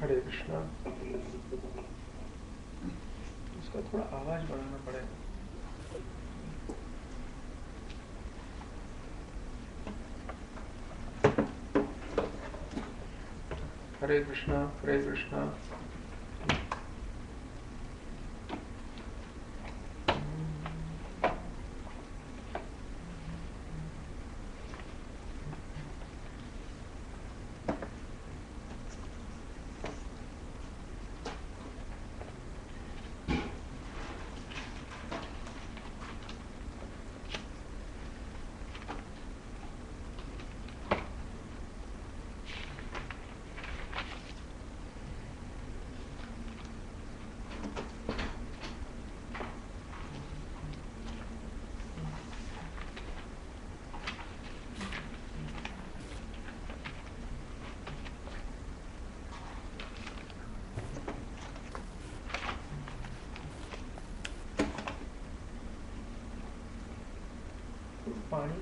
हरे कृष्णा। इसका थोड़ा आवाज बढ़ाना पड़ेगा। हरे कृष्णा, हरे कृष्णा। पानी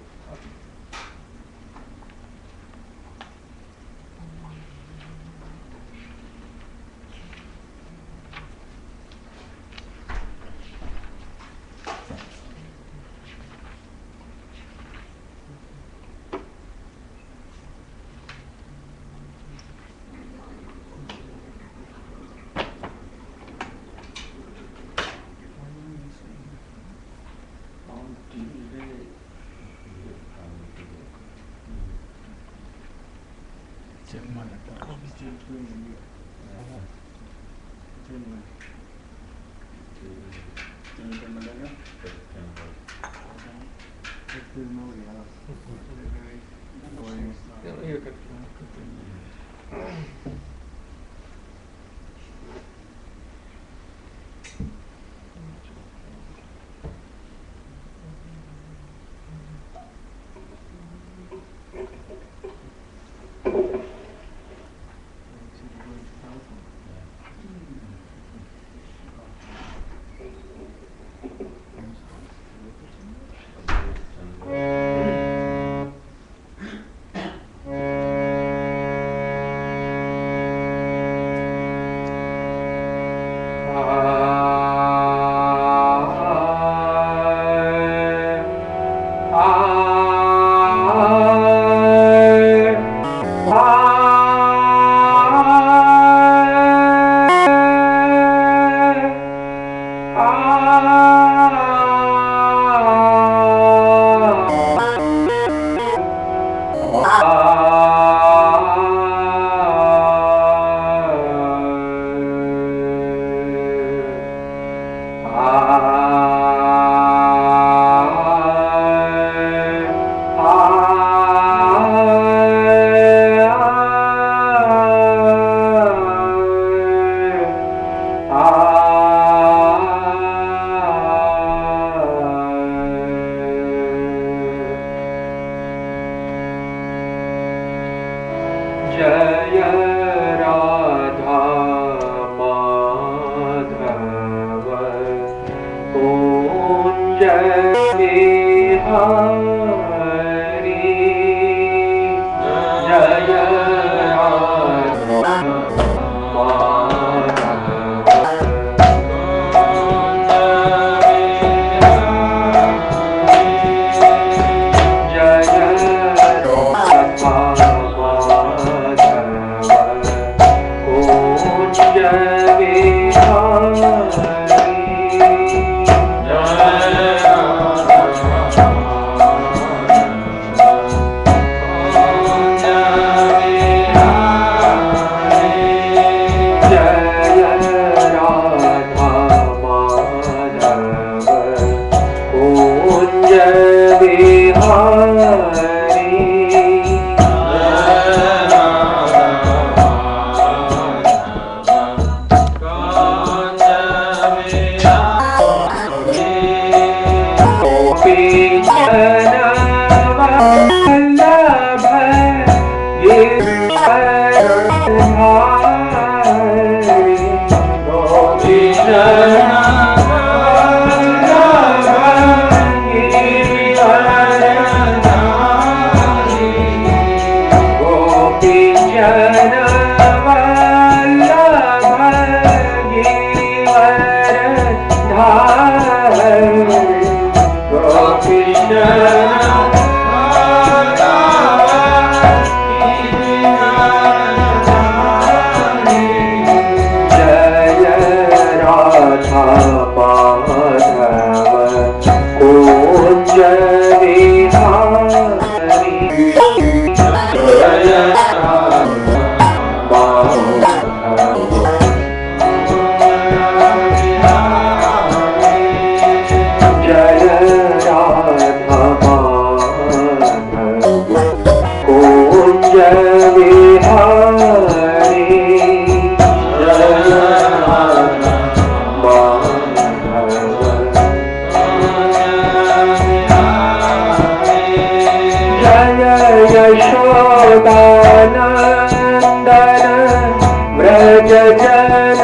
यशोदानन्दन व्रज जन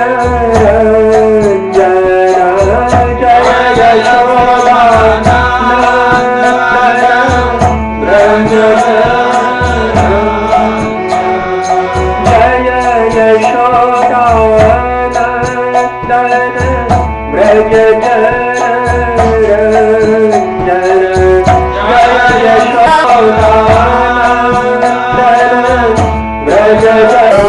रञ्जन जय यशोदानन्दन व्रज जय यशोदानन्दन व्रज जन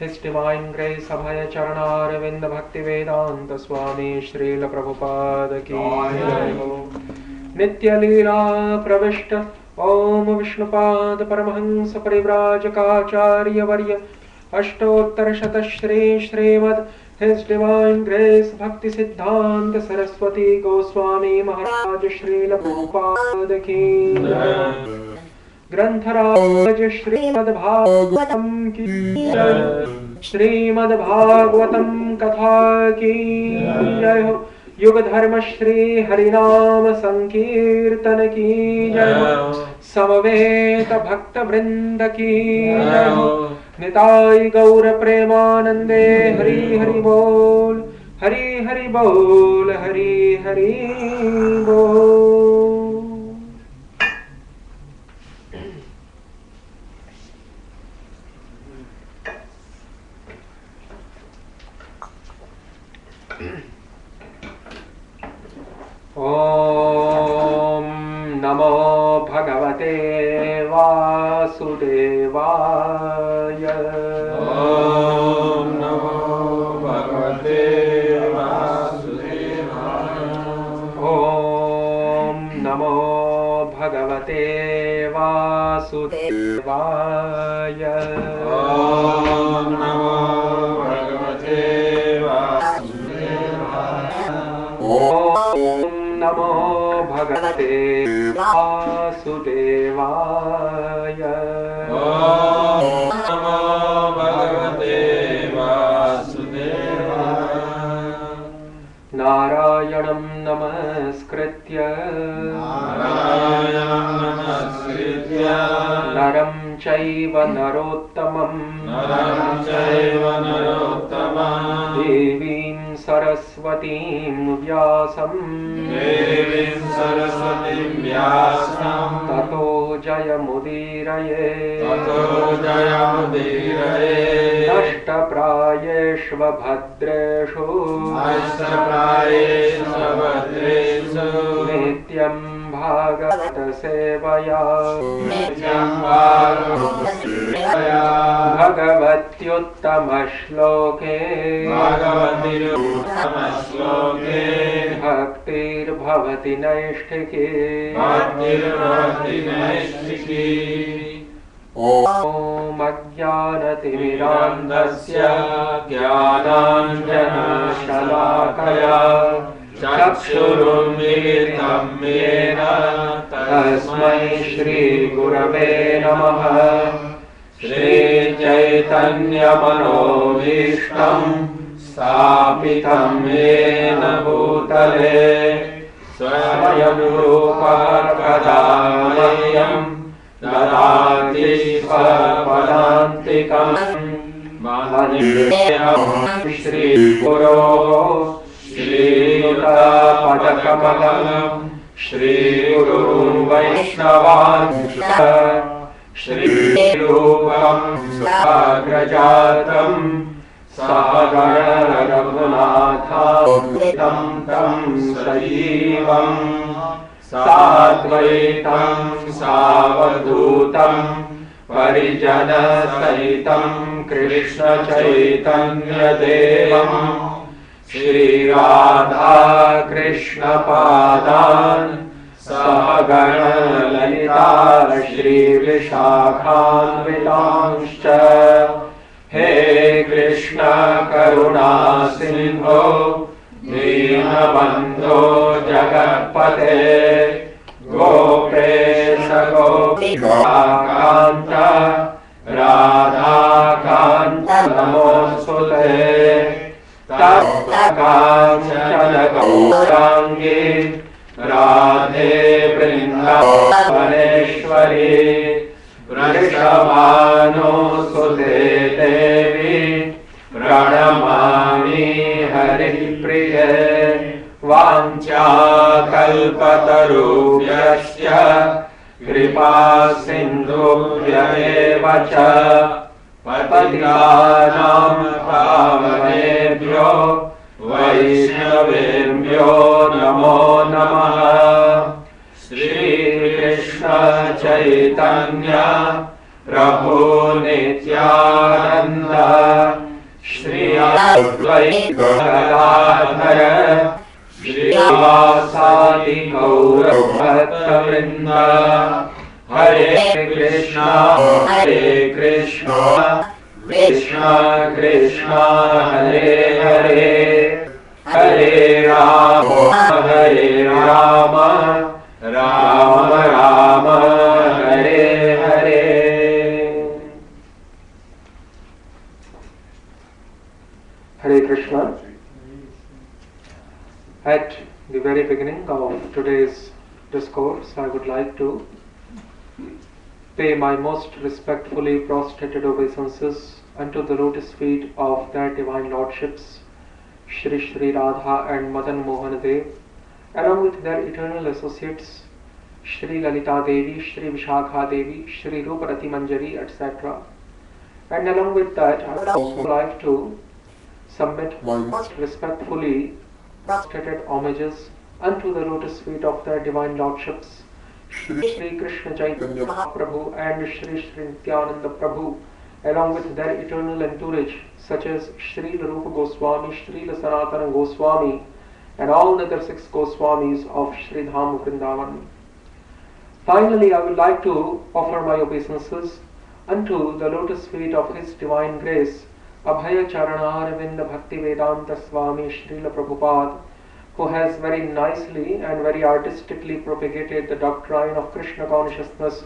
His Divine Grace Abhaya Charanaaravinda Bhaktivedanta Swami Srila Prabhupada Ki Jai Ho Nitya Leela Pravishta Om Vishnupad Paramahansa Parivrajaka Varya Ashtottara Shata Shri Srimad His Divine Grace Bhakti Siddhanta Saraswati Goswami Maharaj Srila Prabhupada Ki Jai ग्रंथराज Shrimad Bhagavatam की जय श्रीमद्भागवतम कथा की जय हो युग धर्म श्री हरिनाम संकीर्तन की जय हो समवेत भक्त वृंद की जय हो निताई गौर प्रेमानंदे हरि हरि बोल हरि हरि बोल हरि हरि बोल। ॐ नमो भगवते वासुदेवाय। ॐ नमो भगवते वासुदेवाय। ॐ नमो भगवते वासुदेवाय। ॐ नमो भगवते वासुदेवाय। ॐ नमो भगवते वासुदेवाय। ॐ नमो भगवते वासुदेवाय। नारायणं नमस्कृत्य नारायणं नमस्कृत्य नरं चैव नरोत्तमं देवीं सरस्वतीं व्यासं ततो जयमुदीरये नष्टप्रायेष्व भद्रेषु नित्यं भागवत सेवया भगवत्युत्तमश्लोके भक्तिर्भवति नैष्ठिकी। ॐ अज्ञानतिमिरान्धस्य ज्ञानाञ्जनशलाकया चक्षुरुन्मीलितं येन तस्मै श्रीगुरवे नमः। श्रीचैतन्यमनोभीष्टं स्थापितं येन भूतले स्वयं रूपा कदा मह्यं ददाति स्वपदान्तिकम्। श्रीगुरोः श्रीयुतपदकमलं श्रीगुरुं वैष्णवांश्च श्रीरूपं साग्रजातं सागररघुनाथान्वितं तं सजीवं साद्वैतं सावधूतं परिजनसहितं कृष्णचैतन्यदेवं श्रीराधा कृष्णपादान् सहगण ललिता श्रीविशाखान्वितांश्च। हे कृष्ण करुणा सिन्धो दीनबन्धो जगत्पते गोपेश गोपिकान्त राधाकान्त नमोऽस्तुते। तप्तकाञ्चन गौराङ्गी राधे वृन्दावनेश्वरी वृषभानुसुते देवी प्रणमामि हरिप्रिये। वाञ्छाकल्पतरुभ्यश्च कृपा सिन्धुभ्येव च पतितानां पावनेभ्यो वैष्णवेभ्यो नमो नमः। श्रीकृष्ण चैतन्य प्रभु नित्यानन्द श्री अद्वैत गदाधर श्रीवासादि गौरभक्तवृन्द। हरे Krishna Krishna Krishna Hare Hare Hare Ram Ram Ram Hare Hare. Hare Krishna. At the very beginning of today's discourse, I would like to pay my most respectfully prostrated obeisances unto the lotus feet of their divine lordships, Shri Shri Radha and Madan Mohan Dev, along with their eternal associates, Shri Lalita Devi, Shri Vishakha Devi, Shri Ruparati Manjari, etc. And along with that, I would also like to submit most respectfully prostrated homages unto the lotus feet of their divine lordships, Shri Krishna Chaitanya Mahaprabhu and Shri Shri Nityananda Prabhu, along with their eternal entourage, such as Srila Rupa Goswami, Srila Sanatana Goswami, and all the other 6 Goswamis of Sri Dham Vrindavan. Finally, I would like to offer my obeisances unto the lotus feet of His Divine Grace, Abhaya Charanaravinda Bhakti Vedanta Swami Srila Prabhupada, who has very nicely and very artistically propagated the doctrine of Krishna consciousness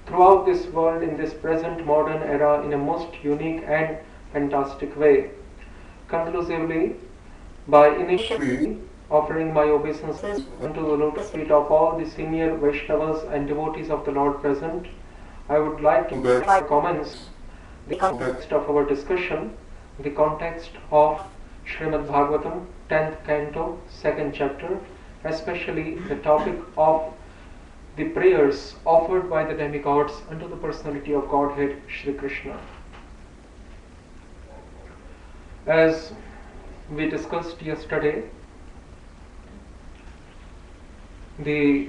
throughout this world in this present modern era in a most unique and fantastic way. Conclusively, by initially offering my obeisances unto the lotus feet of all the senior Vaishnavas and devotees of the Lord present, I would like to give my comments the context of our discussion, the context of Srimad Bhagavatam, 10th canto, 2nd chapter, especially the topic of the prayers offered by the demigods unto the personality of Godhead, Shri Krishna. As we discussed yesterday, the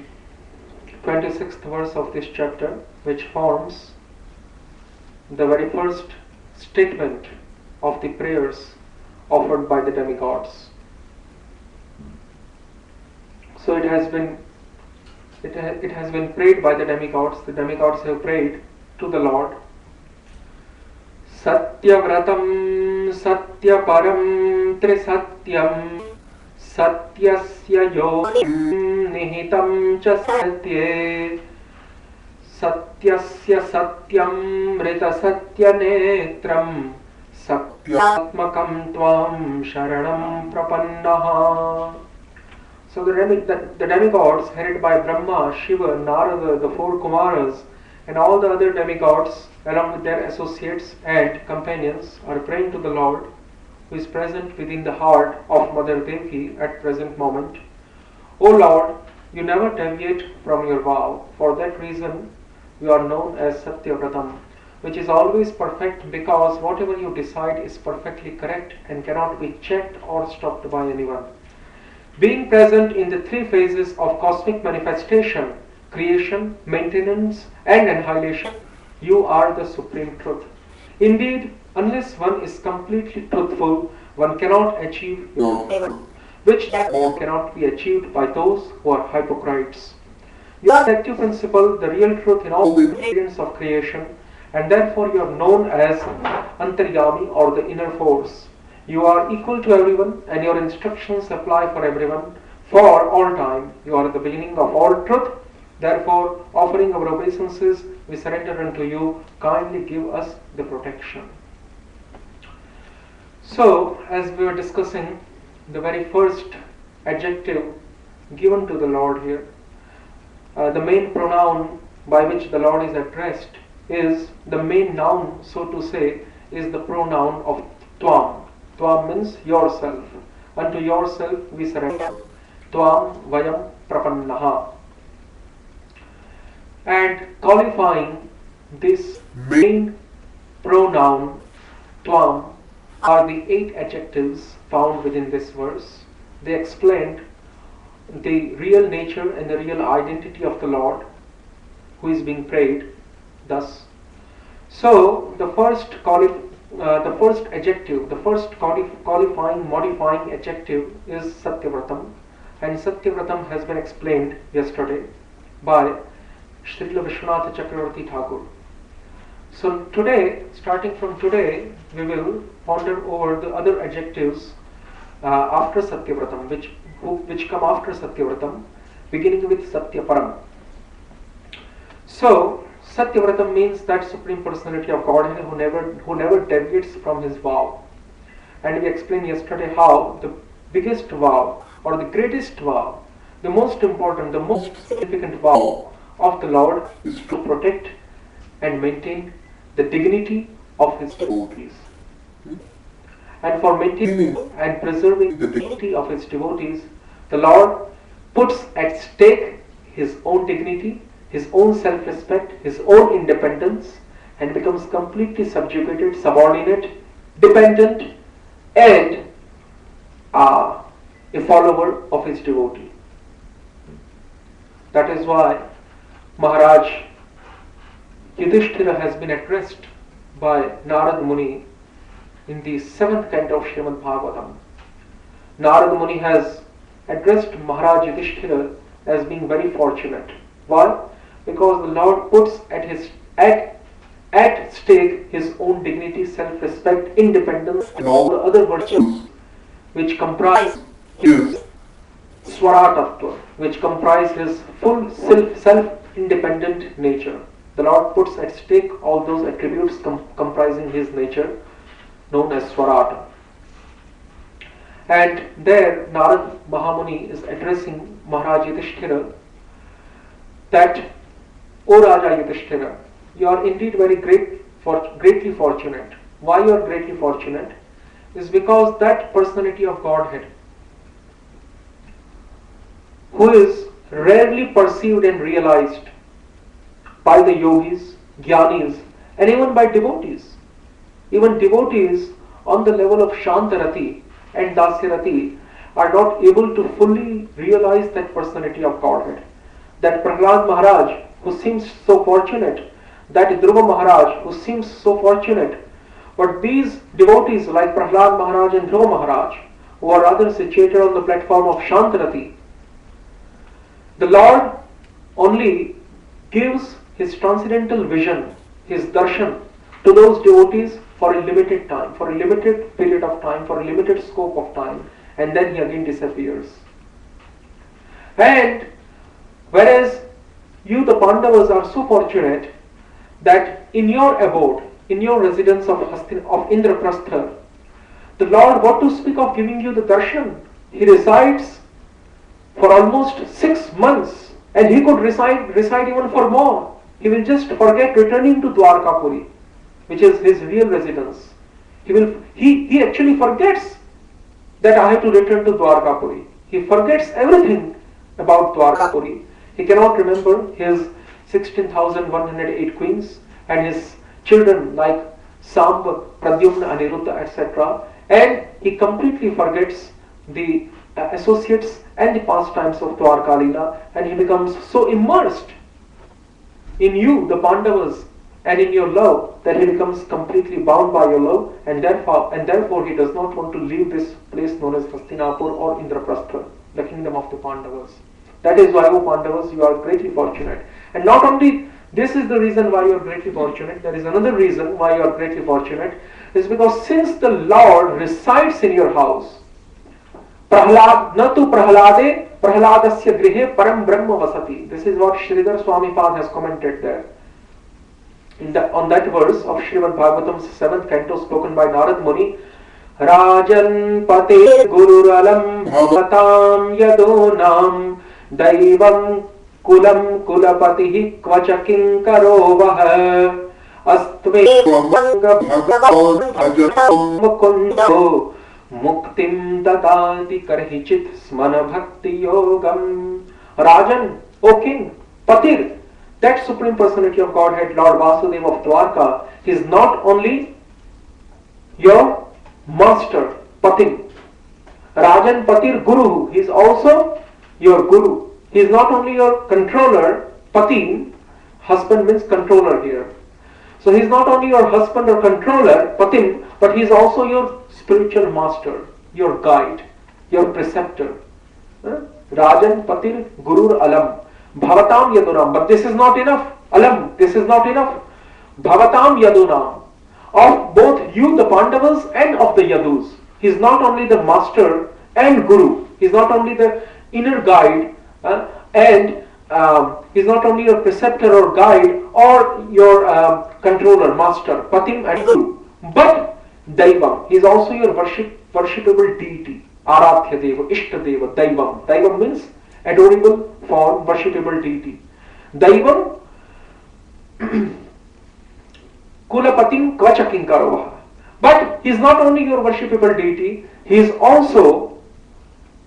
26th verse of this chapter, which forms the very first statement of the prayers offered by the demigods. So it has been prayed by the demigods. The demigods have prayed to the Lord. Satyavratam Satyaparam Trisatyam Satyasya Yogim Nihitam Cha Satye Satyasya Satyam Rita Satyanetram Satyatmakam Tvam Sharanam Prapannaha. So the demigods headed by Brahma, Shiva, Narada, the 4 Kumaras, and all the other demigods along with their associates and companions are praying to the Lord, who is present within the heart of Mother Devaki at present moment. O Lord, you never deviate from your vow. For that reason, you are known as Satyavratam, which is always perfect, because whatever you decide is perfectly correct and cannot be checked or stopped by anyone. Being present in the 3 phases of cosmic manifestation, creation, maintenance, and annihilation, you are the supreme truth. Indeed, unless one is completely truthful, one cannot achieve your favor, which cannot be achieved by those who are hypocrites. You are the active principle, the real truth in all the ingredients of creation, and therefore you are known as Antaryami, or the inner force. You are equal to everyone, and your instructions apply for everyone, for all time. You are the beginning of all truth. Therefore, offering our obeisances, we surrender unto you. Kindly give us the protection. So, as we were discussing, the very first adjective given to the Lord here, the main pronoun by which the Lord is addressed is the main noun, so to say, is the pronoun of Tvam. Tvam means yourself. Unto yourself we surrender. Tvam vayam prapannaha. And qualifying this main pronoun Tvam are the 8 adjectives found within this verse. They explained the real nature and the real identity of the Lord who is being prayed thus. So the first adjective, the first qualifying, modifying adjective is Satyavratam, and Satyavratam has been explained yesterday by Srila Vishwanath Chakravarti Thakur. So today, starting from today, we will ponder over the other adjectives after Satyavratam, which come after Satyavratam, beginning with Satyaparam. So Satyavratam means that Supreme Personality of Godhead who never deviates from his vow. And we explained yesterday how the biggest vow, or the greatest vow, the most important, the most significant vow of the Lord is to protect and maintain the dignity of his devotees. And for maintaining and preserving the dignity of his devotees, the Lord puts at stake his own dignity, his own self-respect, his own independence, and becomes completely subjugated, subordinate, dependent, and a follower of his devotee. That is why Maharaj Yudhishthira has been addressed by Narad Muni in the 7th canto of Srimad Bhagavatam. Narad Muni has addressed Maharaj Yudhishthira as being very fortunate. Why? Because the Lord puts at stake his own dignity, self-respect, independence, and all the other virtues which comprise his Swaratattva, which comprise his full self-independent nature. The Lord puts at stake all those attributes comprising his nature, known as Swarata. And there Narad Mahamuni is addressing Maharaj Yudhishthira that, O Raja Yudhishthira, you are indeed greatly fortunate. Why you are greatly fortunate is because that personality of Godhead, who is rarely perceived and realized by the yogis, jnanis, and even by devotees. Even devotees on the level of Shantarati and Dasyarati are not able to fully realize that personality of Godhead. That Prahlad Maharaj, who seems so fortunate, that Dhruva Maharaj, who seems so fortunate, but these devotees like Prahlad Maharaj and Dhruva Maharaj, who are rather situated on the platform of Shantarati, the Lord only gives his transcendental vision, his darshan, to those devotees for a limited time, for a limited period of time, for a limited scope of time, and then he again disappears. And whereas you, the Pandavas, are so fortunate that in your abode, in your residence of Indraprastha, the Lord, what to speak of giving you the darshan? He resides for almost 6 months, and he could reside even for more. He will just forget returning to Dwarkapuri, which is his real residence. He actually forgets that I have to return to Dwarkapuri. He forgets everything about Dwarkapuri. He cannot remember his 16,108 queens and his children like Samba, Pradyumna, Aniruddha, etc. And he completely forgets the associates and the pastimes of Dwarka Leela, and he becomes so immersed in you, the Pandavas, and in your love, that he becomes completely bound by your love, and therefore he does not want to leave this place known as Hastinapur or Indraprastha, the kingdom of the Pandavas. That is why, O Pandavas, you are greatly fortunate. And not only this is the reason why you are greatly fortunate, there is another reason why you are greatly fortunate, is because since the Lord resides in your house, Natu Prahlade Prahladasya Grihe Param Brahma Vasati. This is what Sridhar Swami Pad has commented there. On that verse of Srimad Bhagavatam's 7th canto spoken by Narad Muni, Rajan Pate Gururalam Bhavatam Yadonam Daivam Kulam Kulapatihi Kvachakin Karovah Astve Mukundo Muktim Dadati Karhichit Smana Bhakti Yogam. Rajan, O King, Patir, that Supreme Personality of Godhead, Lord Vasudeva of Dwarka, he is not only your master, Patim. Rajan Patir Guru, he is also your Guru. He is not only your controller, Patim, husband means controller here. So he is not only your husband or controller, Patim, but he is also your spiritual master, your guide, your preceptor. Rajan Patir Gurur Alam. Bhavatam Yadunam. But this is not enough. Alam, this is not enough. Bhavatam Yadunam. Of both you, the Pandavas, and of the Yadus. He is not only the master and Guru. He is not only the inner guide and he is not only your preceptor or guide or your controller, master, Patim and Guru. But Daivam, he is also your worshipable deity. Aradhya Deva, Ishta Deva, Daivam. Daivam means adorable form, worshipable deity. Daivam Kulapatim Kvachakin Karovah. But he is not only your worshipable deity, he is also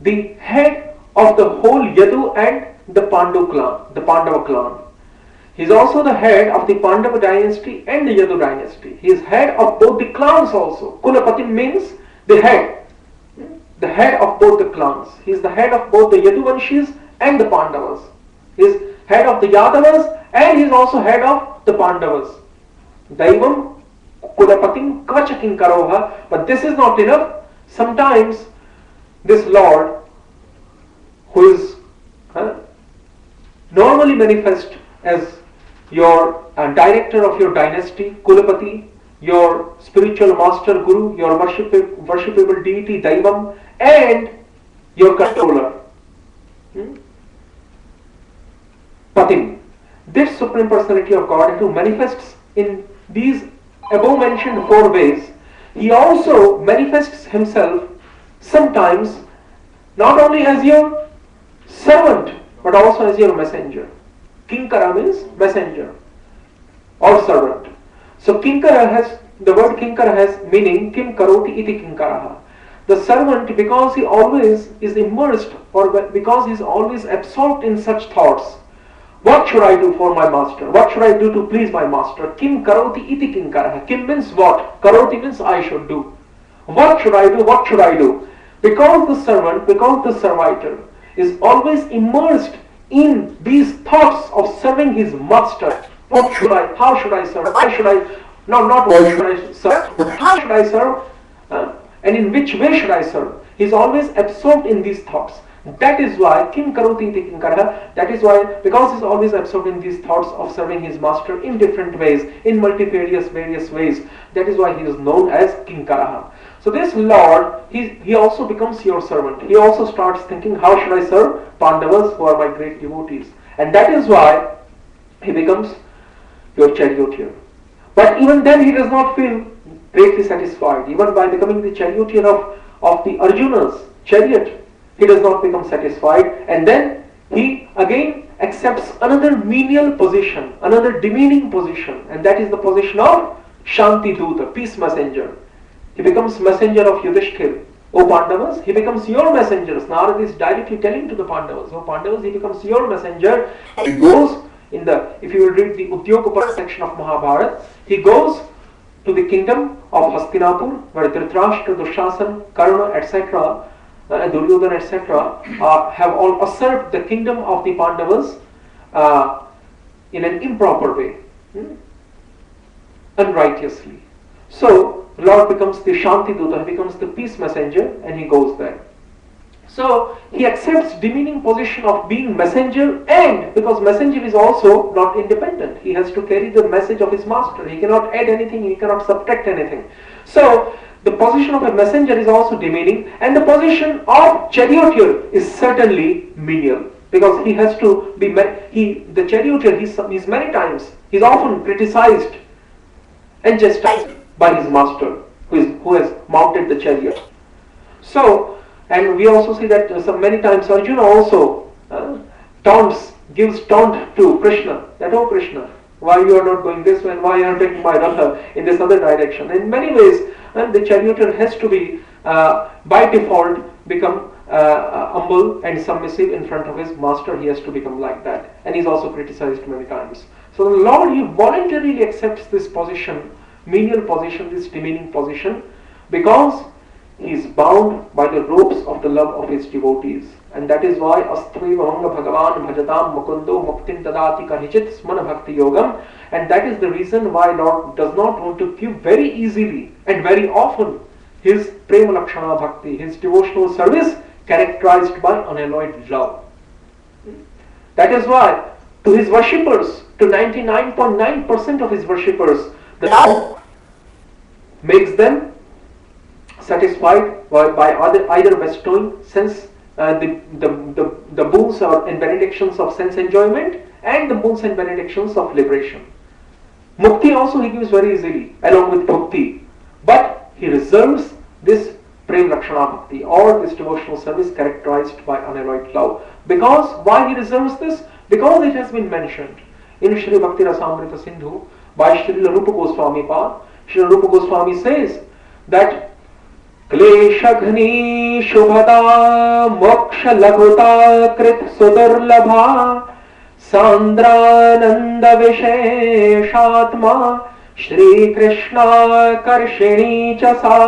the head of the whole Yadu and the Pandava clan. He is also the head of the Pandava dynasty and the Yadu dynasty. He is head of both the clans also. Kulapatim means the head of both the clans. He is the head of both the Yaduvanshis and the Pandavas. He is head of the Yadavas and he is also head of the Pandavas. Daivam Kulapatim Kvacha Kinkaroha. But this is not enough. Sometimes this Lord, who is normally manifest as your director of your dynasty, Kulapati, your spiritual master guru, your worshipable deity Daivam, and your controller, Patim. This Supreme Personality of God, who manifests in these above mentioned four ways, he also manifests himself sometimes not only as your servant but also as your messenger. Kinkara means messenger or servant. So Kinkara has, the word Kinkara has meaning Kim Karoti iti Kinkaraha. The servant, because he always is immersed or because he is always absorbed in such thoughts. What should I do for my master? What should I do to please my master? Kim Karoti iti Kinkaraha. Kim means what? Karoti means I should do. What should I do? What should I do? Because the servant, because the servitor is always immersed in these thoughts of serving his master. What should I, how should I serve? Why should I, not what should I serve, but how should I serve? And in which way should I serve? He is always absorbed in these thoughts. That is why, Kim Karoti iti Kinkaraha, that is why, because he is always absorbed in these thoughts of serving his master in different ways, in multifarious various ways, that is why he is known as Kinkaraha. So this Lord, he also becomes your servant. He also starts thinking, how should I serve Pandavas who are my great devotees? And that is why he becomes your charioteer. But even then he does not feel greatly satisfied. Even by becoming the charioteer of the Arjuna's chariot, he does not become satisfied. And then he again accepts another menial position, another demeaning position. And that is the position of Shanti Duta, peace messenger. He becomes messenger of Yudhishthir. O Pandavas, he becomes your messengers. Narada is directly telling to the Pandavas, O Pandavas, he becomes your messenger. He goes in the, if you will read the Udyogapara section of Mahabharata, he goes to the kingdom of Hastinapur, where Dhritarashtra, Dushasan, Karna, etc., Duryodhana, etc., have all usurped the kingdom of the Pandavas in an improper way, unrighteously. So Lord becomes the Shanti Duta, he becomes the peace messenger, and he goes there. So he accepts demeaning position of being messenger, and because messenger is also not independent, he has to carry the message of his master. He cannot add anything, he cannot subtract anything. So the position of a messenger is also demeaning, and the position of charioteer is certainly menial, because he has to be, the charioteer, he's many times, he's often criticized and chastised by his master, who has mounted the chariot. So, and we also see that many times Arjuna also gives taunt to Krishna, that, oh Krishna, why you are not going this way, and why you are taking my Ratha in this other direction. In many ways, the charioteer has to be, by default, become humble and submissive in front of his master. He has to become like that. And he is also criticized many times. So the Lord, he voluntarily accepts this position, menial position, this demeaning position, because he is bound by the ropes of the love of his devotees. And that is why Astri Vahanga Bhagavan Bhajatam Mukundo Muktin Tadati Kahichit Smana Bhakti Yogam. And that is the reason why Lord does not want to give very easily and very often his Prema Lakshana Bhakti, his devotional service characterized by unalloyed love. That is why to his worshippers, to 99.9% of his worshippers, the Lord makes them satisfied by either bestowing sense the boons and benedictions of sense enjoyment and the boons and benedictions of liberation. Mukti also he gives very easily along with bhakti, but he reserves this Prem Lakshana Bhakti or this devotional service characterized by unalloyed love. Because why he reserves this? Because it has been mentioned in Shri Bhakti Rasamrita Sindhu by Shri Rupa Goswami Pad. Shri Rupa Goswami says that क्लेशघ्नी Shubhada मोक्ष लघुता कृत सुदुर्लभा सांद्रानंद विशेषात्मा श्री कृष्णा कर्षिणी च सा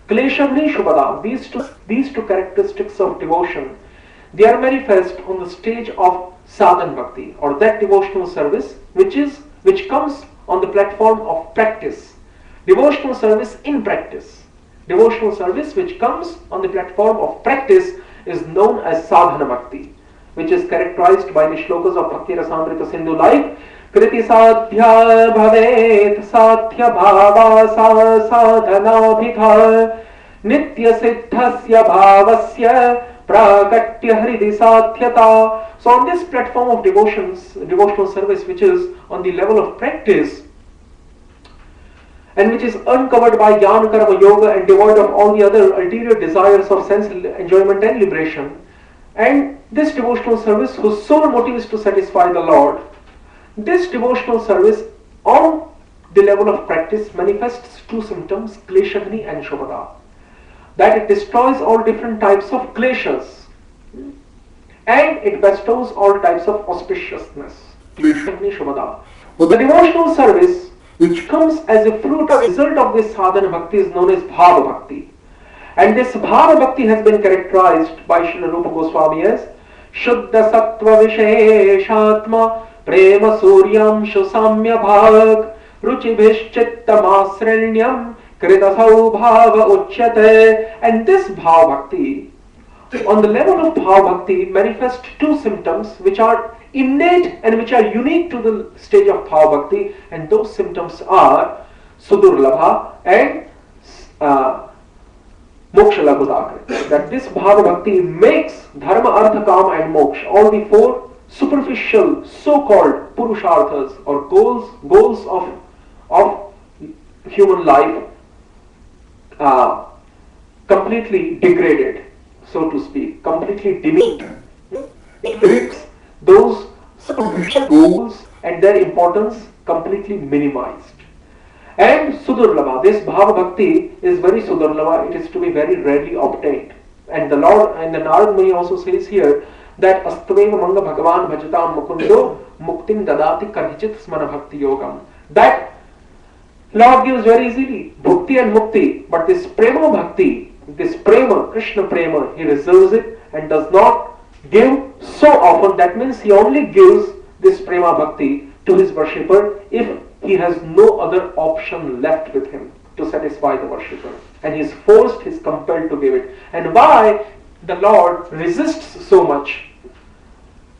Kleshagni Shubhada, these two characteristics of devotion, they are manifest on the stage of sadhan bhakti, or that devotional service which comes on the platform of practice. Devotional service in practice. Devotional service which comes on the platform of practice is known as sadhana bhakti, which is characterized by the shlokas of Bhakti Rasamrita Sindhu like Kriti sadhya bhavet sadhya bhava sadhanabhitha nitya siddhasya bhavasya prakatya hridi sadhyata. So on this platform of devotional service which is on the level of practice and which is uncovered by jnana karma yoga and devoid of all the other ulterior desires of sense enjoyment and liberation, and this devotional service whose sole motive is to satisfy the Lord, this devotional service on the level of practice manifests two symptoms, kleshagni and shubhada. That it destroys all different types of kleshas and it bestows all types of auspiciousness. Kleshagni shubhada. The devotional service which comes as a fruit or result of this sadhana bhakti is known as bhava bhakti. And this bhava bhakti has been characterized by Srila Rupa Goswami as Shuddha Sattva Visheshatma Prema Suryamshu Samya Bhag Ruchibhishchitta Masranyam Kritasau Bhava Uchyate. And this bhava bhakti, on the level of bhava bhakti, manifests two symptoms which are innate and which are unique to the stage of bhava bhakti, and those symptoms are Sudurlabha and Moksha Lagudakrit. That this bhava bhakti makes dharma, artha, kama and moksha, all the four superficial so-called purusharthas or goals of human life completely degraded, so to speak, completely diminished. It makes those goals and their importance completely minimized. And Sudurlabha, this bhava bhakti is very Sudurlabha, it is to be very rarely obtained. And the Lord and the Narad Muni also says here that Astveva Manga Bhagavan Bhajatam Mukundo Muktim Dadati Karhichit Smana Bhakti Yogam. That Lord gives very easily bhakti and mukti, but this prema bhakti, this prema, Krishna prema, he reserves it and does not give so often. That means he only gives this prema bhakti to his worshipper if he has no other option left with him to satisfy the worshipper, and he is forced, he is compelled to give it. And why the Lord resists so much?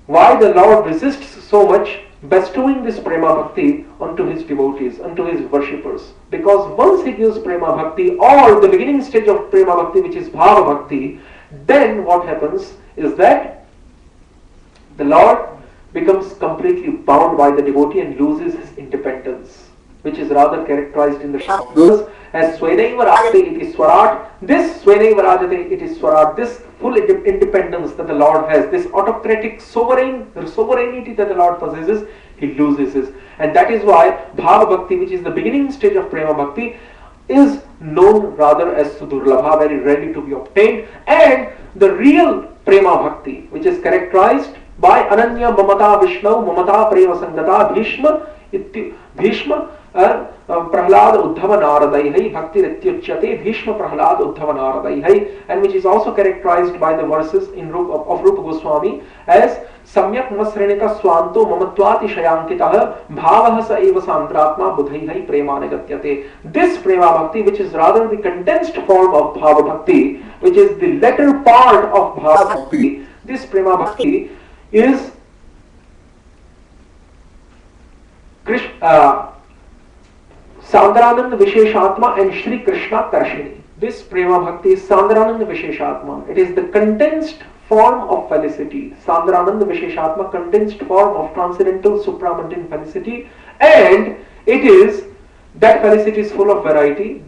Why the Lord resists so much bestowing this prema bhakti onto his devotees, onto his worshippers? Because once he gives prema bhakti, or the beginning stage of prema bhakti, which is bhava bhakti, then what happens is that the Lord becomes completely bound by the devotee and loses his independence, which is rather characterized in the Shastras as Swenaiva Rajate iti Swarat. This Swenaiva Rajate iti Swarat, this full independence that the Lord has, this autocratic sovereignty that the Lord possesses, he loses his. And that is why Bhava Bhakti, which is the beginning stage of Prema Bhakti, is known rather as Sudurlabha, very rarely to be obtained. And the real Prema Bhakti, which is characterized by Ananya Mamata Vishnu Mamata Prema Sangata Bhishma Prahlad Uddhava Naradaihi Bhakti Rityuchyate Bhishma Prahlad Uddhava Naradaihi, and which is also characterized by the verses in of Rupa Goswami as Samyak Masrinita Swanto Mamatwati Shayankitah Bhavah Sa Eva Santratma Budhaihi Premanigatyate. This Prema Bhakti, which is rather the condensed form of Bhava Bhakti, which is the latter part of Bhava Bhakti, this Prema Bhakti is Sandranand Visheshatma and Shri Krishna Karshini. This Prema Bhakti is Sandranand Visheshatma. It is the condensed form of felicity. Sandranand Visheshatma, condensed form of transcendental supramundane felicity, and it is that felicity is full of variety.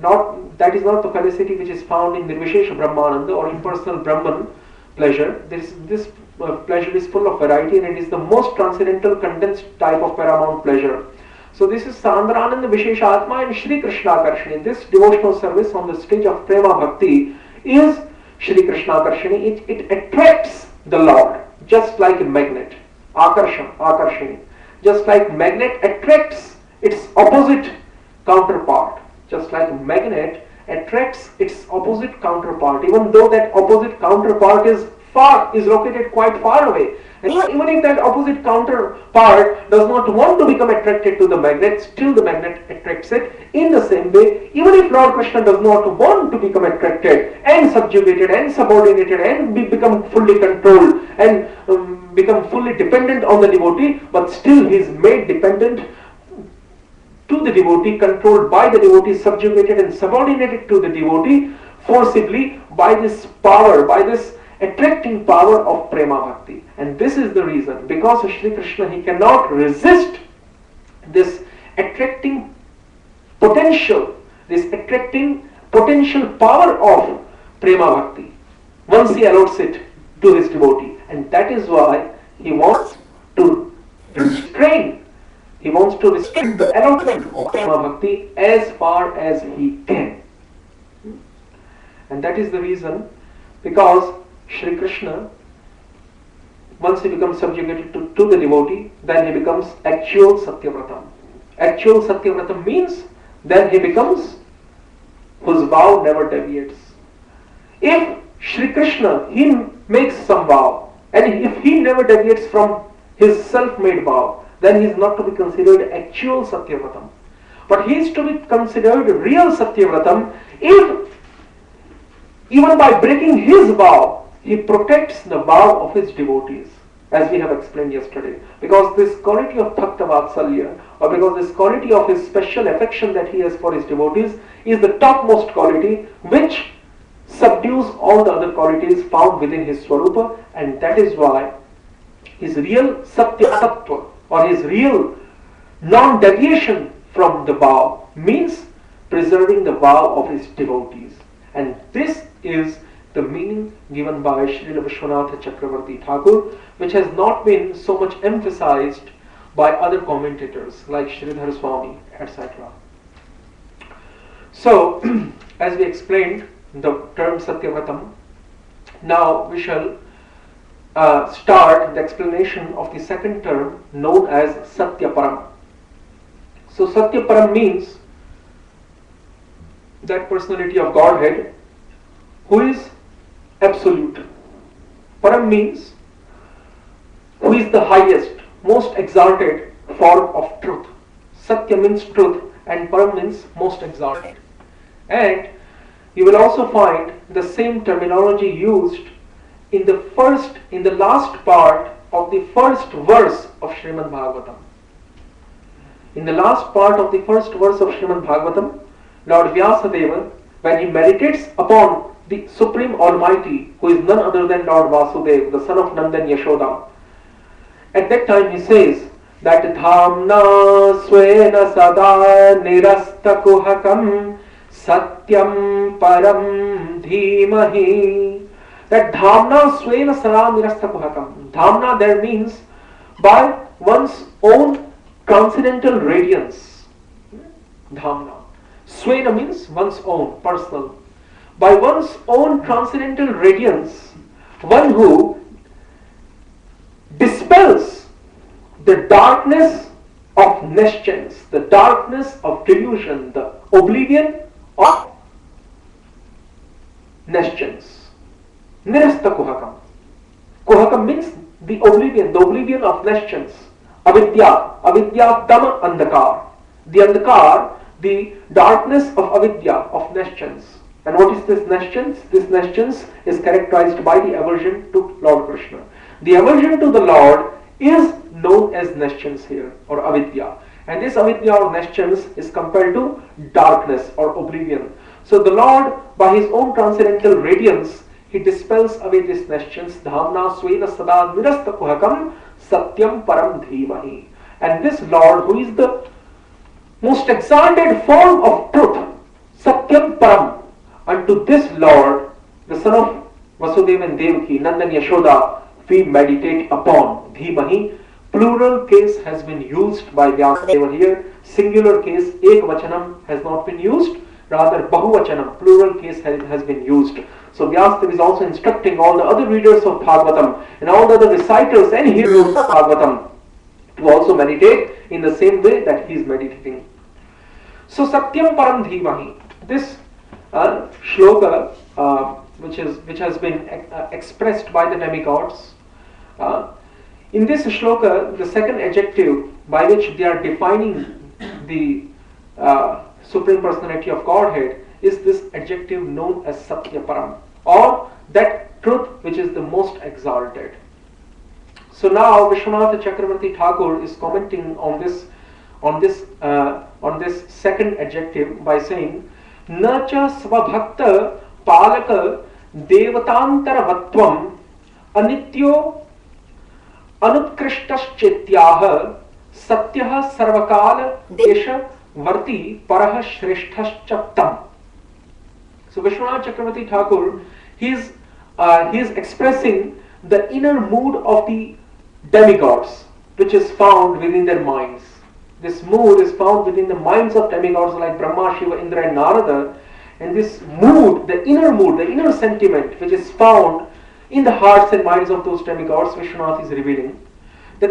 That is not the felicity which is found in Nirvishesha Brahmananda or impersonal Brahman pleasure. This pleasure is full of variety, and it is the most transcendental condensed type of paramount pleasure. So this is Sandrananda Visheshatma and Shri Krishna Karshini. This devotional service on the stage of Prema Bhakti is Shri Krishna Karshini. It attracts the Lord just like a magnet. Akarshini. Just like magnet attracts its opposite counterpart. Just like magnet attracts its opposite counterpart, even though that opposite counterpart is located quite far away. And even if that opposite counterpart does not want to become attracted to the magnet, still the magnet attracts it. In the same way, even if Lord Krishna does not want to become attracted and subjugated and subordinated and become fully controlled and become fully dependent on the devotee, but still he is made dependent to the devotee, controlled by the devotee, subjugated and subordinated to the devotee forcibly by this power, by this attracting power of prema bhakti. And this is the reason, because of Shri Krishna, he cannot resist this attracting potential, power of prema bhakti once he allots it to his devotee. And that is why he wants to restrain the allotment of prema bhakti as far as he can. And that is the reason, because Shri Krishna, once he becomes subjugated to the devotee, then he becomes actual Satyavratam. Actual Satyavratam means then he becomes whose vow never deviates. If Shri Krishna, he makes some vow, and if he never deviates from his self-made vow, then he is not to be considered actual Satyavratam. But he is to be considered real Satyavratam if, even by breaking his vow, he protects the vow of his devotees, as we have explained yesterday. Because this quality of Bhakta Vatsalya, or because this quality of his special affection that he has for his devotees, is the topmost quality which subdues all the other qualities found within his Swarupa, and that is why his real Satya Tattva, or his real non-deviation from the vow, means preserving the vow of his devotees. And this is the meaning given by Srila Vishwanath Chakravarti Thakur, which has not been so much emphasized by other commentators like Sridhar Swami, etc. So, as we explained the term Satyavratam, now we shall start the explanation of the second term known as Satyaparam. So, Satyaparam means that personality of Godhead who is absolute. Param means who is the highest, most exalted form of truth. Satya means truth and Param means most exalted. And you will also find the same terminology used in the last part of the first verse of Srimad Bhagavatam. In the last part of the first verse of Srimad Bhagavatam, Lord Vyasadeva, when he meditates upon the Supreme Almighty, who is none other than Lord Vasudeva, the son of Nanda and Yashoda, at that time he says that Dhamna Swena Sada Nirasta Kuhakam Satyam Param Dhimahi. That Dhamna Swena Sada Nirasta Kuhakam. Dhamna there means by one's own transcendental radiance. Dhamna. Swena means one's own, personal. By one's own transcendental radiance, one who dispels the darkness of nescience, the darkness of delusion, the oblivion of nescience. Nirasta Kuhakam. Kuhakam means the oblivion of nescience. Avidya Dama Andhakar. The Andhakar, the darkness of avidya, of nescience. And what is this nescience? This nescience is characterized by the aversion to Lord Krishna. The aversion to the Lord is known as nescience here, or avidya. And this avidya or nescience is compared to darkness or oblivion. So the Lord, by his own transcendental radiance, he dispels away this nescience. Dhamna swena sada nirasta kuhakam satyam param dhimahi. And this Lord, who is the most exalted form of truth, satyam param, unto this Lord, the son of Vasudeva and Devaki, Nanda and Yashoda, we meditate upon. Dhimahi. Plural case has been used by Vyasadeva here. Singular case, ekvachanam, has not been used. Rather, bahuvachanam, plural case has been used. So Vyasadeva is also instructing all the other readers of Bhagavatam and all the other reciters and hearers of Bhagavatam to also meditate in the same way that he is meditating. So Satyam Param Dhimahi. This shloka which has been expressed by the demigods. In this shloka, the second adjective by which they are defining the Supreme Personality of Godhead is this adjective known as Satya Param, or that truth which is the most exalted. So now Vishwanath Chakravarti Thakur is commenting on this second adjective by saying, Nacha svabhakta palaka devatantaravatvam anityo anutkrishtashchetyah satyah sarvakala desha varti parah shreshthashchaptam. So Vishwanath Chakravarti Thakur, he is expressing the inner mood of the demigods, which is found within their minds. This mood is found within the minds of demigods like Brahma, Shiva, Indra and Narada. And this mood, the inner sentiment which is found in the hearts and minds of those demigods, Vishwanath is revealing. The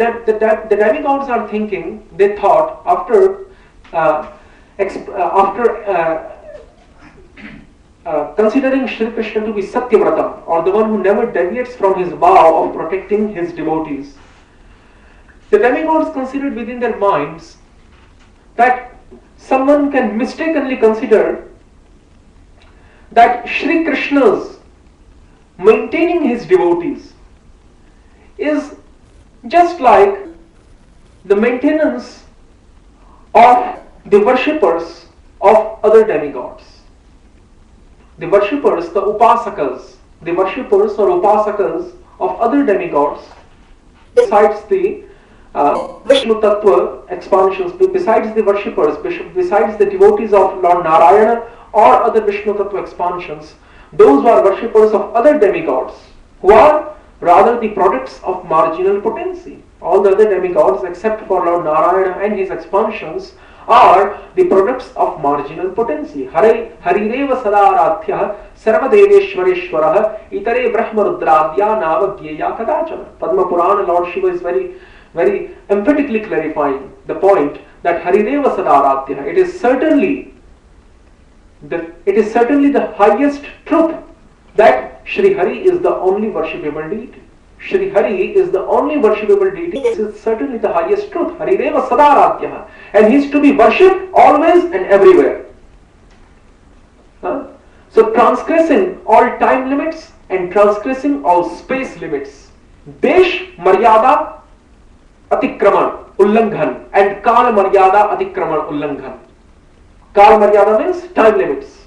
demigods are thinking, they thought, after considering Shri Krishna to be Satyavratam, or the one who never deviates from his vow of protecting his devotees, the demigods considered within their minds that someone can mistakenly consider that Shri Krishna's maintaining his devotees is just like the maintenance of the worshippers of other demigods. The worshippers, the upasakas, the worshippers or upasakas of other demigods, besides the Vishnu Tattva expansions, besides the worshippers, besides the devotees of Lord Narayana or other Vishnu Tattva expansions, those who are worshippers of other demigods, who are rather the products of marginal potency. All the other demigods except for Lord Narayana and his expansions are the products of marginal potency. Harireva Sadarathya Sarvadeveshwareshwarah Itare Brahmarudradya Navagyeya Kadachana. Padma Purana, Lord Shiva is very emphatically clarifying the point that Harireva Sadaratya, it is certainly the highest truth that Shri Hari is the only worshipable deity. Shri Hari is the only worshipable deity. This is certainly the highest truth. Harireva Sadaratya. And he is to be worshipped always and everywhere. So transgressing all time limits and transgressing all space limits. Desh Maryada Atikraman Ullanghan and Kal Maryada Atikraman Ullanghan. Kal Maryada means time limits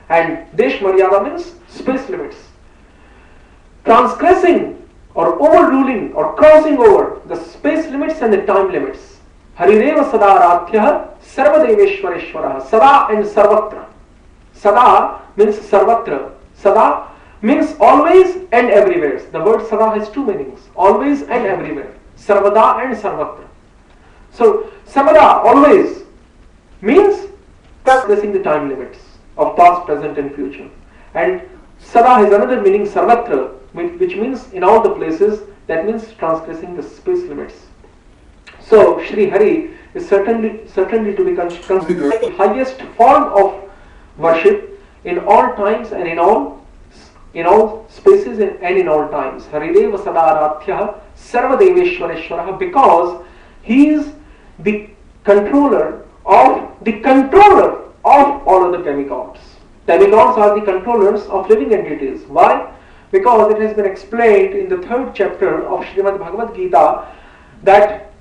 and Desh Maryada means space limits. Transgressing or overruling or crossing over the space limits and the time limits. Harireva Sadarathya Sarvadeveshwareshwarah. Sada and Sarvatra. Sada means Sarvatra. Sada means always and everywhere. The word Sada has two meanings. Always and everywhere. Sarvada and Sarvatra. So Sarvada, always, means transgressing the time limits of past, present and future. And Sada has another meaning, Sarvatra, which means in all the places, that means transgressing the space limits. So Shri Hari is certainly to be considered the highest form of worship in all times and in all spaces and in all times. Harireva Sadarathya Sarvadeveshwareshwarah, because he is the controller of all other demigods. Demigods are the controllers of living entities. Why? Because it has been explained in the 3rd chapter of Srimad Bhagavad Gita that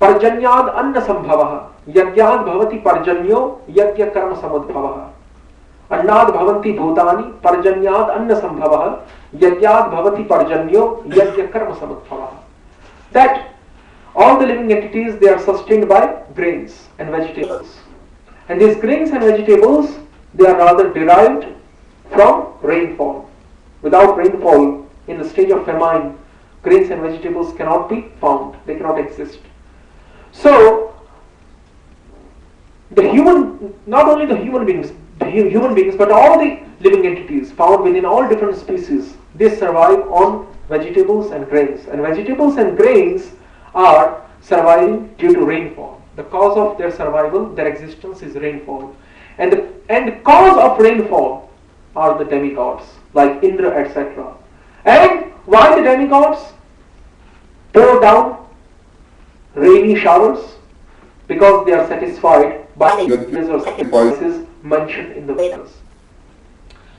Parjanyad Anna Sambhavah Yagyad Bhavati Parjanyo Yagya Karma Samudbhavah Annad Bhavanti Bhutani Parjanyad Anna Sambhavah Yagyad Bhavati Parjanyo Yagya Karma Samudbhavah. That all the living entities, they are sustained by grains and vegetables. And these grains and vegetables, they are rather derived from rainfall. Without rainfall, in the stage of famine, grains and vegetables cannot be found. They cannot exist. So, not only the human beings, but all the living entities found within all different species, they survive on vegetables and grains. And vegetables and grains are surviving due to rainfall. The cause of their survival, their existence is rainfall. And the cause of rainfall are the demigods, like Indra, etc. And why the demigods pour down rainy showers? Because they are satisfied by the sacrifices mentioned in the Vedas.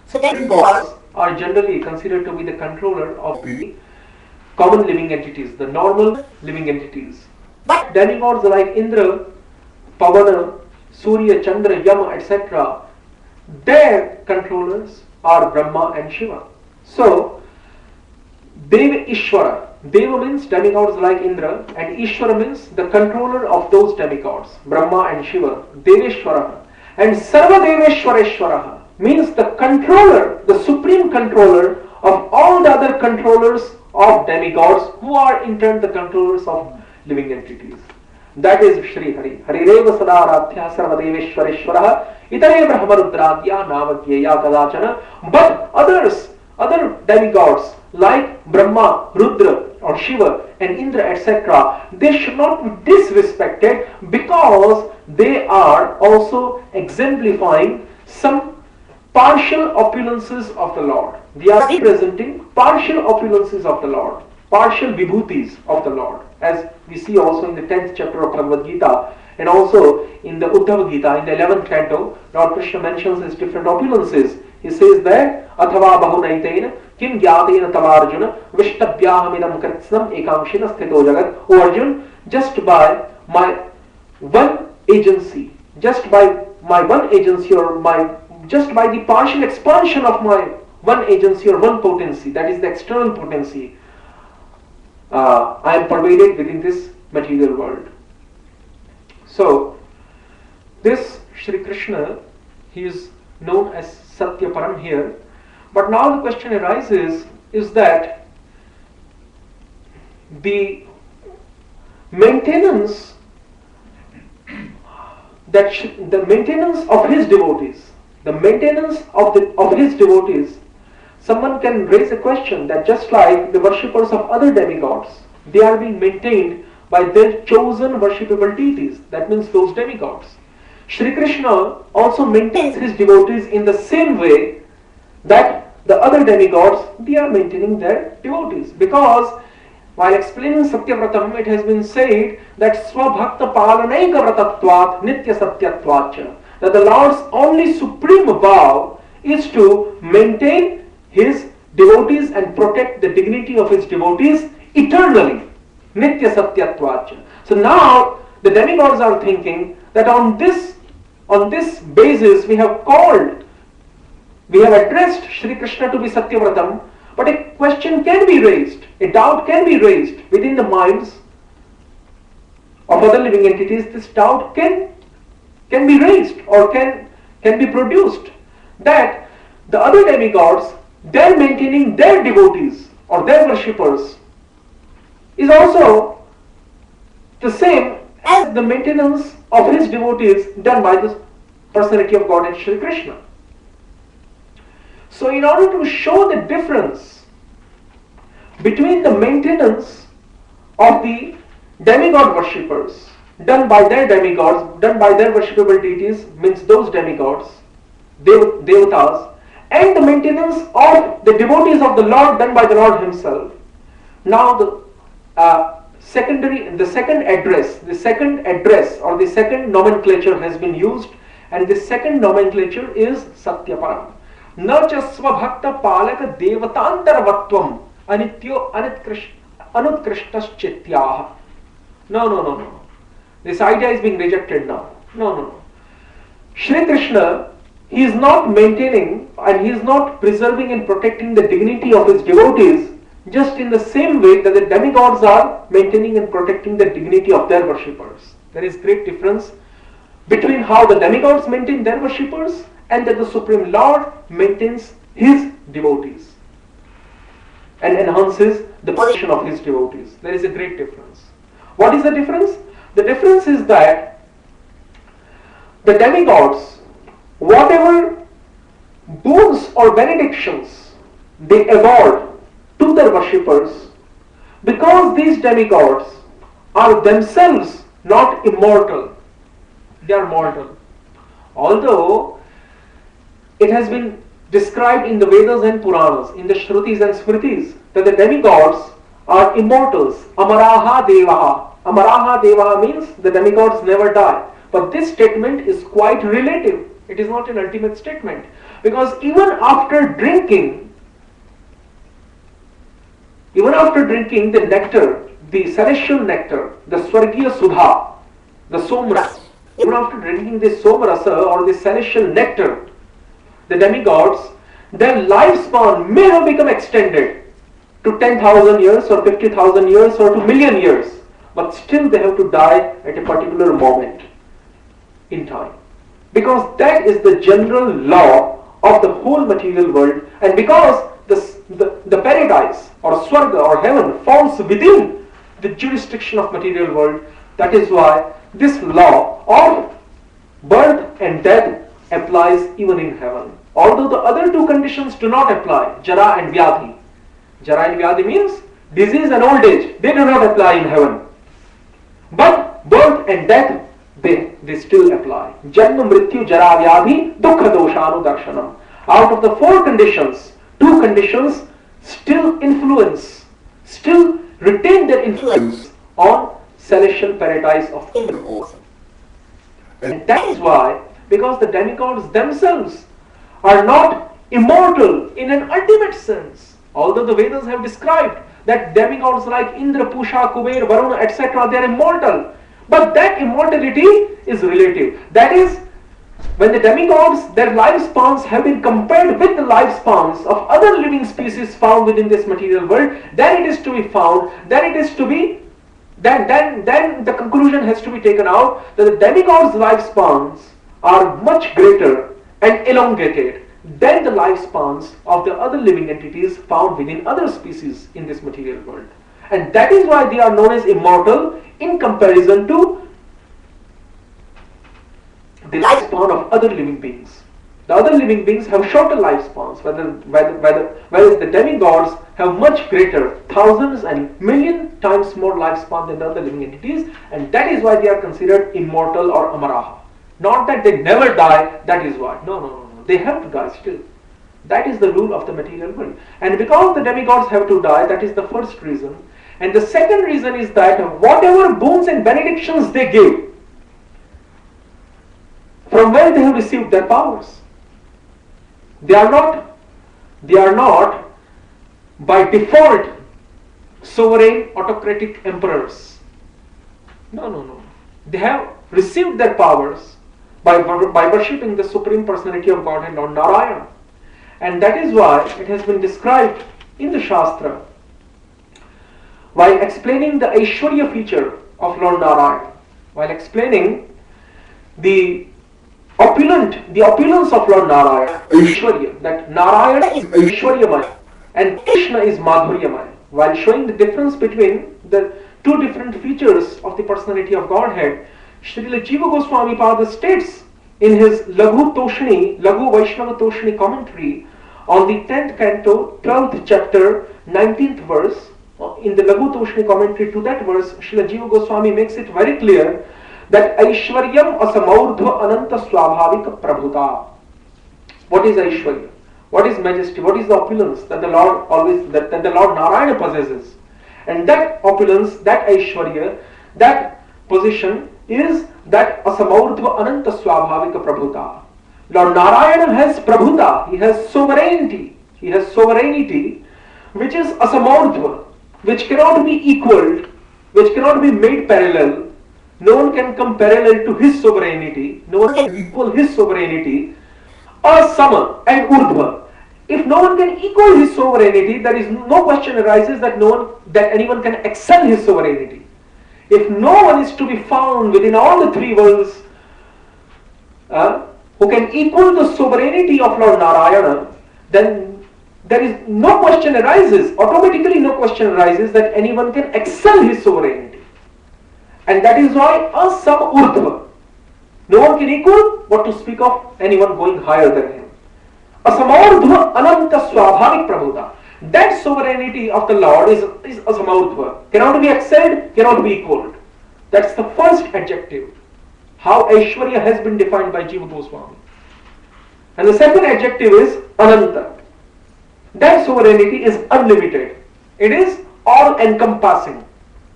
So demigods are generally considered to be the controller of the common living entities, the normal living entities. But demigods like Indra, Pavana, Surya, Chandra, Yama, etc., their controllers are Brahma and Shiva. So, Deva Ishvara. Deva means demigods like Indra, and Ishvara means the controller of those demigods, Brahma and Shiva, Deveshwara. And Sarva Deveshwareshwara means the controller, the supreme controller of all the other controllers of demigods, who are in turn the controllers of living entities. That is Shri Hari. Harireva Sadaratya Sarva Deveshwareshwara Itare Brahmarudradya Navagyeya Kadachana. But other demigods like Brahma, Rudra or Shiva and Indra, etc., they should not be disrespected, because they are also exemplifying some partial opulences of the Lord. They are representing partial opulences of the Lord, partial vibhutis of the Lord, as we see also in the 10th chapter of Bhagavad Gita, and also in the Uddhava Gita, in the 11th canto, Lord Krishna mentions his different opulences. He says there, Athava Bahunaitena, Kim Gyatena Tavarjuna, Vishtabhyahamidam Kritsnam Ekamshina Sthito Jagat. O Arjun, just by my one agency, just by the partial expansion of my one agency or one potency, that is the external potency, I am pervaded within this material world. So, this Shri Krishna, he is known as Satya Param here. But now the question arises, is that the maintenance of his devotees, someone can raise a question that just like the worshippers of other demigods, they are being maintained by their chosen worshipable deities. That means those demigods. Shri Krishna also maintains his devotees in the same way that the other demigods, they are maintaining their devotees. Because while explaining Satyavratam, it has been said that Swabhakta Palanaika Vratatvat Nitya Satyatvacha, that the Lord's only supreme vow is to maintain his devotees and protect the dignity of his devotees eternally. Nitya Satyatvacha. So now the demigods are thinking that on this basis we have addressed Shri Krishna to be Satyavratam, but a question can be raised, a doubt can be raised within the minds of other living entities. This doubt can be raised or can be produced, that the other demigods, they're maintaining their devotees or their worshippers is also the same as the maintenance of his devotees done by the personality of God and Shri Krishna. So in order to show the difference between the maintenance of the demigod worshippers done by their demigods, done by their worshipable deities, means those demigods, devatas, and the maintenance of the devotees of the Lord done by the Lord himself. Now the second address or the second nomenclature has been used, and the second nomenclature is Satyaparam. Na cha svabhakta palaka devatantarvatvam anityo anutkrishtas chityah. No. This idea is being rejected now. No. Shri Krishna, he is not maintaining and he is not preserving and protecting the dignity of his devotees just in the same way that the demigods are maintaining and protecting the dignity of their worshippers. There is great difference between how the demigods maintain their worshippers and that the Supreme Lord maintains his devotees and enhances the position of his devotees. There is a great difference. What is the difference? The difference is that the demigods, whatever boons or benedictions they award to their worshippers, because these demigods are themselves not immortal. They are mortal. Although it has been described in the Vedas and Puranas, in the Shrutis and Smritis, that the demigods are immortals. Amaraha Devaha. Amaraha Devaha means the demigods never die. But this statement is quite relative. It is not an ultimate statement. Because even after drinking the nectar, the celestial nectar, the Swargiya Sudha, the Somrasa, even after drinking this Somrasa or the celestial nectar, the demigods, their lifespan may have become extended to 10,000 years or 50,000 years or to million years, but still they have to die at a particular moment in time. Because that is the general law of the whole material world, and because the paradise or Swarga or heaven falls within the jurisdiction of material world, that is why this law of birth and death applies even in heaven. Although the other two conditions do not apply, Jara and Vyadhi. Jara and Vyadhi means disease and old age. They do not apply in heaven. But birth and death, they still apply. Janma Mrityu Jara Vyadhi Dukkha Doshanu Darshanam. Out of the four conditions, two conditions still retain their influence on celestial paradise of human. And that is why, because the demigods themselves are not immortal in an ultimate sense. Although the Vedas have described that demigods like Indra, Pusha, Kuber, Varuna, etc., they are immortal. But that immortality is relative. That is, when the demigods, their lifespans have been compared with the lifespans of other living species found within this material world, then it is to be found, then the conclusion has to be taken out that the demigods' lifespans are much greater and elongated than the lifespans of the other living entities found within other species in this material world. And that is why they are known as immortal in comparison to the lifespan of other living beings. The other living beings have shorter lifespans, whereas the demigods have much greater, thousands and million times more lifespan than the other living entities, and that is why they are considered immortal or amaraha. Not that they never die, that is why. No. They have to die still. That is the rule of the material world. And because the demigods have to die, that is the first reason. And the second reason is that whatever boons and benedictions they give, from where they have received their powers. They are not by default sovereign autocratic emperors. No. They have received their powers by worshipping the Supreme Personality of Godhead, Lord Narayana. And that is why it has been described in the Shastra, while explaining the Aishwarya feature of Lord Narayana, while explaining the opulence of Lord Narayana, Aishwarya, that Narayana is Aishwaryamaya and Krishna is Madhuryamaya, while showing the difference between the two different features of the personality of Godhead. Srila Jiva Goswami Pada states in his Laghu Vaishnava Toshni commentary on the 10th canto, 12th chapter, 19th verse, in the Laghu Toshni commentary to that verse, Srila Jiva Goswami makes it very clear that Aishwaryam asamaurdhva ananta swabhavika prabhuta. What is Aishwarya? What is majesty? What is the opulence that the Lord that the Lord Narayana possesses? And that opulence, that Aishwarya, that position is that asamaurdhva ananta swabhavika prabhuta. Lord Narayana has prabhuta, he has sovereignty, which is asamaurdhva, which cannot be equaled, which cannot be made parallel. No one can come parallel to his sovereignty, no one can equal his sovereignty. Asama and urdhva. If no one can equal his sovereignty, there is no question arises that anyone can excel his sovereignty. If no one is to be found within all the three worlds who can equal the sovereignty of Lord Narayana, then there is no question arises, automatically no question arises that anyone can excel his sovereignty. And that is why asam urdhva. No one can equal, what to speak of anyone going higher than him. Asamurdhva ananta swabhavik prabhuta. That sovereignty of the Lord is asamurdhva. Cannot be excelled, cannot be equaled. That's the first adjective. How Aishwarya has been defined by Jiva Goswami. And the second adjective is Ananta. That sovereignty is unlimited. It is all-encompassing.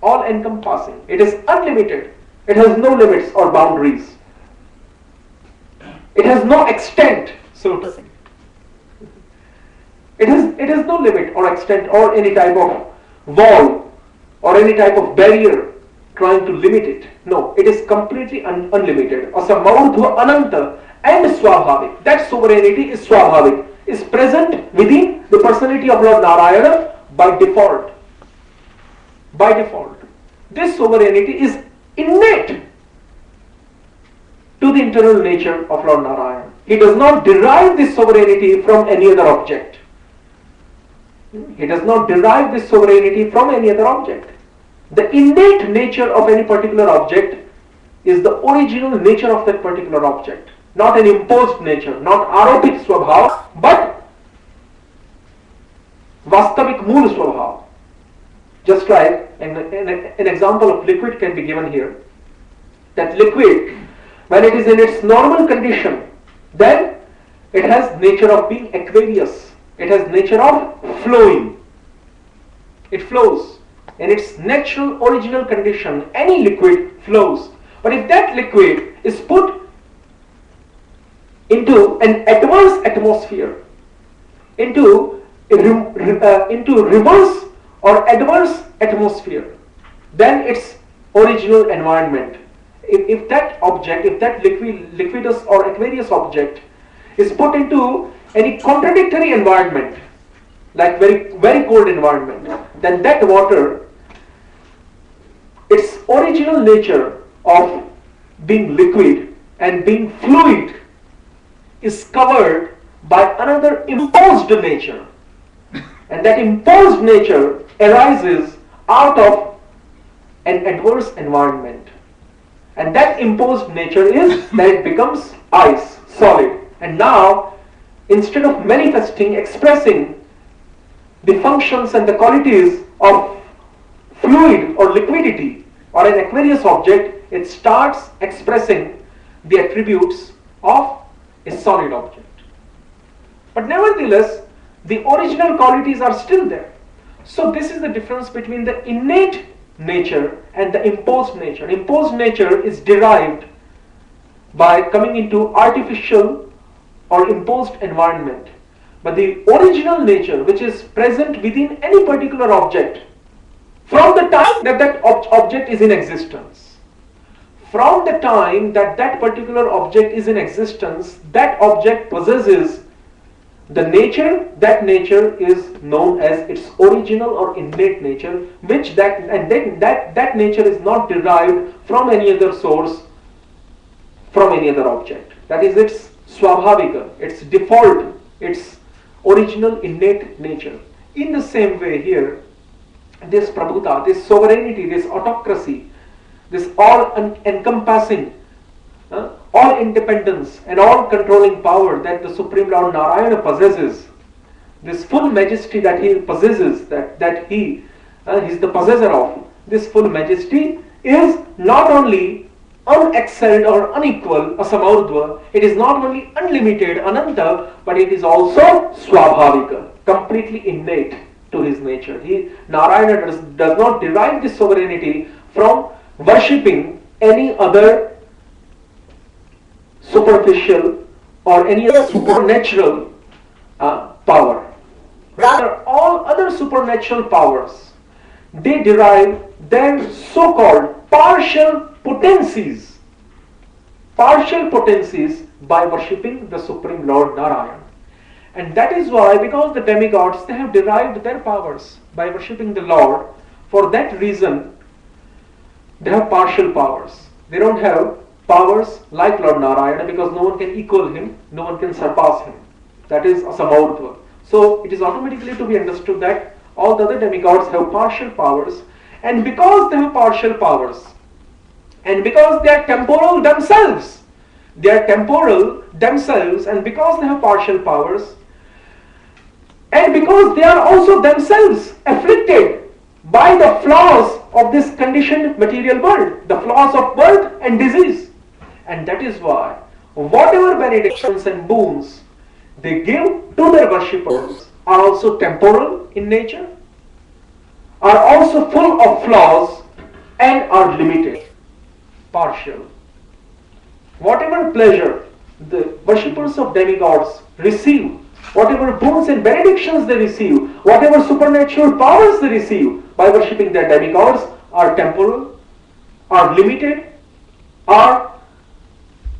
All-encompassing. It is unlimited. It has no limits or boundaries. It has no extent, so to say. It has no limit or extent or any type of wall or any type of barrier trying to limit it. No, it is completely unlimited. Asamauddha, Ananta and Swabhavik. That sovereignty is Swabhavik, is present within the personality of Lord Narayana by default. By default. This sovereignty is innate to the internal nature of Lord Narayana. He does not derive this sovereignty from any other object. He does not derive this sovereignty from any other object. The innate nature of any particular object is the original nature of that particular object. Not an imposed nature, not aropit swabhav, but vastavik mool swabhav. Just like an example of liquid can be given here. That liquid, when it is in its normal condition, then it has nature of being aqueous. It has nature of flowing. It flows. In its natural original condition, any liquid flows. But if that liquid is put into an adverse atmosphere, into reverse or adverse atmosphere, then its original environment, if that object, if that liquidous or aqueous object is put into any contradictory environment, like very cold environment, then that water, its original nature of being liquid and being fluid, is covered by another imposed nature. And that imposed nature arises out of an adverse environment. And that imposed nature is that it becomes ice, solid. And now, instead of manifesting, expressing the functions and the qualities of fluid or liquidity or an aqueous object, it starts expressing the attributes of a solid object. But nevertheless, the original qualities are still there. So this is the difference between the innate nature and the imposed nature. Imposed nature is derived by coming into artificial or imposed environment. But the original nature, which is present within any particular object, from the time that that object is in existence, from the time that that particular object is in existence, that object possesses the nature. That nature is known as its original or innate nature, which that nature is not derived from any other source, from any other object. That is its swabhavika, its default, its original innate nature. In the same way here, this prabhuta, this sovereignty, this autocracy, this all-encompassing, all independence and all controlling power that the Supreme Lord Narayana possesses, this full majesty that he possesses, that he is the possessor of, this full majesty is not only unexcelled or unequal, asamurdhva, it is not only unlimited, ananta, but it is also swabhavika, completely innate to his nature. Narayana does not derive this sovereignty from worshipping any other superficial or any other supernatural power. Rather, all other supernatural powers, they derive their so-called partial potencies by worshipping the Supreme Lord Narayana. And that is why, because the demigods, they have derived their powers by worshipping the Lord. For that reason, they have partial powers. They don't have powers like Lord Narayana, because no one can equal him, no one can surpass him. That is asamurdhva. So it is automatically to be understood that all the other demigods have partial powers, and because they have partial powers, and because they are temporal themselves, and because they have partial powers, and because they are also themselves afflicted by the flaws of this conditioned material world, the flaws of birth and disease. And that is why whatever benedictions and boons they give to their worshippers are also temporal in nature, are also full of flaws, and are limited, partial. Whatever pleasure the worshippers of demigods receive, whatever boons and benedictions they receive, whatever supernatural powers they receive by worshipping their demigods are temporal, are limited, are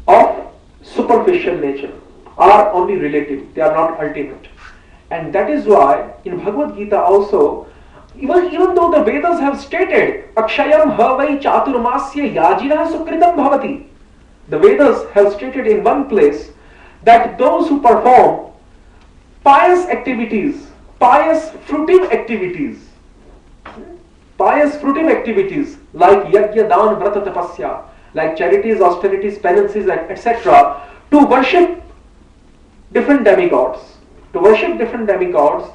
of superficial nature, are only relative, they are not ultimate. And that is why in Bhagavad Gita also, even though the Vedas have stated Akshayam havai chaturmasya yajinah sukritam bhavati, the Vedas have stated in one place that those who perform pious activities, pious fruitive activities like yajna, dan, vrata, tapasya, like charities, austerities, penances, etc., to worship different demigods.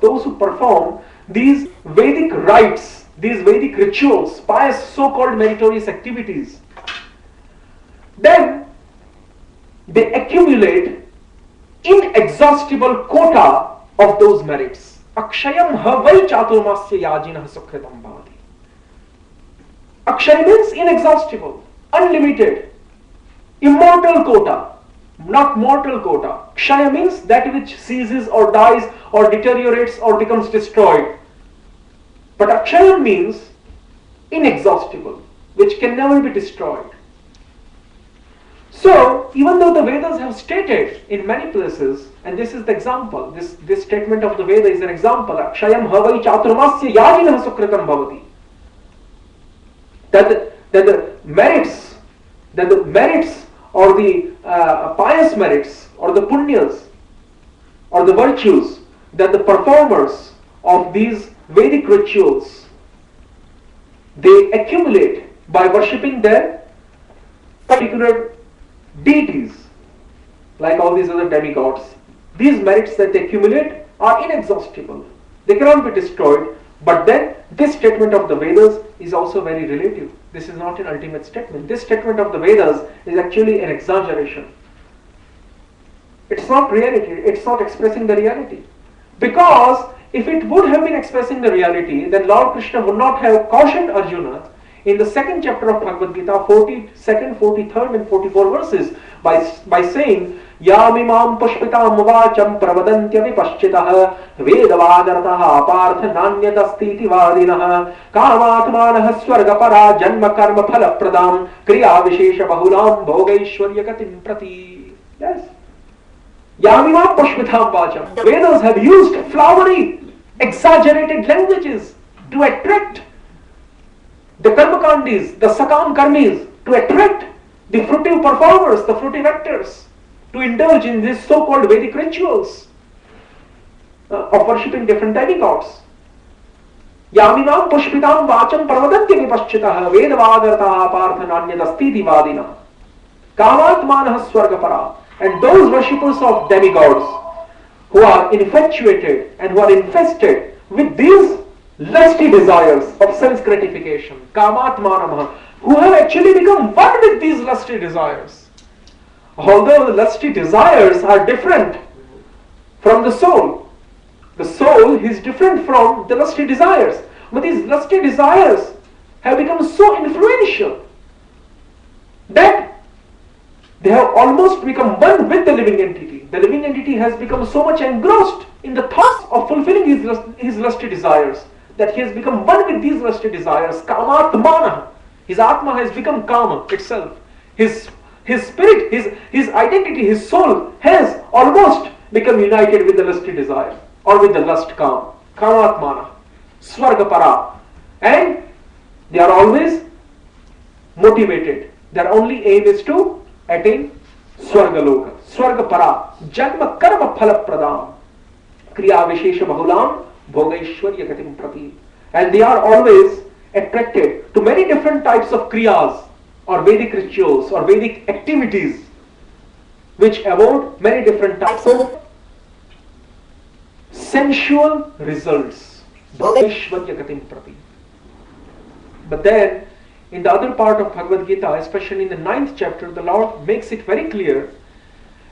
Those who perform these Vedic rites, these Vedic rituals, pious so-called meritorious activities, then they accumulate inexhaustible quota of those merits. Akshayam havai chaturmasya yajinah sukritam bhavati. Akshay means inexhaustible, unlimited, immortal quota, not mortal quota. Kshaya means that which ceases or dies or deteriorates or becomes destroyed. But Akshaya means inexhaustible, which can never be destroyed. So, even though the Vedas have stated in many places, and this is the example, this statement of the Veda is an example, Akshayam havai chaturmasya yajinah sukritam bhavati, that the merits or the pious merits or the punyas or the virtues that the performers of these Vedic rituals they accumulate by worshipping their particular deities, like all these other demigods, these merits that they accumulate are inexhaustible. They cannot be destroyed. But then this statement of the Vedas is also very relative. This is not an ultimate statement. This statement of the Vedas is actually an exaggeration. It's not reality. It's not expressing the reality. Because if it would have been expressing the reality, then Lord Krishna would not have cautioned Arjuna in the second chapter of Bhagavad Gita, 42nd, 43rd and 44 verses by saying, Yamimam pushpitam vacham pravadantya vipaschitah vedavadartah apartha nanyadastiti vadinah kamatmanah swargapara janma karma phala pradam kriya vishesha bahulam bhogaishwarya gatim prati. Yes. Yamimam pushpitam vacham. Vedas have used flowery, exaggerated languages to attract the karmakandis, the sakam karmis, to attract the fruitive performers, the fruitive actors, to indulge in these so-called Vedic rituals of worshipping different demigods. Yaminam pushpitam vacham pravadantya vipaschitah vedavadartah partha nanyadastiti vadina kamatmanah swargapara. And those worshippers of demigods who are infatuated and who are infested with these lusty desires of sense gratification, kamatmanamah, who have actually become one with these lusty desires. Although the lusty desires are different from the soul is different from the lusty desires. But these lusty desires have become so influential that they have almost become one with the living entity. The living entity has become so much engrossed in the thoughts of fulfilling his lusty desires that he has become one with these lusty desires. Kamatmana. His Atma has become Kama itself. His spirit, his identity, his soul has almost become united with the lusty desire or with the lust Kama. Kamatmana. Swargapara. And they are always motivated. Their only aim is to attain Swargaloka. Swargapara. Janma karma phala pradam. Kriya vishesha bahulam. Bhogaishwarya gatim prati. And they are always attracted to many different types of kriyas or Vedic rituals or Vedic activities which award many different types of sensual results. Bhogaishwarya gatim prati. But then, in the other part of Bhagavad Gita, especially in the 9th chapter, the Lord makes it very clear,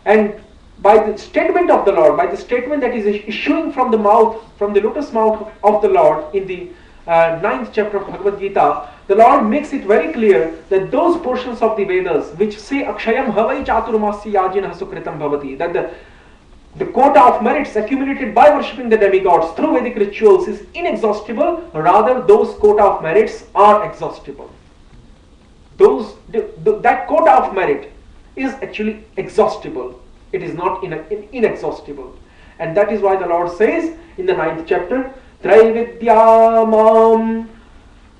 and by the statement of the Lord, by the statement that is issuing from the mouth, from the lotus mouth of the Lord in the 9th chapter of Bhagavad Gita, the Lord makes it very clear that those portions of the Vedas which say Akshayam Havai Chaturmasya Yajinah Sukritam Bhavati, that the quota of merits accumulated by worshipping the demigods through Vedic rituals is inexhaustible, rather those quota of merits are exhaustible. That quota of merit is actually exhaustible. It is not inexhaustible. And that is why the Lord says in the 9th chapter, Traividyamam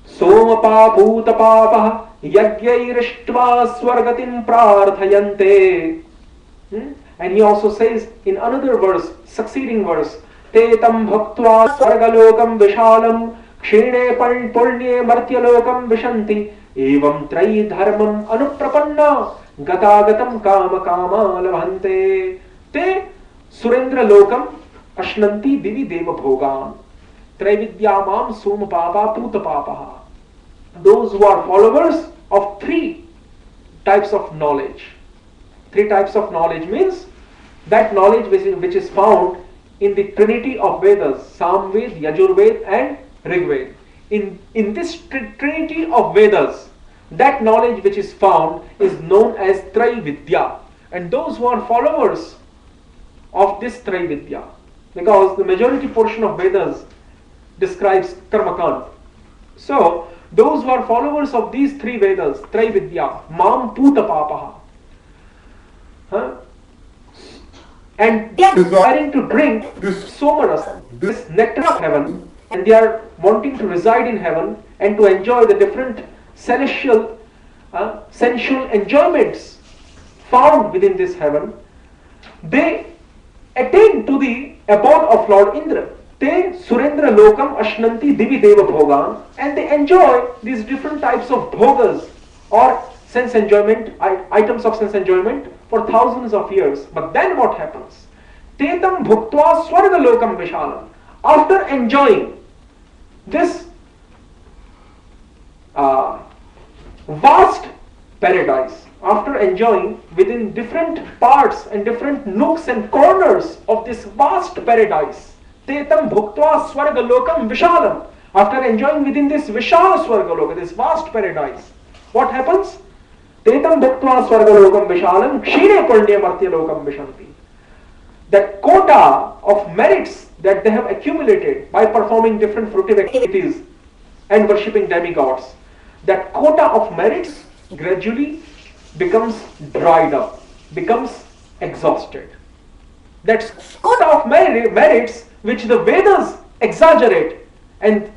Somapa Bhutapapah Yagyairištva Swargatim Prarthayante. And he also says in another verse, succeeding verse, Tetam Bhaktva Swargalokam Vishalam Kshine Pulnye Martyalokam Vishanti Evam Trai Dharmam Anuprapanna Gatagatam Kama Kama Lavante Te Surendra Lokam Ashnanti Divi Deva Bhogan Traividyamam Somapapa Putapapaha. Those who are followers of 3 types of knowledge. 3 types of knowledge means that knowledge which is found in the trinity of Vedas, Samved, Yajurved and Rigved. In this trinity of Vedas, that knowledge which is found is known as Traividya. And those who are followers of this Traividya, because the majority portion of Vedas describes Karmakand. So, those who are followers of these 3 Vedas, Traividya, Mam Puta Papaha, and they are desiring to drink this Somaras, this nectar of heaven, and they are wanting to reside in heaven and to enjoy the different celestial, sensual enjoyments found within this heaven, they attain to the abode of Lord Indra. Te Surendra Lokam Ashnanti Divi Deva Bhogan, and they enjoy these different types of bhogas or sense enjoyment, items of sense enjoyment for thousands of years. But then what happens? Tetam Bhuktva Swarga Lokam Vishalam. After enjoying this vast paradise, after enjoying within different parts and different nooks and corners of this vast paradise, Tetam Bhuktva Swarga Lokam Vishalam, after enjoying within this Vishala Swarga Loka, this vast paradise, what happens? Tetam Bhuktva Swarga Lokam Vishalam Kshine Pulnye Martyalokam Vishanti. That quota of merits that they have accumulated by performing different fruitive activities and worshipping demigods, that quota of merits gradually becomes dried up, becomes exhausted. That quota of merits which the Vedas exaggerate and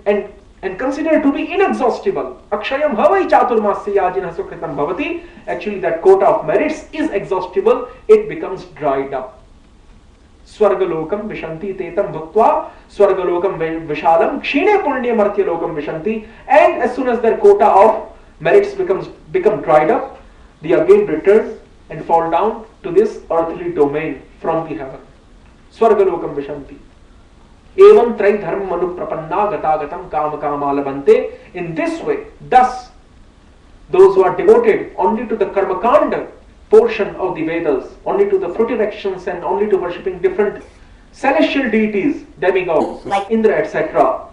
consider to be inexhaustible. Akshayam Havai Chaturmasya Yajinah Sukritam Bhavati. Actually, that quota of merits is exhaustible, it becomes dried up. Swargalokam Vishanti Tetam Bhaktva Swargalokam Vishalam Kshine Pulnye Martyalokam Vishanti. And as soon as their quota of merits become dried up, they again return and fall down to this earthly domain from the heaven. Swargalokam Vishanti. Evam Trai Dharma Manuprapanna Gatagatam Kama Kama Labante. In this way, thus, those who are devoted only to the Karmakanda portion of the Vedas, only to the fruitive actions and only to worshipping different celestial deities, demigods, like Indra, etc.,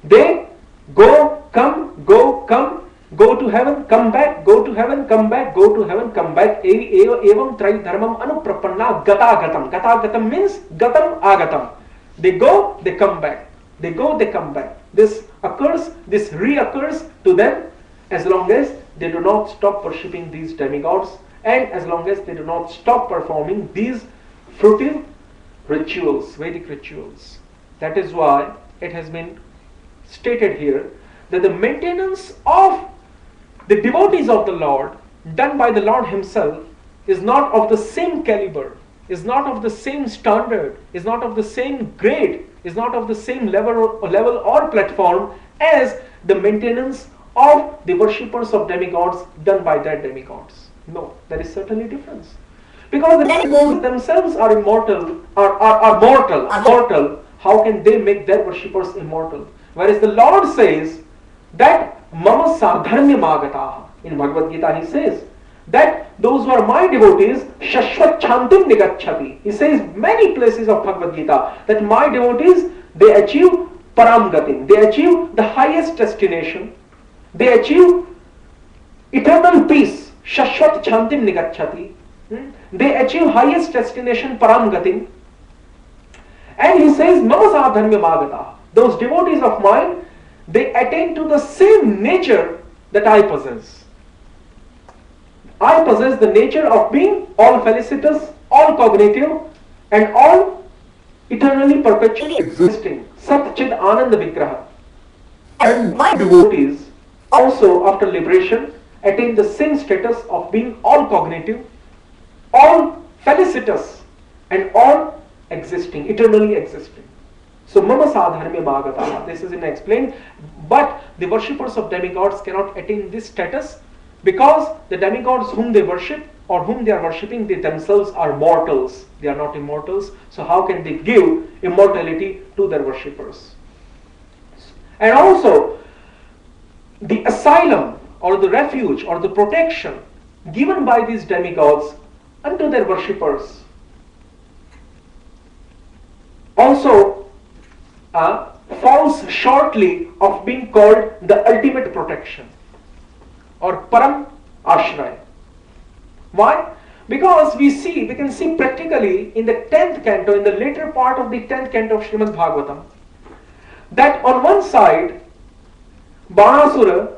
they go, come, go to heaven, come back, go to heaven, come back, go to heaven, come back. Evam Trai Dharmam Anuprapanna Gatagatam. Gatagatam means Gatam Agatam. They go, they come back. They go, they come back. This occurs, this reoccurs to them as long as they do not stop worshipping these demigods and as long as they do not stop performing these fruitive rituals, Vedic rituals. That is why it has been stated here that the maintenance of the devotees of the Lord done by the Lord Himself is not of the same caliber, is not of the same standard, is not of the same grade, is not of the same level or platform as the maintenance of the worshippers of demigods done by their demigods. No, there is certainly difference. Because the demigods themselves are immortal, are mortal. How can they make their worshippers immortal? Whereas the Lord says that mama sadharmya magataha. In Bhagavad Gita he says that those who are my devotees, shashvat chantim nigacchati. He says many places of Bhagavad Gita that my devotees, they achieve param gatim, they achieve the highest destination, they achieve eternal peace, shashvat chantim nigacchati. They achieve highest destination, param gatim. And he says, mama sadharmya magataha. Those devotees of mine, they attain to the same nature that I possess. I possess the nature of being all felicitous, all cognitive, and all eternally perpetually existing. Sat Chid Ananda Vigraha. And my devotees also after liberation attain the same status of being all cognitive, all felicitous, and all existing, eternally existing. So mama sadharmya magataha, this is explained, but the worshippers of demigods cannot attain this status because the demigods whom they worship or whom they are worshipping, they themselves are mortals. They are not immortals. So how can they give immortality to their worshippers? And also, the asylum or the refuge or the protection given by these demigods unto their worshippers also falls shortly of being called the ultimate protection or param ashray. Why? Because we can see practically in the 10th canto, in the later part of the 10th canto of Srimad Bhagavatam, that on one side, Banasura,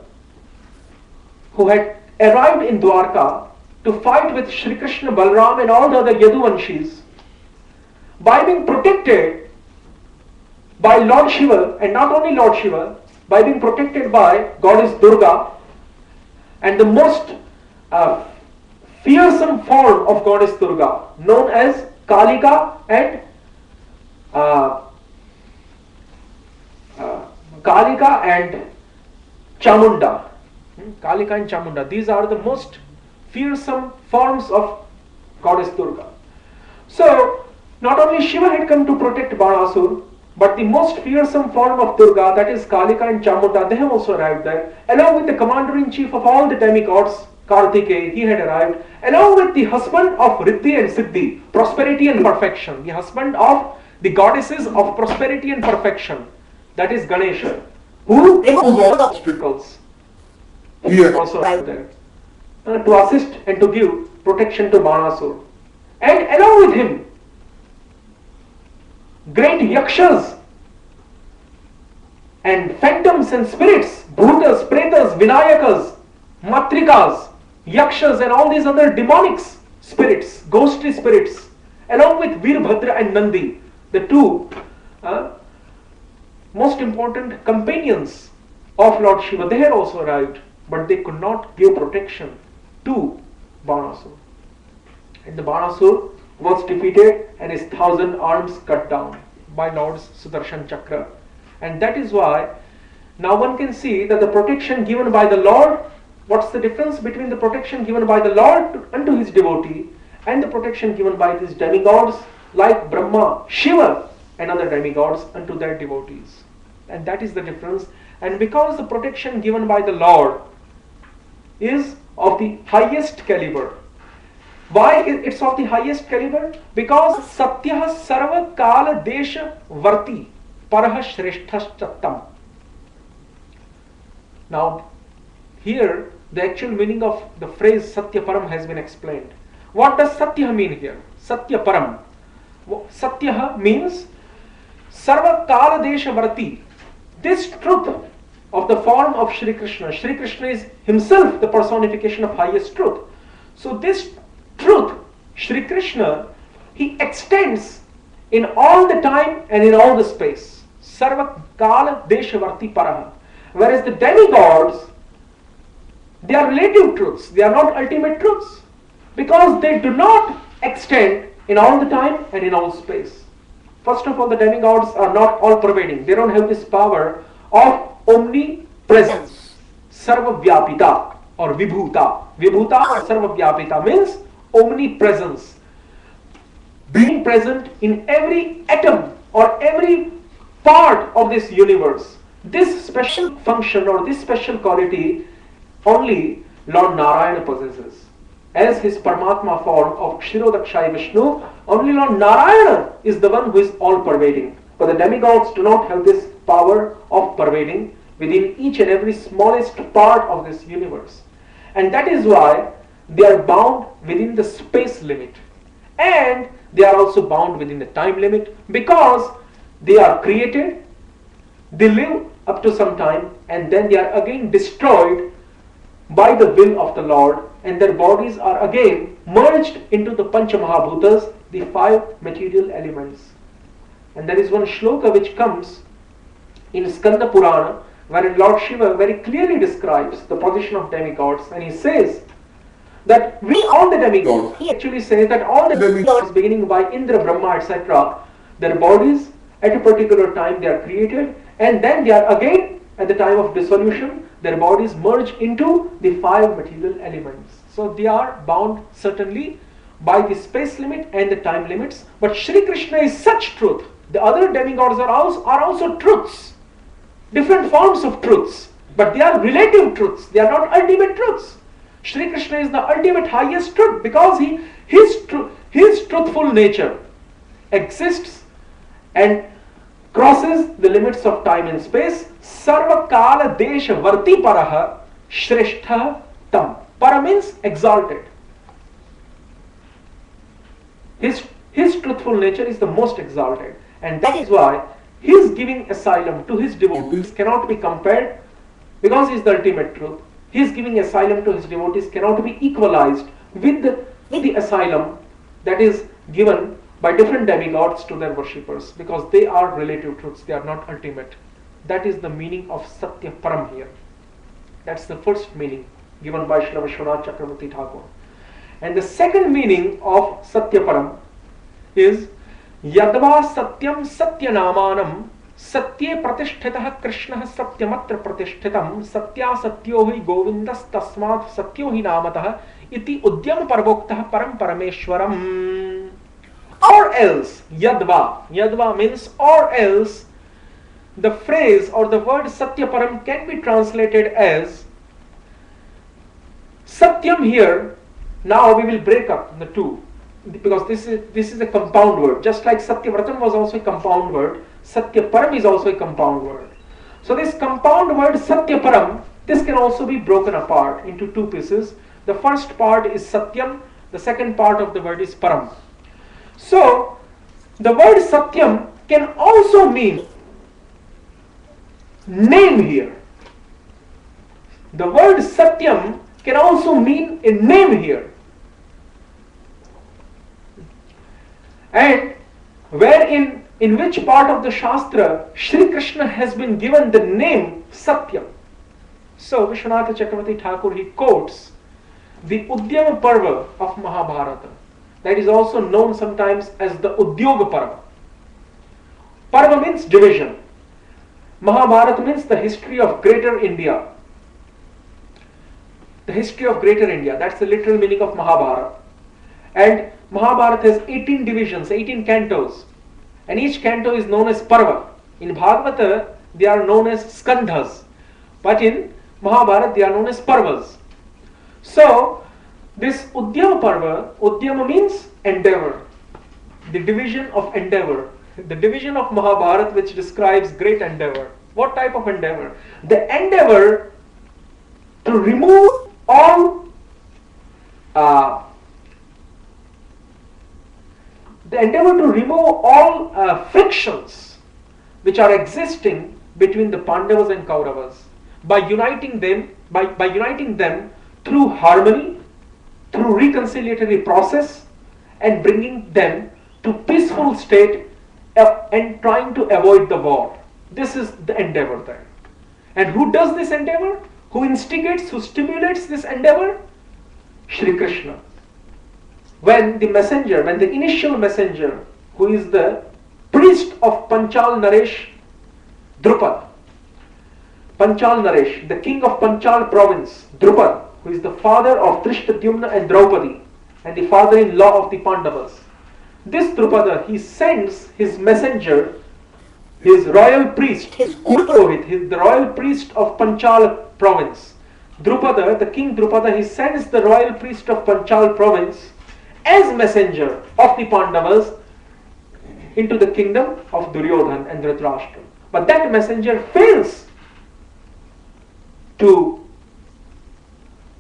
who had arrived in Dwarka to fight with Shri Krishna, Balram and all the other Yaduvanshis, by being protected by Lord Shiva, and not only Lord Shiva, by being protected by Goddess Durga, and the most fearsome form of Goddess Durga, known as Kalika and Chamunda. Kalika and Chamunda. These are the most fearsome forms of Goddess Durga. So, not only Shiva had come to protect Banasur, but the most fearsome form of Durga, that is Kalika and Chamunda, they have also arrived there, along with the commander-in-chief of all the demigods, Kartikeya, he had arrived, along with the husband of Riddhi and Siddhi, prosperity and perfection, the husband of the goddesses of prosperity and perfection, that is Ganesha, who removes all the obstacles. He also arrived there to assist and to give protection to Banasur. And along with him, great yakshas and phantoms and spirits, bhutas, pretas, vinayakas, matrikas, yakshas and all these other demonic spirits, ghostly spirits, along with Veerbhadra and Nandi, the two most important companions of Lord Shiva, they had also arrived, but they could not give protection to Banasur. And the Banasur was defeated and his 1,000 arms cut down by Lord's Sudarshan Chakra. And that is why now one can see that the protection given by the Lord, what's the difference between the protection given by the Lord unto his devotee and the protection given by these demigods like Brahma, Shiva and other demigods unto their devotees. And that is the difference. And because the protection given by the Lord is of the highest caliber. Why it's of the highest caliber? Because Satyah Sarva Kala Desha Varti Parah Shreshthashtattam. Now, here the actual meaning of the phrase Satya Param has been explained. What does Satya mean here? Satya Param. Satya means Sarva Kala Desha Varti. This truth of the form of Shri Krishna. Shri Krishna is himself the personification of highest truth. So this truth, Shri Krishna, he extends in all the time and in all the space. Sarva Kala Deshavarti Paraha. Whereas the demigods, they are relative truths, they are not ultimate truths. Because they do not extend in all the time and in all space. First of all, the demigods are not all pervading. They don't have this power of omnipresence. Sarva Vyapita or Vibhuta. Vibhuta or Sarva Vyapita means omnipresence. Being present in every atom or every part of this universe. This special function or this special quality only Lord Narayana possesses. As his Paramatma form of Kshirodakshayi Vishnu, only Lord Narayana is the one who is all pervading. But the demigods do not have this power of pervading within each and every smallest part of this universe. And that is why they are bound within the space limit. And they are also bound within the time limit because they are created, they live up to some time, and then they are again destroyed by the will of the Lord, and their bodies are again merged into the Pancha Mahabhutas, the 5 material elements. And there is one shloka which comes in Skanda Purana, wherein Lord Shiva very clearly describes the position of demigods, and he says that we all the demigods, he actually says that all the demigods beginning by Indra, Brahma, etc., their bodies at a particular time they are created, and then they are again at the time of dissolution, their bodies merge into the 5 material elements. So they are bound certainly by the space limit and the time limits, but Shri Krishna is such truth. The other demigods are also truths, different forms of truths, but they are relative truths, they are not ultimate truths. Shri Krishna is the ultimate highest truth because his truthful nature exists and crosses the limits of time and space. Sarva kala desha varti paraha shreshtha tam. Para means exalted. His truthful nature is the most exalted, and that is why his giving asylum to his devotees cannot be compared because he is the ultimate truth. His giving asylum to his devotees cannot be equalized with the asylum that is given by different demigods to their worshippers, because they are relative truths, they are not ultimate. That is the meaning of Satya Param here. That's the first meaning given by Srila Vishwanath Chakravarti Thakur. And the second meaning of Satya Param is Yadva Satyam Satyanamanam Satye Pratishtitah Krishna Satyamatra Pratishthitam Satya Satyo hi Govindas Tasmat Satyo hi Namatah Iti Udyam Parvoktah Param Parameshwaram. Or else, Yadva means or else. The phrase or the word Satyaparam can be translated as Satyam here. Now we will break up the two, because this is a compound word. Just like Satyavratam was also a compound word, Satyaparam is also a compound word. So this compound word Satyaparam, this can also be broken apart into two pieces. The first part is Satyam, the second part of the word is Param. So the word Satyam can also mean name here. The word Satyam can also mean a name here. And wherein, in which part of the Shastra Shri Krishna has been given the name Satyam. So Vishwanath Chakravarti Thakur, he quotes the Udyama Parva of Mahabharata. That is also known sometimes as the Udyoga Parva. Parva means division. Mahabharata means the history of greater India. The history of greater India. That's the literal meaning of Mahabharata. And Mahabharata has 18 divisions, 18 cantos. And each canto is known as Parva. In Bhagavata, they are known as Skandhas. But in Mahabharata, they are known as Parvas. So, this Udyama Parva, Udyama means endeavor. The division of endeavor. The division of Mahabharata which describes great endeavor. What type of endeavor? The endeavor to remove all frictions which are existing between the Pandavas and Kauravas by uniting them through harmony, through reconciliatory process, and bringing them to peaceful state and trying to avoid the war. This is the endeavor there. And who does this endeavor? Who instigates, who stimulates this endeavor? Shri Krishna. When the initial messenger, who is the priest of Panchal Naresh, Drupad, Panchal Naresh, the king of Panchal province, Drupad, who is the father of Drishtadyumna and Draupadi, and the father-in-law of the Pandavas. This Drupada, he sends his messenger his royal priest, his Purohit, the royal priest of Panchal province. Drupada, the king Drupada, he sends the royal priest of Panchal province as messenger of the Pandavas into the kingdom of Duryodhan and Dhritarashtra. But that messenger fails to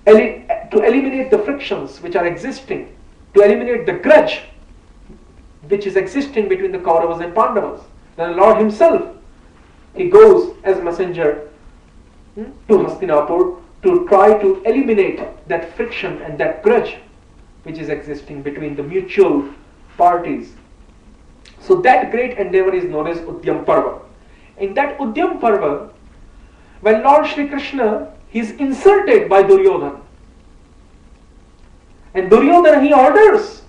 eliminate the frictions which are existing, to eliminate the grudge which is existing between the Kauravas and Pandavas. Then the Lord himself, he goes as messenger to Hastinapur to try to eliminate that friction and that grudge which is existing between the mutual parties. So that great endeavor is known as Udyam Parva. In that Udyam Parva, when Lord Shri Krishna is insulted by Duryodhana, and Duryodhana, he orders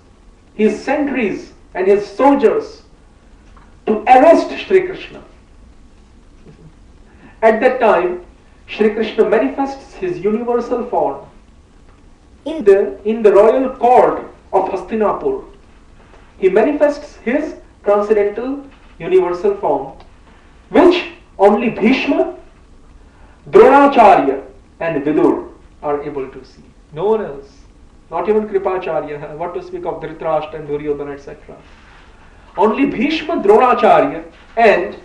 his sentries and his soldiers to arrest Shri Krishna. At that time, Shri Krishna manifests his universal form in the royal court of Hastinapur. He manifests his transcendental universal form, which only Bhishma, Dronacharya and Vidur are able to see. No one else. Not even Kripacharya, what to speak of Dhritarashtra and Duryodhana, etc. Only Bhishma, Dronacharya and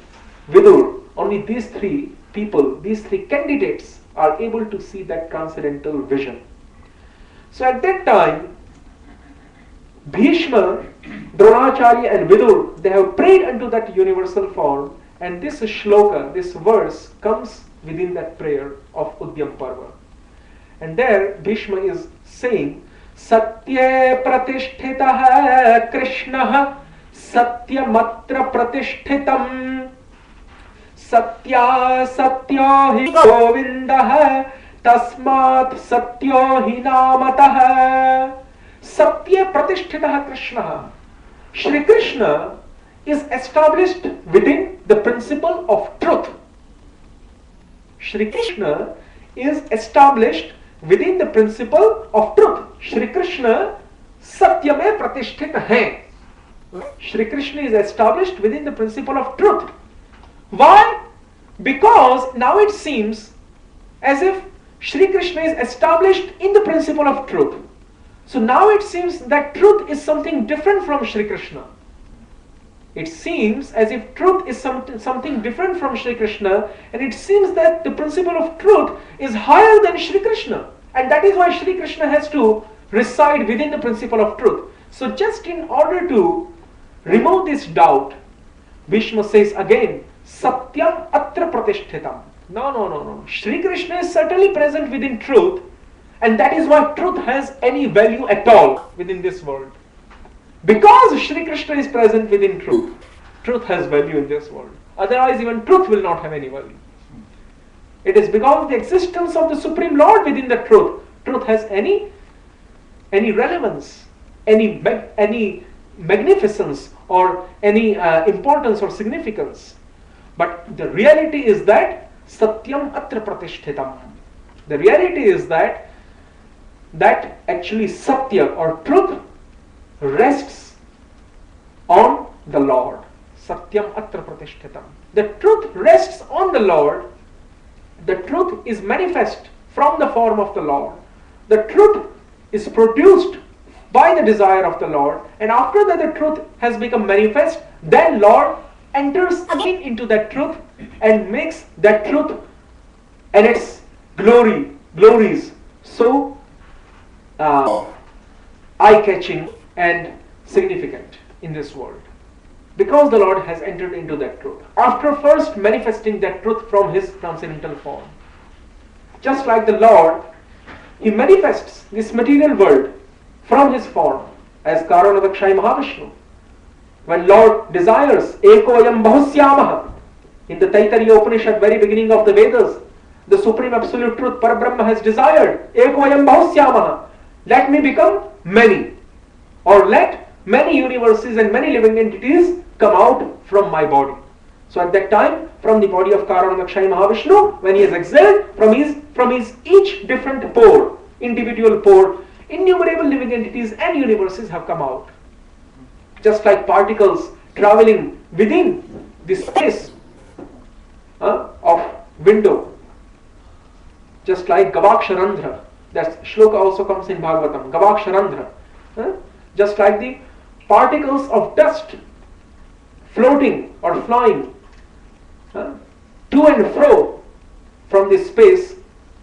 Vidur, only these three people, these three candidates are able to see that transcendental vision. So at that time, Bhishma, Dronacharya and Vidur, they have prayed unto that universal form, and this shloka, this verse comes within that prayer of Udyam Parva. And there Bhishma is saying, Satya pratishtitah Krishnah Satyamatra pratishthitam Satya Satya hi Govindah Tasmat Satya hi Namatah. Satya pratishtitah Krishna. Shri Krishna is established within the principle of truth. Shri Krishna is established within the principle of truth. Shri Krishna Satya mein pratisthit hai. Shri Krishna is established within the principle of truth. Why? Because now it seems as if Shri Krishna is established in the principle of truth. So now it seems that truth is something different from Shri Krishna. It seems as if truth is something different from Shri Krishna, and it seems that the principle of truth is higher than Shri Krishna. And that is why Shri Krishna has to reside within the principle of truth. So just in order to remove this doubt, Bhishma says again, Satyam atra pratishthitam. No. Shri Krishna is certainly present within truth, and that is why truth has any value at all within this world. Because Shri Krishna is present within truth, truth has value in this world. Otherwise even truth will not have any value. It is because of the existence of the Supreme Lord within the truth, truth has any relevance, any magnificence or any importance or significance. But the reality is that Satyam atra pratishthitam. The reality is that actually Satya or truth rests on the Lord. Satyam atra pratishthitam. The truth rests on the Lord. The truth is manifest from the form of the Lord. The truth is produced by the desire of the Lord, and after that the truth has become manifest, then Lord enters again into that truth and makes that truth and its glories so eye-catching and significant in this world. Because the Lord has entered into that truth, after first manifesting that truth from His transcendental form. Just like the Lord, He manifests this material world from His form as Karanadakshay Mahavishnu. When Lord desires, Ekoyam Bahusyamaha, in the Taittiriya Upanishad, very beginning of the Vedas, the Supreme Absolute Truth, Parabrahma, has desired, Ekoyam Bahusyamaha, let me become many, or let many universes and many living entities come out from my body. So at that time, from the body of Karanadakshay Mahavishnu, when he is exhaled, from his each different pore, individual pore, innumerable living entities and universes have come out. Just like particles traveling within the space window, just like Gavaksharandhra. That shloka also comes in Bhagavatam. Gavaksharandhra. Just like the particles of dust floating or flying to and fro from the space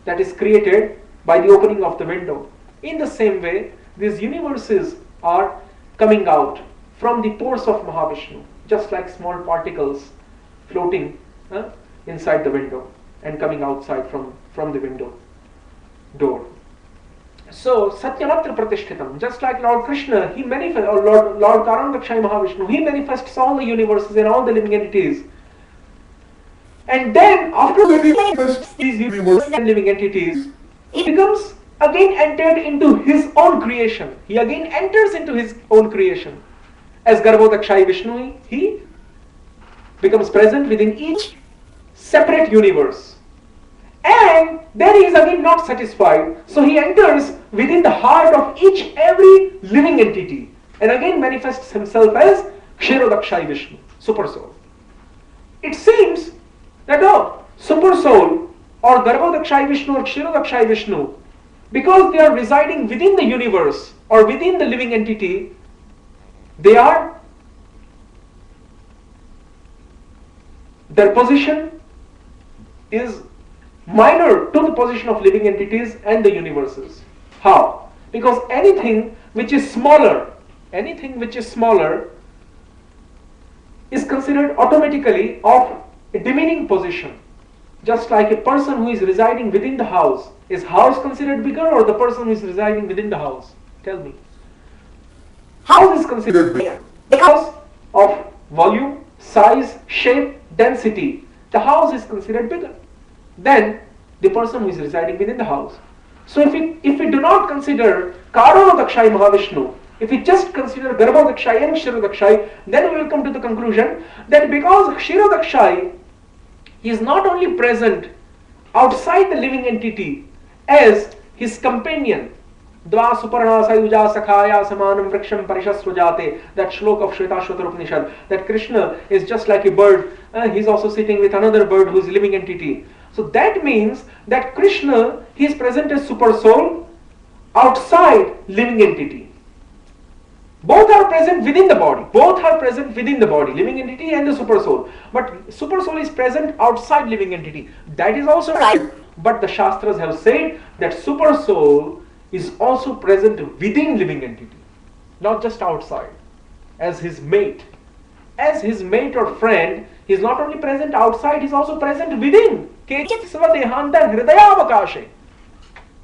that is created by the opening of the window. In the same way, these universes are coming out from the pores of Mahavishnu, just like small particles floating inside the window and coming outside from the window door. So Satyamatra Pratishtitam, just like Lord Krishna, he manifests, or Lord Karandakshay Mahavishnu, he manifests all the universes and all the living entities. And then after he manifests these universes and living entities, he becomes again entered into his own creation. He again enters into his own creation. As Garbhodakshay Vishnu, he becomes present within each separate universe. And then he is again not satisfied, so he enters within the heart of each every living entity and again manifests himself as Kshirodakshay Vishnu, Super Soul. It seems that the Super Soul or Garbhodakshay Vishnu or Kshirodakshay Vishnu, because they are residing within the universe or within the living entity, their position is minor to the position of living entities and the universes. How? Because anything which is smaller is considered automatically of a demeaning position. Just like a person who is residing within the house. Is house considered bigger or the person who is residing within the house? Tell me. House is considered bigger because of volume, size, shape, density. The house is considered bigger than the person who is residing within the house. So if we do not consider Karanadakshay Mahavishnu, if we just consider Garbhodakshay and Kshirodakshay, then we will come to the conclusion that because Kshirodakshay is not only present outside the living entity as his companion, Dva Suparna Sayuja Sakhaya Samanam Vriksham Parishasvajate, that shloka of Shvetashvatar Upanishad, that Krishna is just like a bird, he is also sitting with another bird who is a living entity. So that means that Krishna, he is present as Super Soul outside living entity. Both are present within the body. Living entity and the Super Soul. But Super Soul is present outside living entity. That is also right. But the Shastras have said that Super Soul is also present within living entity, not just outside, as his mate. As his mate or friend, he is not only present outside, he is also present within. Kechit svadehantar hridayavakashe.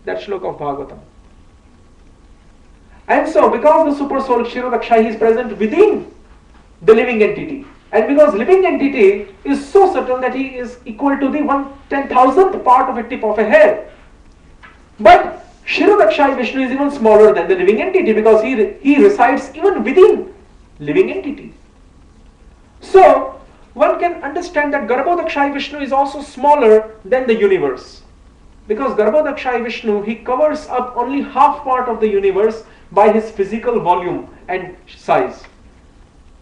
That shloka of Bhagavatam. And so, because the Super Soul Kshirodakshay is present within the living entity, and because living entity is so subtle that he is equal to the 1/10,000th part of a tip of a hair. But Kshirodakshay Vishnu is even smaller than the living entity because he resides even within living entity. So, one can understand that Garbhodakshay Vishnu is also smaller than the universe. Because Garbhodakshay Vishnu, he covers up only half part of the universe by his physical volume and size.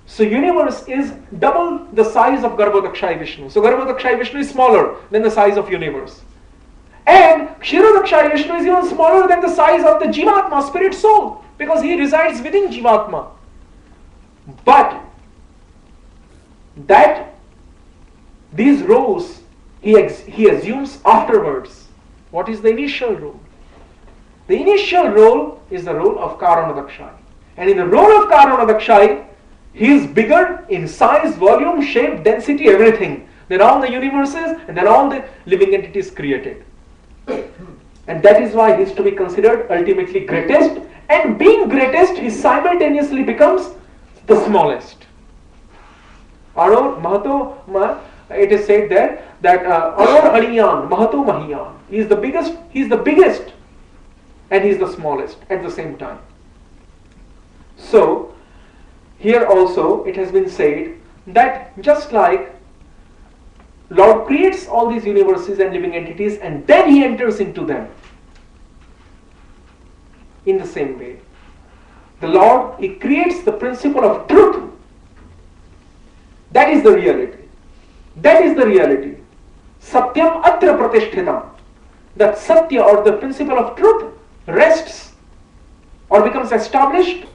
So universe is double the size of Garbhodakshay Vishnu. So Garbhodakshay Vishnu is smaller than the size of universe. And Kshirodakshay Vishnu is even smaller than the size of the Jivatma, spirit soul, because he resides within Jivatma. But that these roles he assumes afterwards. What is the initial role? The initial role is the role of Karanadakshay. And in the role of Karanadakshay, he is bigger in size, volume, shape, density, everything than all the universes and than all the living entities created. And that is why he is to be considered ultimately greatest. And being greatest, he simultaneously becomes the smallest. Anor Mahato, it is said there that Anor Aniyan, Mahato Mahiyan. He is the biggest, and he is the smallest at the same time. So, here also it has been said that just like Lord creates all these universes and living entities and then he enters into them. In the same way, the Lord, he creates the principle of truth. That is the reality. That is the reality. Satyam atra pratishthitam. That Satya or the principle of truth rests or becomes established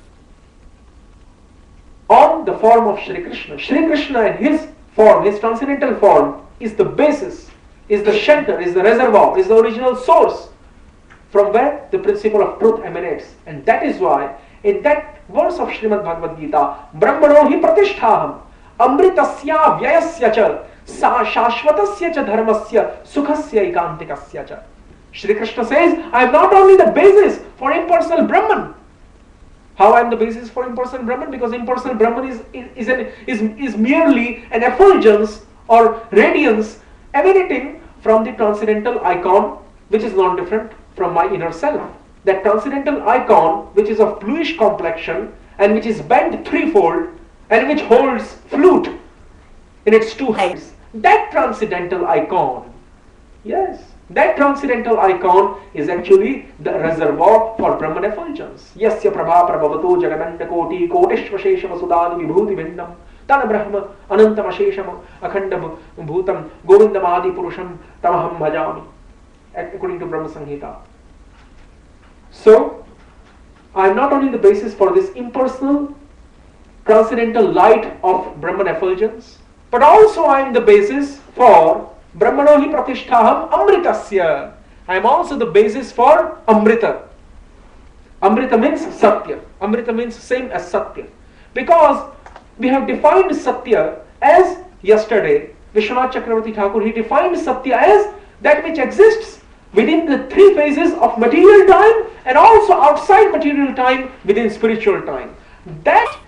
on the form of Shri Krishna. Shri Krishna in his form, his transcendental form, is the basis, is the shelter, is the reservoir, is the original source from where the principle of truth emanates. And that is why in that verse of Srimad Bhagavad Gita, Brahmano hi pratisthaham amritasya vyayasya cha shashvatasya cha dharmasya sukhasya ikantikasya cha. Shri Krishna says, I am not only the basis for impersonal Brahman. How I am the basis for impersonal Brahman? Because impersonal Brahman is merely an effulgence or radiance emanating from the transcendental icon, which is not different from my inner self. That transcendental icon, which is of bluish complexion and which is bent threefold and which holds flute in its two hands. That transcendental icon, yes, that transcendental icon is actually the reservoir for Brahman effulgence. Yasya prabha prabhavato jagananda koti koteshvashesha vasudani vibhuti vindam tana brahma anantam ashesham akhanda bhutam govindam adi purusham tamaham bhajami, according to Brahma Samhita. So, I am not only the basis for this impersonal transcendental light of Brahman effulgence, but also I am the basis for Brahmano hi pratisthaham amritasya. I am also the basis for Amrita. Amrita means Satya. Amrita means same as Satya. Because we have defined Satya as yesterday, Vishwanath Chakravarti Thakur, he defined Satya as that which exists within the three phases of material time and also outside material time within spiritual time. That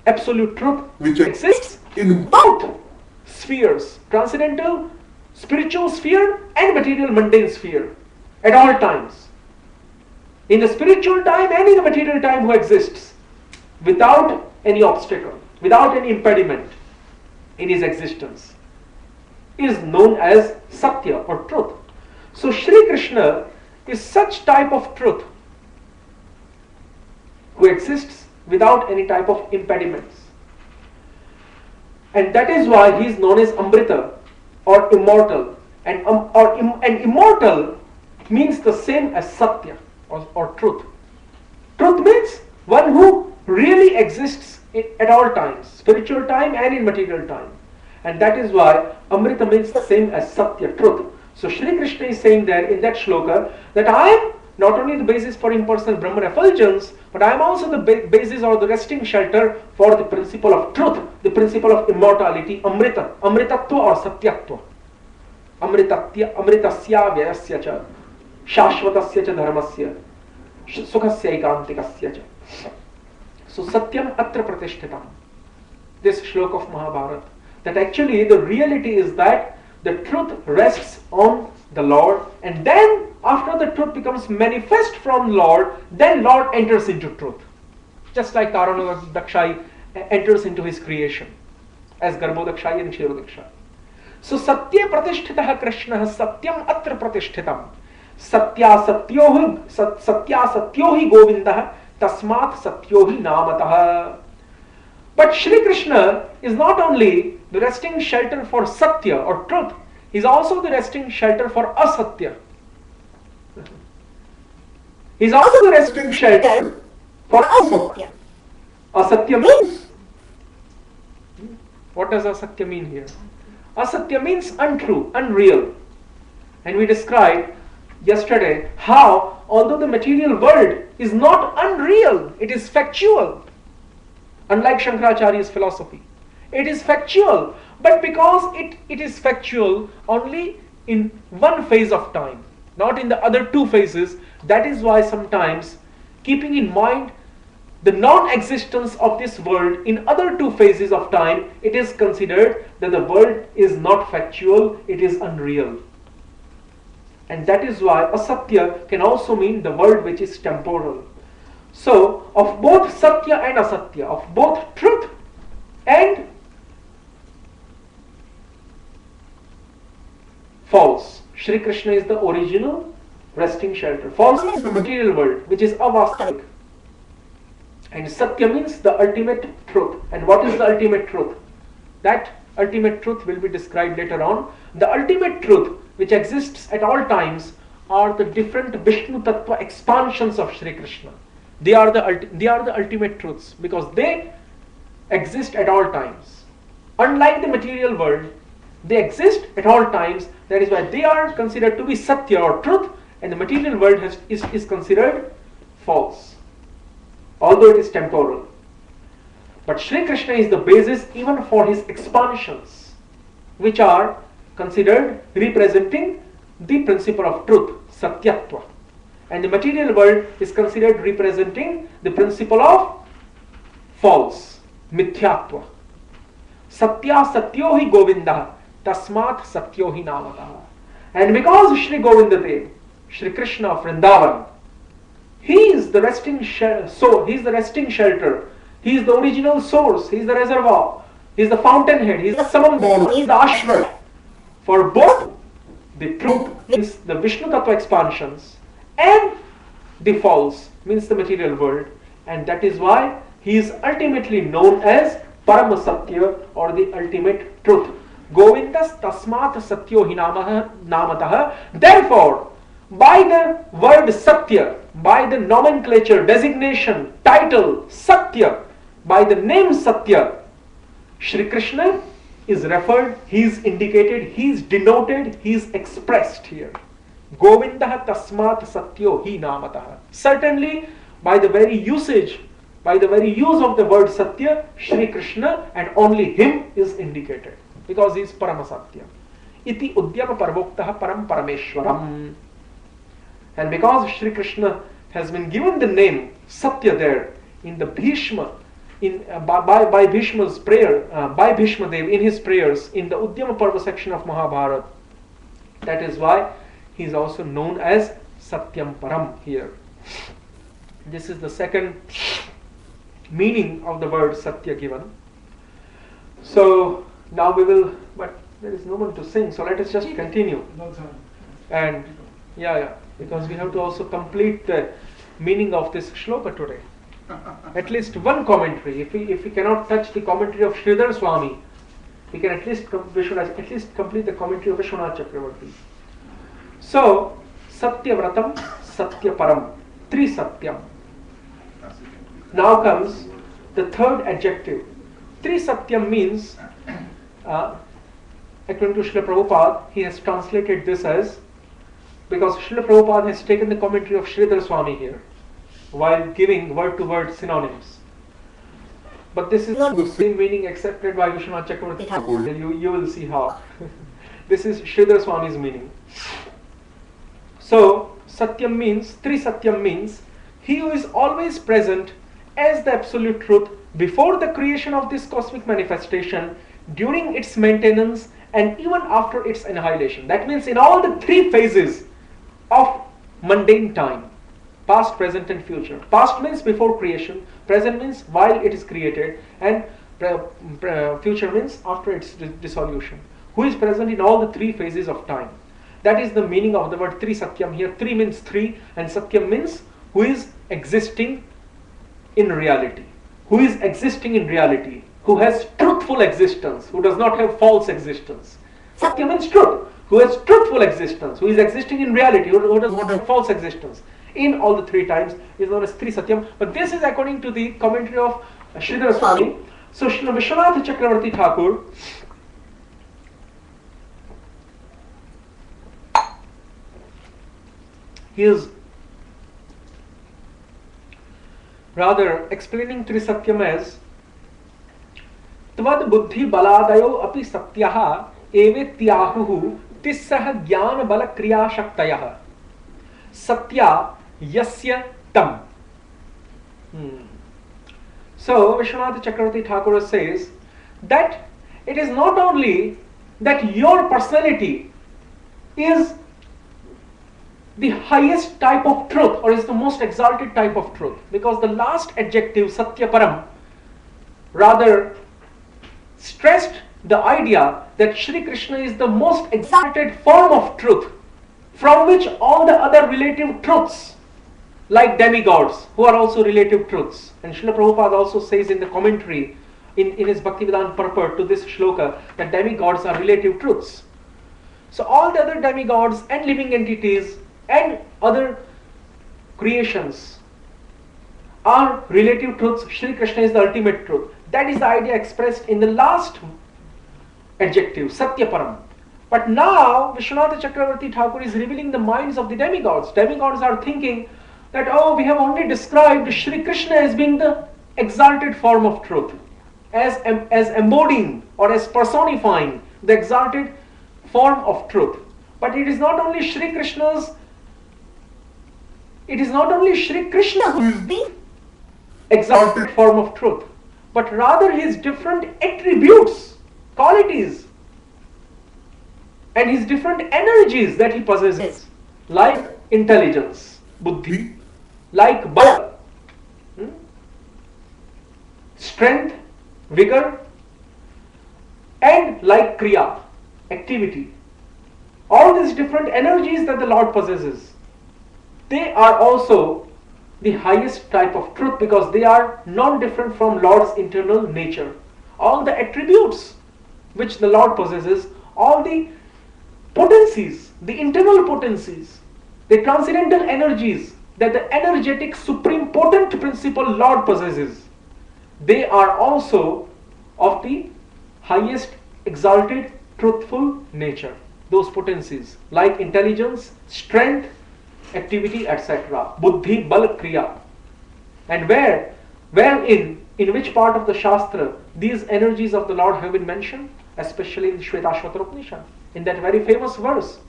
absolute truth which exists in both spheres, transcendental, spiritual sphere and material mundane sphere at all times. In the spiritual time and in the material time who exists without any obstacle, without any impediment in his existence is known as Satya or truth. So Shri Krishna is such type of truth who exists without any type of impediments. And that is why he is known as Amrita or immortal. And immortal means the same as Satya or truth. Truth means one who really exists at all times, spiritual time and in material time. And that is why Amrita means the same as Satya, truth. So Shri Krishna is saying there in that shloka that I am not only the basis for impersonal Brahman effulgence, but I am also the basis or the resting shelter for the principle of truth, the principle of immortality, Amrita, Amritatva or Satyatva. Amritasya vyayasya cha, shashvatasya cha dharmasya, sukhasya ikantikasya cha. So Satyam atra pratishthitam. This shloka of Mahabharata. That actually the reality is that the truth rests on the Lord, and then after the truth becomes manifest from Lord, then Lord enters into truth. Just like Karanodakshai enters into his creation as Garbhodakshai and Kshirodakshai. So Satya pratishtitah Krishna Satyam atra pratishthitam. Satya satyohi Govindah tasmat satyohi namatah. But Shri Krishna is not only the resting shelter for Satya or truth, he is also the resting shelter for Asatya. He is also the resting shelter for Asatya. Asatya means? What does Asatya mean here? Asatya means untrue, unreal. And we described yesterday how, although the material world is not unreal, it is factual. Unlike Shankaracharya's philosophy. It is factual, but because it is factual only in one phase of time, not in the other two phases, that is why sometimes, keeping in mind the non-existence of this world in other two phases of time, it is considered that the world is not factual, it is unreal. And that is why Asatya can also mean the world which is temporal. So, of both Satya and Asatya, of both truth and false, Shri Krishna is the original resting shelter. False is the material world, which is avasthik. And Satya means the ultimate truth. And what is the ultimate truth? That ultimate truth will be described later on. The ultimate truth which exists at all times are the different Vishnu Tattva expansions of Shri Krishna. They are the ultimate truths because they exist at all times. Unlike the material world, they exist at all times. That is why they are considered to be Satya or truth, and the material world is considered false, although it is temporal. But Shri Krishna is the basis even for his expansions, which are considered representing the principle of truth, Satyatva. And the material world is considered representing the principle of false, Mithyatva. Satya Satyo hi Govinda, Tasmat Satyo hi Namataha. And because Shri Govinda Dev, Shri Krishna of Vrindavan, he is the resting shelter, he is the original source, he is the reservoir, he is the fountainhead, he is the samam, he is the ashram. For both the truth means the Vishnu Tattva expansions and the false means the material world, and that is why he is ultimately known as Parama Satya or the ultimate truth. Govindas Tasmat Satyo hi Namataha. Therefore, by the word Satya, by the nomenclature, designation, title Satya, by the name Satya, Shri Krishna is referred, he is indicated, he is denoted, he is expressed here. Govinda Tasmat Satyo hi Namataha. Certainly, by the very use of the word Satya, Shri Krishna and only him is indicated because he is Parama Satya. Iti Udyama Parvoktaha Param Parameshwaram. And because Shri Krishna has been given the name Satya there in the Bhishma, by Bhishma's prayer, by Bhishma Dev in his prayers in the Udyama Parva section of Mahabharata, that is why he is also known as Satyam Param here. This is the second meaning of the word Satya given. So now we will, but there is no one to sing, so let us just continue. And because we have to also complete the meaning of this shloka today. At least one commentary. If we cannot touch the commentary of Sridhar Swami, we can at least complete the commentary of Vishwanath Chakravarti. So, Satyavratam, Satyaparam, Tri Satyam. Now comes the third adjective. Tri Satyam means, according to Srila Prabhupada, he has translated this as, because Srila Prabhupada has taken the commentary of Sridhar Swami here, while giving word-to-word synonyms. But this is not the same meaning accepted by Vishwanath Chakravarti. You will see how. This is Sridhar Swami's meaning. So, Satyam means, Tri Satyam means, he who is always present as the absolute truth before the creation of this cosmic manifestation, during its maintenance, and even after its annihilation. That means in all the three phases of mundane time, past, present and future. Past means before creation, present means while it is created, and future means after its dissolution. Who is present in all the three phases of time. That is the meaning of the word Tri Satyam here. Tri means three and Satyam means who is existing in reality. Who is existing in reality. Who has truthful existence. Who does not have false existence. Satya means truth. Who has truthful existence. Who is existing in reality. Who does not have false existence. In all the three times is known as Tri Satyam. But this is according to the commentary of Sridhar Swami. So Srila Vishwanath Chakravarti Thakur, he is rather explaining Tri Satyam as Tvad buddhi baladayo api satyaha evetyahuhu tissah jnana bala kriya shaktayah satya yasya tam. So Vishwanath Chakravarti Thakur says that it is not only that your personality is the highest type of truth or is the most exalted type of truth, because the last adjective Satya Param rather stressed the idea that Shri Krishna is the most exalted form of truth from which all the other relative truths like demigods who are also relative truths. And Srila Prabhupada also says in the commentary in his Bhaktivedanta purport to this shloka that demigods are relative truths. So all the other demigods and living entities and other creations are relative truths. Shri Krishna is the ultimate truth. That is the idea expressed in the last adjective, Satyaparam. But now Vishwanath Chakravarti Thakur is revealing the minds of the demigods. Demigods are thinking that, oh, we have only described Shri Krishna as being the exalted form of truth, as embodying or as personifying the exalted form of truth. But it is not only Shri Krishna who is the exalted form of truth, but rather his different attributes, qualities, and his different energies that he possesses, like intelligence, buddhi, like bala, strength, vigor, and like kriya, activity. All these different energies that the Lord possesses, they are also the highest type of truth because they are non-different from Lord's internal nature. All the attributes which the Lord possesses, all the potencies, the internal potencies, the transcendental energies that the energetic supreme potent principle Lord possesses, they are also of the highest exalted truthful nature. Those potencies like intelligence, strength, activity, etc. Buddhi, bal, kriya. And in which part of the Shastra these energies of the Lord have been mentioned? Especially in Shvetashvatara Upanishad, in that very famous verse.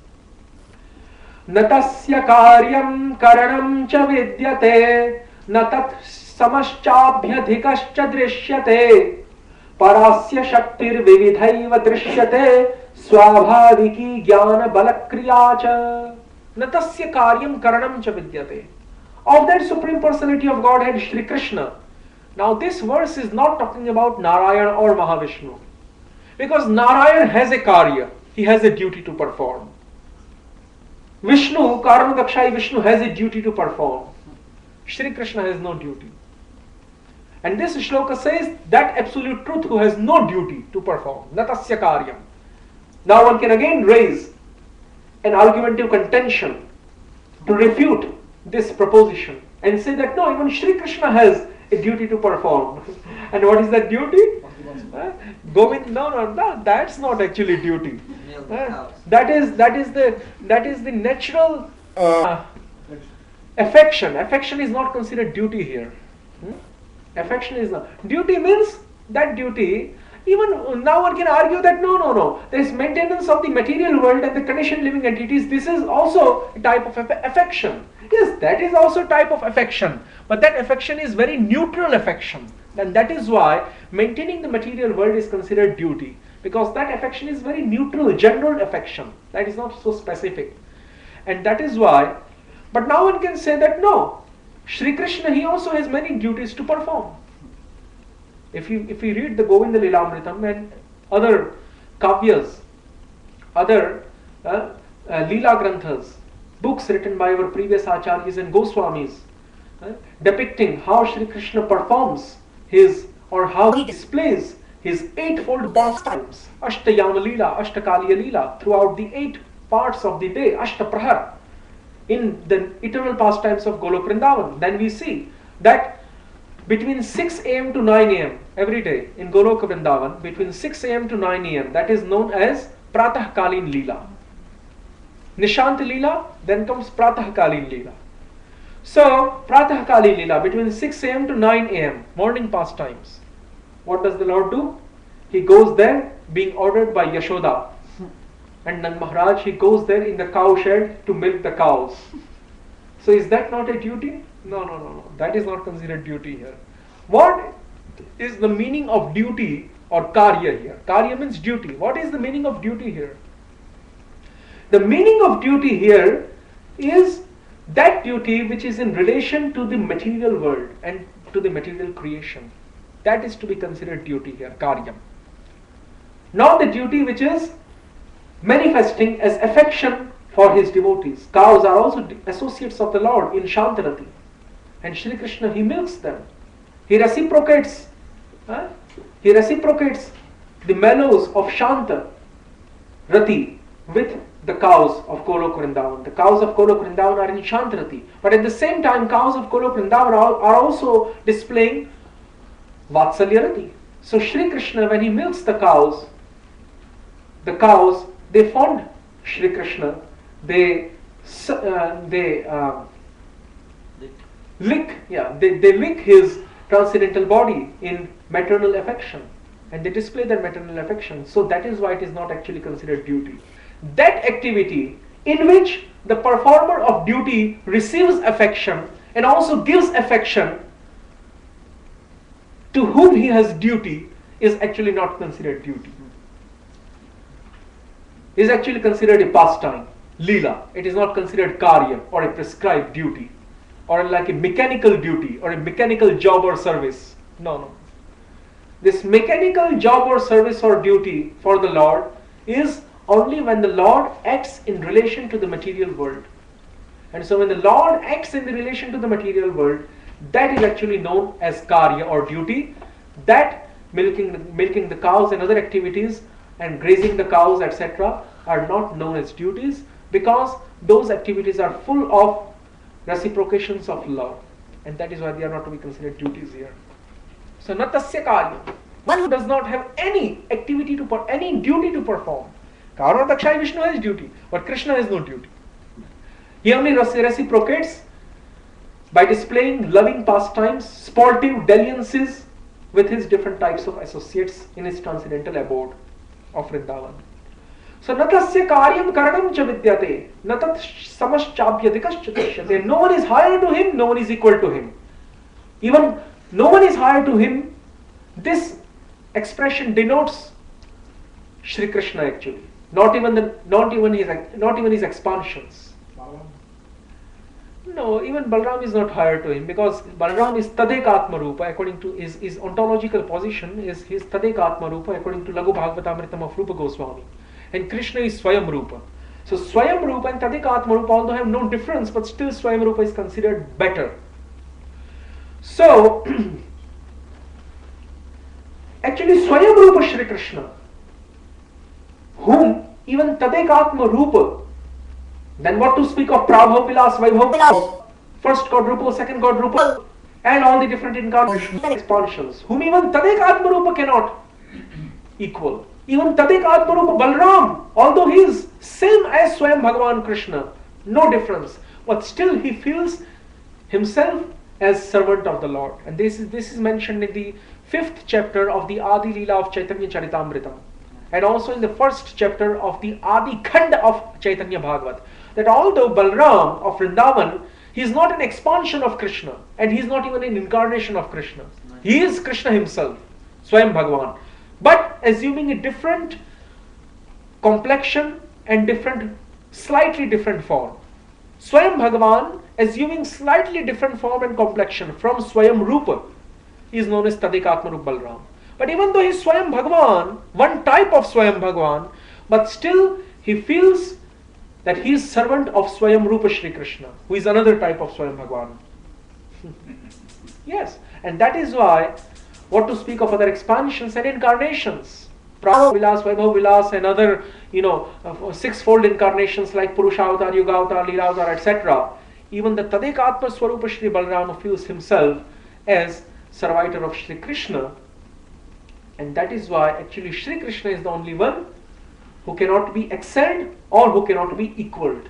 Natasya karyam karanam cha vidyate natat samaschabhyadhikascha drishyate parasya shaktir vividhaiva drishyate swabhaviki jnana balakriya cha natasya karyam karanam cha vidyate. Of that Supreme Personality of Godhead, Shri Krishna. Now this verse is not talking about Narayana or Mahavishnu. Because Narayan has a karya, he has a duty to perform. Vishnu, Karanadakshayi Vishnu has a duty to perform. Shri Krishna has no duty. And this shloka says that absolute truth who has no duty to perform. Natasya karyam. Now one can again raise an argumentative contention to refute this proposition and say that no, even Shri Krishna has a duty to perform. And what is that duty? Govind, no, that's not actually duty. That is the natural affection. Affection is not considered duty here. Affection is not. Duty means that duty. Even now one can argue that no. There is maintenance of the material world and the conditioned living entities. This is also a type of affection. Yes, that is also a type of affection. But that affection is very neutral affection. And that is why maintaining the material world is considered duty. Because that affection is very neutral, general affection. That is not so specific. And that is why. But now one can say that no. Shri Krishna, he also has many duties to perform. If you read the Govinda Lilamritam and other kavyas, other Leela Granthas, books written by our previous acharyas and Goswamis, depicting how Shri Krishna performs his, or how he displays his eightfold pastimes, Ashtayama Leela, Ashtakaliya Leela, throughout the 8 parts of the day, Ashtaprahar, in the eternal pastimes of Golok Vrindavan. Then we see that between 6 a.m. to 9 a.m. every day in Golok Vrindavan, between 6 a.m. to 9 a.m., that is known as Pratah Kalin Leela. Nishant Leela, then comes Pratah Kalin Leela. So, Pratah Kalin Leela, between 6 a.m. to 9 a.m., morning pastimes. What does the Lord do? He goes there being ordered by Yashoda. And Nand Maharaj, he goes there in the cow shed to milk the cows. So is that not a duty? No. That is not considered duty here. What is the meaning of duty or karya here? Karya means duty. What is the meaning of duty here? The meaning of duty here is that duty which is in relation to the material world and to the material creation. That is to be considered duty here, karyam. Not the duty which is manifesting as affection for his devotees. Cows are also associates of the Lord in Shantarati. And Shri Krishna, he milks them. He reciprocates. He reciprocates the mellows of Shanta Rati with the cows of Golok Vrindavan. The cows of Golok Vrindavan are in Shanta Rati, but at the same time cows of Golok Vrindavan are also displaying Vatsalya Rati. So Shri Krishna, when he milks the cows, they fond Shri Krishna, they lick his transcendental body in maternal affection, and they display their maternal affection. So that is why it is not actually considered duty. That activity in which the performer of duty receives affection and also gives affection to whom he has duty is actually not considered duty. It is actually considered a pastime, lila. It is not considered karya or a prescribed duty or like a mechanical duty or a mechanical job or service. No. This mechanical job or service or duty for the Lord is only when the Lord acts in relation to the material world. And so when the Lord acts in the relation to the material world, that is actually known as karya or duty. That milking the cows and other activities and grazing the cows, etc., are not known as duties, because those activities are full of reciprocations of love, and that is why they are not to be considered duties here. So natasya karya, one who does not have any activity any duty to perform. Karma Dakshai Vishnu has duty, but Krishna has no duty. He only reciprocates by displaying loving pastimes, sportive dalliances with his different types of associates in his transcendental abode of Vrindavan. So natasya karyam karanam cha vidyate, natat samaschabhyate kaschadishyate. No one is higher to him, no one is equal to him. Even no one is higher to him. This expression denotes Shri Krishna actually, not even his expansions. No, even Balram is not higher to him, because Balram is Tadek Atma Rupa according to his ontological position is his Tadek Atma Rupa according to Laghu Bhagavatamritam of Rupa Goswami, and Krishna is Swayam Rupa. So Swayam Rupa and Tadek Atma Rupa although have no difference, but still Swayam Rupa is considered better. So actually Swayam Rupa Shri Krishna, whom even Tadek Atma Rupa, then what to speak of Prabhav Vilas, Vaibhav Vilas, first God Rupa, second God Rupa, and all the different incarnations and expansions, whom even Tadek Atma Rupa cannot equal. Even Tadek Atma Rupa Balram, although he is same as Swayam Bhagavan Krishna, no difference, but still he feels himself as servant of the Lord. And this is mentioned in the 5th chapter of the Adi Leela of Chaitanya Charitamrita, and also in the 1st chapter of the Adi Khanda of Chaitanya Bhagavat, that although Balram of Vrindavan, he is not an expansion of Krishna, and he is not even an incarnation of Krishna. He is Krishna himself, Swayam Bhagavan, but assuming a different complexion and slightly different form. Swayam Bhagavan, assuming slightly different form and complexion from Swayam Rupa, is known as Tadek Atma Rupa Balram. But even though he is Swayam Bhagavan, one type of Swayam Bhagavan, but still he feels that he is servant of Swayam Rupa Shri Krishna, who is another type of Swayam Bhagavan. Yes, and that is why, what to speak of other expansions and incarnations, Prabhu Vilas, Vaibhav Vilas, and other, sixfold incarnations like Purusha Avatar, Yuga Avatar, Leela Avatar, etc. Even the Tadek Atma Swarupa Shri Balram feels himself as servitor of Shri Krishna, and that is why actually Shri Krishna is the only one who cannot be excelled or who cannot be equaled,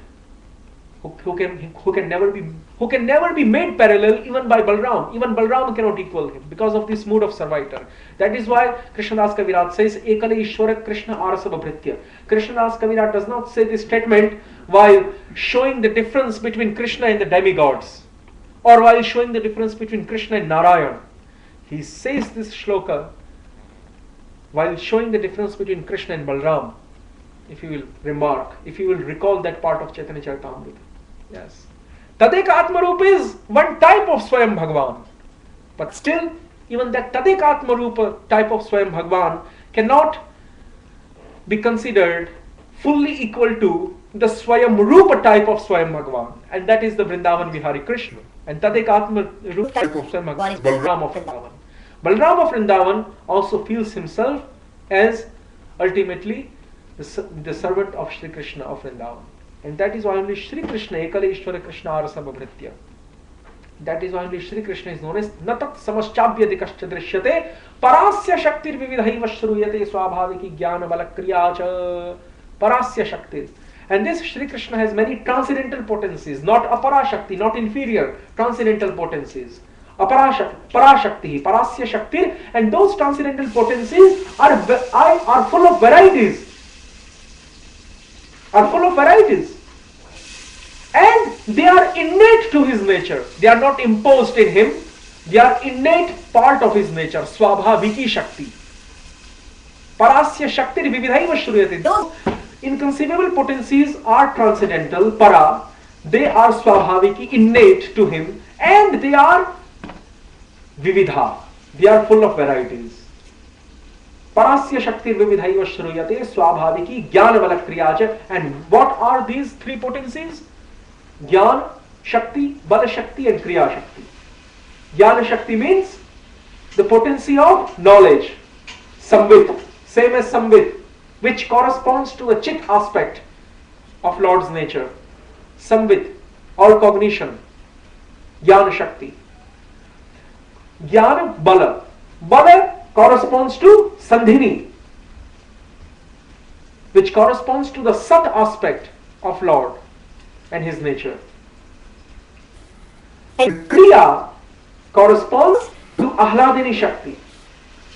who can never be made parallel even by Balram. Even Balram cannot equal him because of this mood of servitor. That is why Krishnadas Kaviraj says Ekale Ishwara Krishna Arasava Bhritya. Krishnadas Kaviraj does not say this statement while showing the difference between Krishna and the demigods, or while showing the difference between Krishna and Narayan. He says this shloka while showing the difference between Krishna and Balram. If you will recall that part of Chaitanya Charitamrita. Yes. Tadek Atma Rupa is one type of Swayam Bhagavan. But still, even that Tadek Atma Rupa type of Swayam Bhagavan cannot be considered fully equal to the Swayam Rupa type of Swayam Bhagavan. And that is the Vrindavan Vihari Krishna. And Tadek Atma Rupa type of Swayam Bhagavan is Balram of Vrindavan. Balram of Vrindavan also feels himself as ultimately the servant of Shri Krishna of Vrindavan. And that is why only Shri Krishna, Ekale Ishvara Krishna Arasabhavritya. That is why only Shri Krishna is known as Natat Samaschabhyati Kascha Drishyate Parasya Shaktir Vividhaiva Shruyate Swabhaviki Jnana Bala Kriyacha Parasya Shaktir. And this Shri Krishna has many transcendental potencies, not Apara Shakti, not inferior, transcendental potencies. Parashakti, Parasya Shaktir, and those transcendental potencies are full of varieties. Are full of varieties. And they are innate to his nature. They are not imposed in him. They are innate part of his nature. Swabhaviki Shakti. Parasya Shakti Vividhaiva Shruyate. Those inconceivable potencies are transcendental, para. They are Swabhaviki, innate to him. And they are Vividha. They are full of varieties. Parasya Shakti Vividhaiva Shruyate Swabhaviki Jnana Bala Kriyacha. And what are these three potencies? Jnana Shakti, Bala Shakti and Kriya Shakti. Jnana Shakti means the potency of knowledge. Samvit, same as Samvit, which corresponds to a Chit aspect of Lord's nature. Samvit, or cognition. Jnana Shakti. Jnana Bala. Bala corresponds to Sandhini, which corresponds to the Sat aspect of Lord and his nature. And Kriya corresponds to Ahladini Shakti,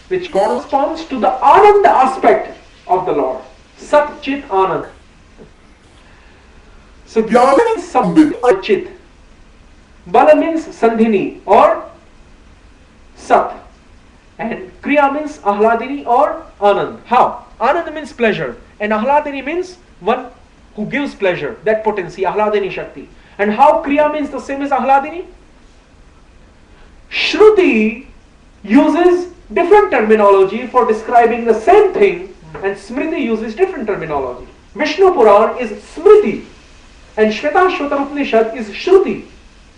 which corresponds to the Ananda aspect of the Lord. Sat Chit Anand. So Jnana means Samvit or Chit. Bala means Sandhini or Sat. And Kriya means Ahladini or Anand. How? Anand means pleasure. And Ahladini means one who gives pleasure. That potency, Ahladini Shakti. And how Kriya means the same as Ahladini? Shruti uses different terminology for describing the same thing, and Smriti uses different terminology. Vishnu Puran is Smriti and Shvetashvatar Upanishad is Shruti.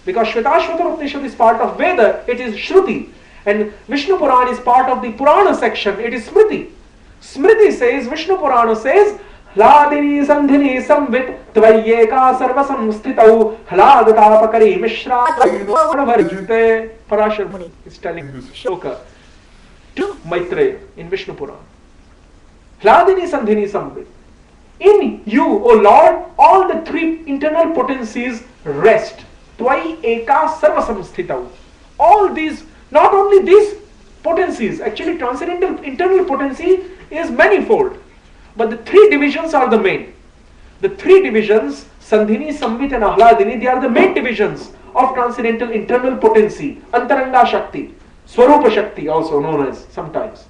Because Shvetashvatar Upanishad is part of Veda, it is Shruti. And Vishnu Puran is part of the Purana section, it is Smriti. Smriti says, Vishnu Purana says, Hladini Sandhini Samvit Tvayeka Sarva Samsthitau Hladatapakari Mishra Varjute. Parashar Muni is telling this shloka to Maitreya in Vishnu Puran. Hladini Sandhini Samvit. In you, O Lord, all the three internal potencies rest. Tvayeka Sarva Samsthitau. All these, not only these potencies, actually transcendental internal potency is manifold. But the three divisions are the main. The three divisions, Sandhini, Samvit and Ahladini, they are the main divisions of transcendental internal potency. Antaranga Shakti, Swarupa Shakti also known as sometimes.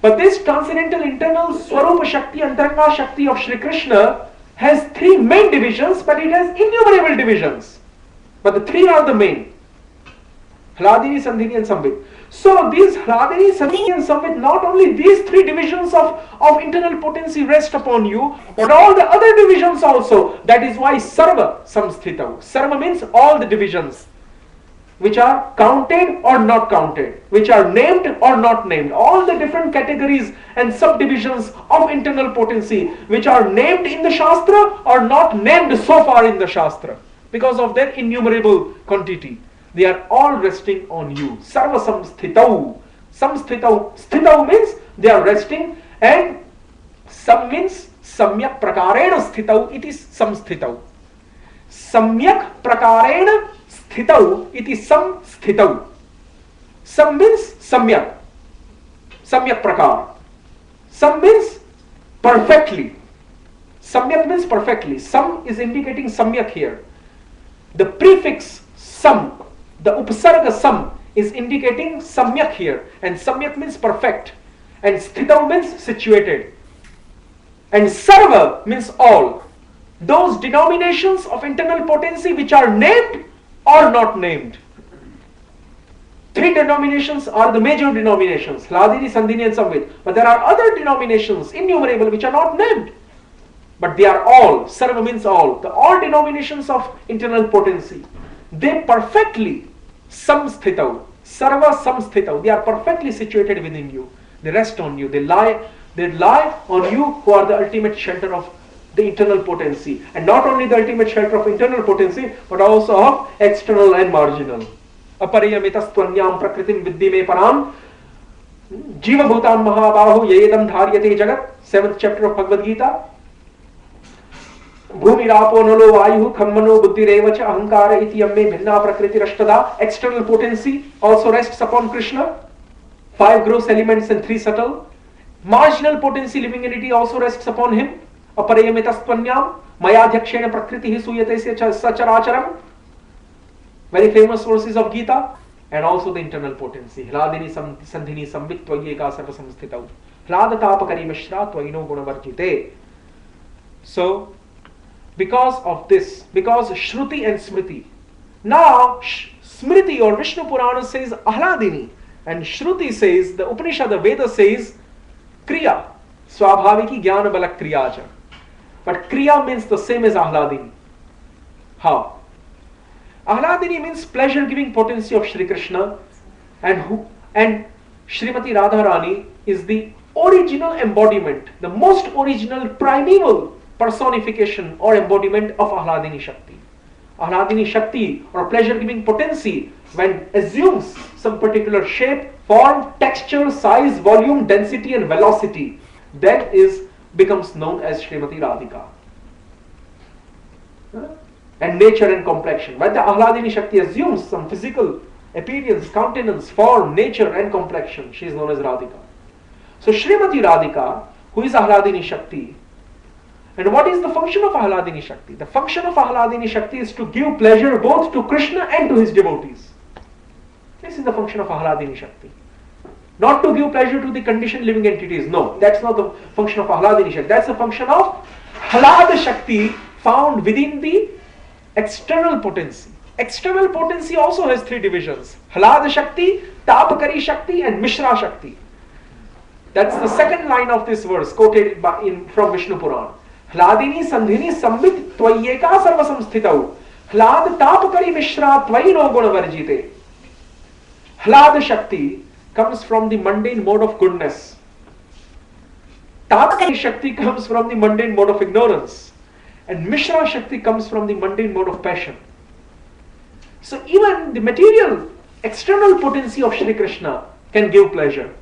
But this transcendental internal Swarupa Shakti, Antaranga Shakti of Shri Krishna has three main divisions, but it has innumerable divisions. But the three are the main. Hladini, Sandhini and Samvit. So these Hladini, Sandhini and Samvit, not only these three divisions of internal potency rest upon you, but all the other divisions also. That is why Sarva Samsthitau. Sarva means all the divisions, which are counted or not counted, which are named or not named. All the different categories and subdivisions of internal potency, which are named in the Shastra or not named so far in the Shastra, because of their innumerable quantity. They are all resting on you. Sarva samsthitau. Samsthitau. Sthitau means they are resting, and sam means samyak prakarena sthitau. It is samsthitau. Samyak prakarena sthitau. It is samsthitau. Sam means samyak. Samyak prakar. Sam means perfectly. Samyak means perfectly. Sam is indicating samyak here. The prefix sam, the upsarga sam, is indicating samyak here, and samyak means perfect, and sthitau means situated, and sarva means all. Those denominations of internal potency which are named or not named. Three denominations are the major denominations, Hladini, Sandhini and Samvit. But there are other denominations, innumerable, which are not named. But they are all, sarva means all. The all denominations of internal potency. They perfectly samsthitau. Sarva samsthitau. They are perfectly situated within you. They rest on you. They lie on you who are the ultimate shelter of the internal potency. And not only the ultimate shelter of internal potency, but also of external and marginal. Apariyamitastvanyam prakritim viddhi me param. Jiva bhutam mahabahu yedam dharyate jagat. 7th chapter of Bhagavad Gita. Bhumirapo nalo vayu khammano buddhirevacha ahankara iti yamme bhinna prakriti rashtada. External potency also rests upon Krishna. 5 gross elements and 3 subtle. Marginal potency, living entity, also rests upon him. Aparayamitastvanyam mayadhyakshena prakritihi suyate sacharacharam. Very famous verses of Gita. And also the internal potency. Hladini sandhini samvit tvayeka sarva samsthitau. Hladataapakari mishra tvaino gunavarjite. So, because of this, because Shruti and Smriti. Now, Smriti or Vishnu Purana says Ahladini, and Shruti says, the Upanishad, the Veda says Kriya, Swabhaviki Jnana Bala Kriyaja. But Kriya means the same as Ahladini. How? Ahladini means pleasure-giving potency of Shri Krishna, and Srimati Radharani is the original embodiment, the most original, primeval personification or embodiment of Ahladini Shakti. Ahladini Shakti or pleasure-giving potency, when assumes some particular shape, form, texture, size, volume, density and velocity, that becomes known as Srimati Radhika. And nature and complexion. When the Ahladini Shakti assumes some physical appearance, countenance, form, nature and complexion, she is known as Radhika. So Srimati Radhika, who is Ahladini Shakti, and what is the function of Ahladini Shakti? The function of Ahladini Shakti is to give pleasure both to Krishna and to his devotees. This is the function of Ahladini Shakti. Not to give pleasure to the conditioned living entities. No, that's not the function of Ahladini Shakti. That's the function of Hlad Shakti found within the external potency. External potency also has 3 divisions. Hlad Shakti, Tapakari Shakti and Mishra Shakti. That's the second line of this verse quoted from Vishnu Purana. Hladini sandhini sambit tvayeka sarva samsthitau. Hlad tapakari mishra tvaino gunavarjite. Hlad Shakti comes from the mundane mode of goodness. Tapakari Shakti comes from the mundane mode of ignorance. And Mishra Shakti comes from the mundane mode of passion. So even the material, external potency of Shri Krishna can give pleasure.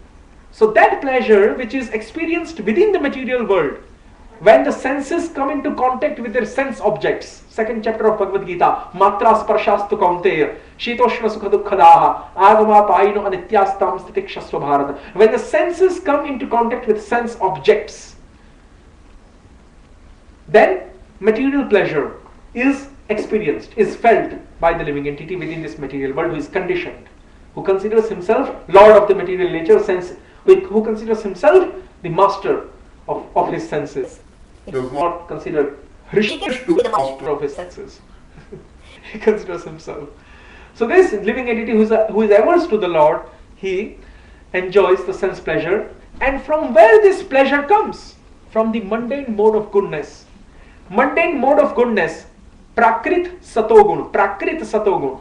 So that pleasure which is experienced within the material world, when the senses come into contact with their sense objects, 2nd chapter of Bhagavad Gita, Matra Sparshastu Kaunteya, Shitoshna Sukha Dukkhadaha, Agama Paino Anityastam Stitikshasva Bharata. When the senses come into contact with sense objects, then material pleasure is experienced, is felt by the living entity within this material world who is conditioned, who considers himself Lord of the material nature, who considers himself the master of his senses. Does not consider Hrishikesh to be the master of his senses. He considers himself. So this living entity who is averse to the Lord, he enjoys the sense pleasure. And from where this pleasure comes? From the mundane mode of goodness. Mundane mode of goodness, Prakrit Satogun. Prakrit Satogun.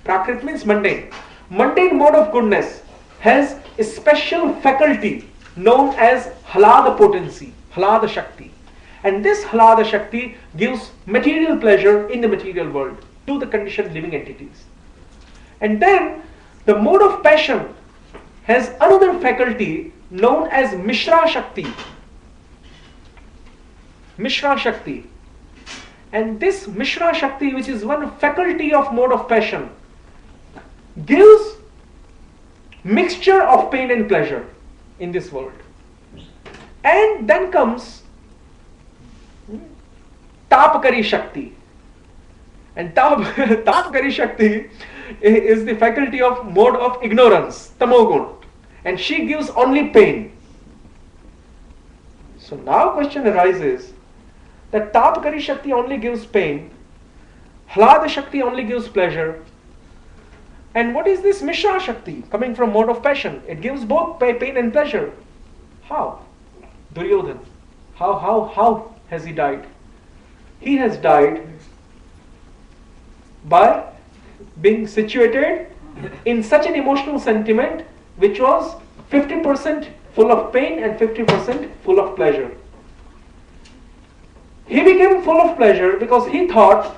Prakrit means mundane. Mundane mode of goodness has a special faculty known as Hlad potency, Hlad Shakti. And this Hlad Shakti gives material pleasure in the material world to the conditioned living entities. And then the mode of passion has another faculty known as Mishra Shakti. Mishra Shakti. And this Mishra Shakti, which is one faculty of mode of passion, gives mixture of pain and pleasure in this world. And then comes Tapakari Shakti. And Tapakari Shakti is the faculty of mode of ignorance, Tamogun. And she gives only pain. So now question arises that Tapakari Shakti only gives pain, Hlad Shakti only gives pleasure. And what is this Mishra Shakti coming from mode of passion? It gives both pain and pleasure. How? Duryodhan. How has he died? He has died by being situated in such an emotional sentiment which was 50% full of pain and 50% full of pleasure. He became full of pleasure because he thought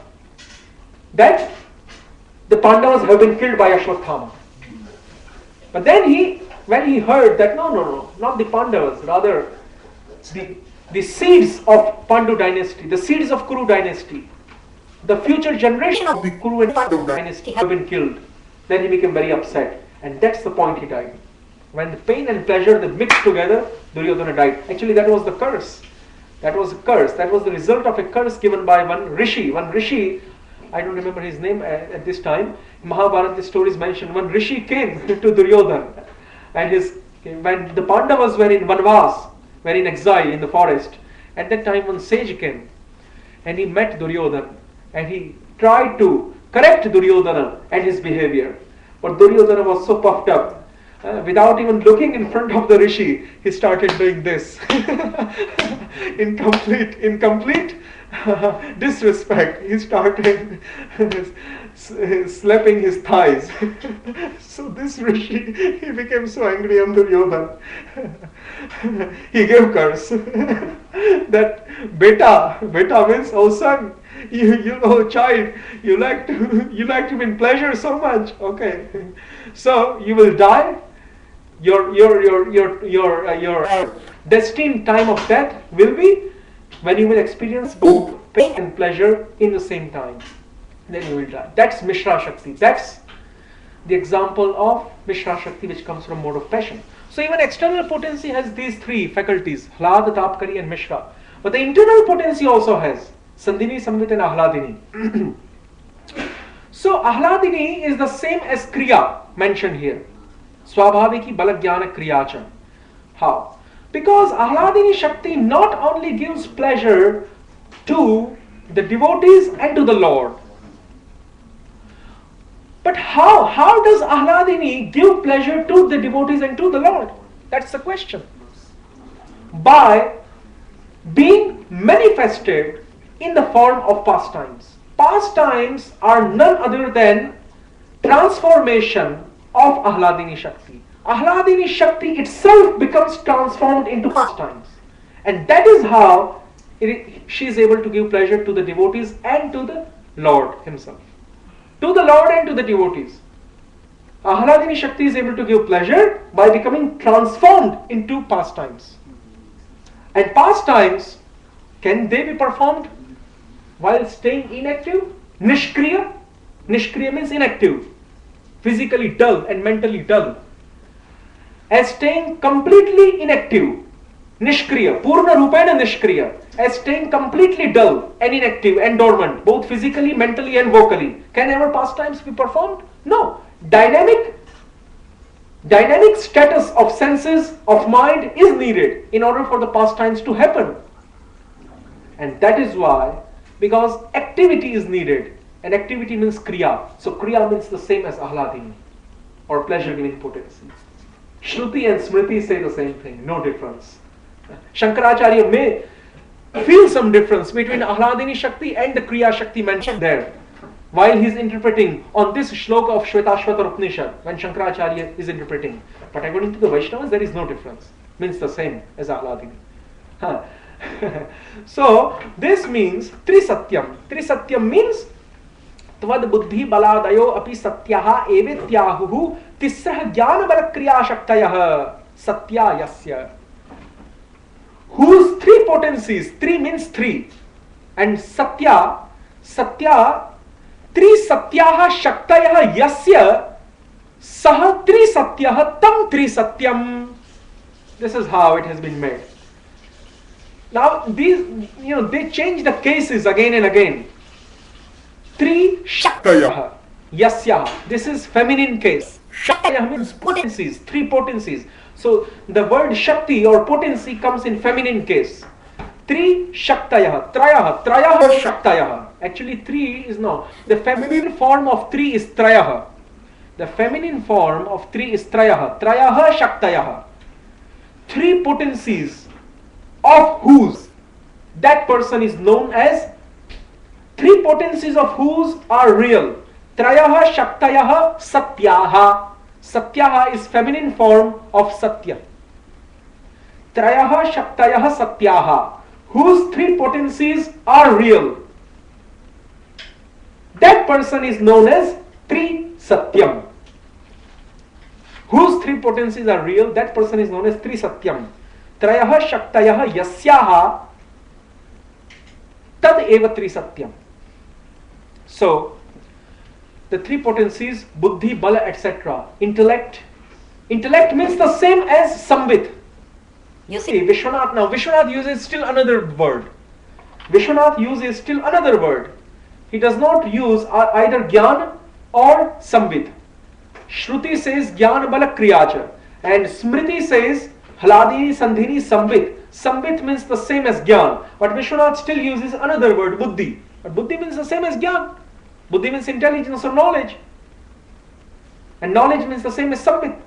that the Pandavas have been killed by Ashwatthama. But then when he heard that no, not the Pandavas, rather the seeds of Pandu dynasty, the seeds of Kuru dynasty, the future generation of the Kuru and Pandu dynasty have been killed, then he became very upset. And that's the point he died. When the pain and pleasure they mixed together, Duryodhana died. Actually, that was the curse. That was a curse. That was the result of a curse given by one rishi. One rishi, I don't remember his name at this time. In Mahabharata, the story is mentioned. One rishi came to Duryodhana, and when the Pandavas were in Vanvas, were in exile in the forest. At that time, one sage came, and he met Duryodhana, and he tried to correct Duryodhana and his behavior. But Duryodhana was so puffed up. Without even looking in front of the rishi, he started doing this. in complete disrespect, he started slapping his thighs. So this rishi, he became so angry on Duryodhana. He gave curse that beta means, oh son, you know, child, you like to be in pleasure so much. Okay, so you will die. Your destined time of death will be when you will experience both pain and pleasure in the same time. Then you will die. That's Mishra Shakti. That's the example of Mishra Shakti which comes from mode of passion. So even external potency has these three faculties, Hlad, Tapkari and Mishra. But the internal potency also has Sandhini, Samvit and Ahladini. So Ahladini is the same as Kriya mentioned here. Swabhaviki Balajnana Kriyacha. How? Because Ahladini Shakti not only gives pleasure to the devotees and to the Lord. But how does Ahladini give pleasure to the devotees and to the Lord? That's the question. By being manifested in the form of pastimes. Pastimes are none other than transformation of Ahladini Shakti. Ahladini Shakti itself becomes transformed into pastimes. And that is how she is able to give pleasure to the devotees and to the Lord himself. To the Lord and to the devotees. Ahladini Shakti is able to give pleasure by becoming transformed into pastimes. And pastimes, can they be performed while staying inactive? Nishkriya. Nishkriya means inactive. Physically dull and mentally dull. As staying completely inactive. Nishkriya. Purna Rupena Nishkriya. As staying completely dull and inactive and dormant, both physically, mentally and vocally. Can ever pastimes be performed? No. Dynamic status of senses, of mind is needed in order for the pastimes to happen. And that is why, because activity is needed. And activity means kriya. So kriya means the same as ahladini, or pleasure-giving potency. Shruti and smriti say the same thing, no difference. Shankaracharya may feel some difference between ahladini shakti and the kriya shakti mentioned there, while he is interpreting on this shloka of Shvetashvatar Upanishad, when Shankaracharya is interpreting. But according to the Vaishnavas, there is no difference. Means the same as ahladini. So this means Trisatyam. Trisatyam means Tvad buddhi baladayo api satyaha evetyahuhu tisrah jnana bala kriya shaktayah satya yasya. Whose three potencies, three means three, and satya, tri satyaha shaktayah yasya sah tri satyah tam tri satyam. This is how it has been made. Now these, they change the cases again and again. Tri shaktayah yasya. This is feminine case. Shaktayah means potencies, three potencies. So the word shakti or potency comes in feminine case. Tri shaktayah, trayah shaktayah. Actually, three is no. The feminine form of three is trayah. The feminine form of three is trayah. Trayah shaktayah. Three potencies of whose that person is known as. Three potencies of whose are real. Trayah Shaktayah Satyaha. Satyaha is feminine form of Satya. Trayah Shaktayah Satyaha, whose three potencies are real. That person is known as Tri Satyam. Whose three potencies are real, that person is known as Tri Satyam. Trayah Shaktayah Yasyaha Tad Eva Tri Satyam. So, the three potencies, buddhi, bala, etc. Intellect. Intellect means the same as samvit. You see, Vishwanath, now Vishwanath uses still another word. Vishwanath uses still another word. He does not use either Gyan or Samvit. Shruti says Gyan Bala Kriyacha, and Smriti says Hladini Sandhini Samvit. Samvit means the same as Gyan, but Vishwanath still uses another word, Buddhi. But Buddhi means the same as Gyan. Buddhi means intelligence or knowledge, and knowledge means the same as Samvit.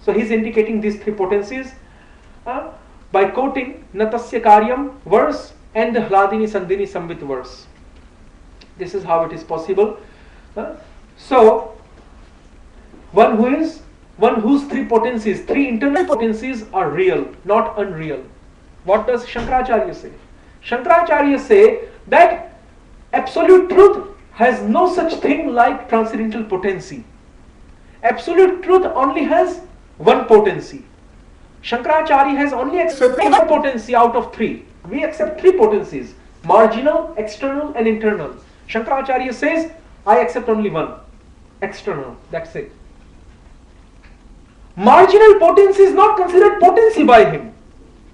So he is indicating these three potencies by quoting Natasya Karyam verse and the Hladini Sandhini Samvit verse. This is how it is possible. So, one whose three potencies, three internal potencies are real, not unreal. What does Shankaracharya say? Shankaracharya say that absolute truth has no such thing like transcendental potency. Absolute truth only has one potency. Shankaracharya has only accepted one potency out of three. We accept three potencies: marginal, external, and internal. Shankaracharya says, I accept only one, external, that's it. Marginal potency is not considered potency by him.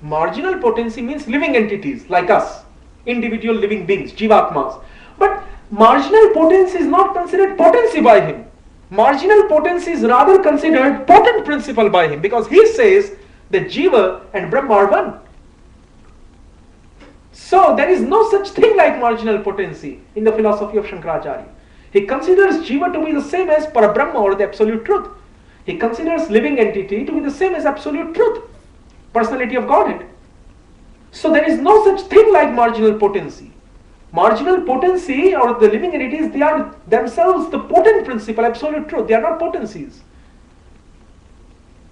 Marginal potency means living entities like us, individual living beings, jivatmas. But marginal potency is not considered potency by him. Marginal potency is rather considered potent principle by him, because he says that Jiva and Brahma are one. So there is no such thing like marginal potency in the philosophy of Shankaracharya. He considers Jiva to be the same as Parabrahma or the absolute truth. He considers living entity to be the same as absolute truth, personality of Godhead. So there is no such thing like marginal potency. Marginal potency or the living entities, they are themselves the potent principle, absolute truth. They are not potencies.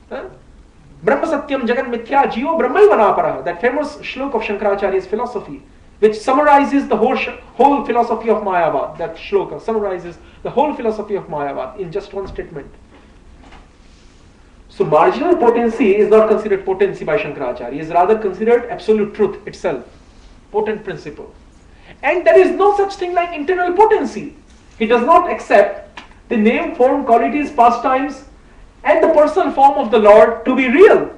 Brahma Satyam Jagan Mithya Jivo Brahmaiva Napara, that famous shlok of Shankaracharya's philosophy, which summarizes the whole philosophy of Mayavad. That shloka summarizes the whole philosophy of Mayavad in just one statement. So marginal potency is not considered potency by Shankaracharya, it is rather considered absolute truth itself, potent principle. And there is no such thing like internal potency. He does not accept the name, form, qualities, pastimes, and the personal form of the Lord to be real.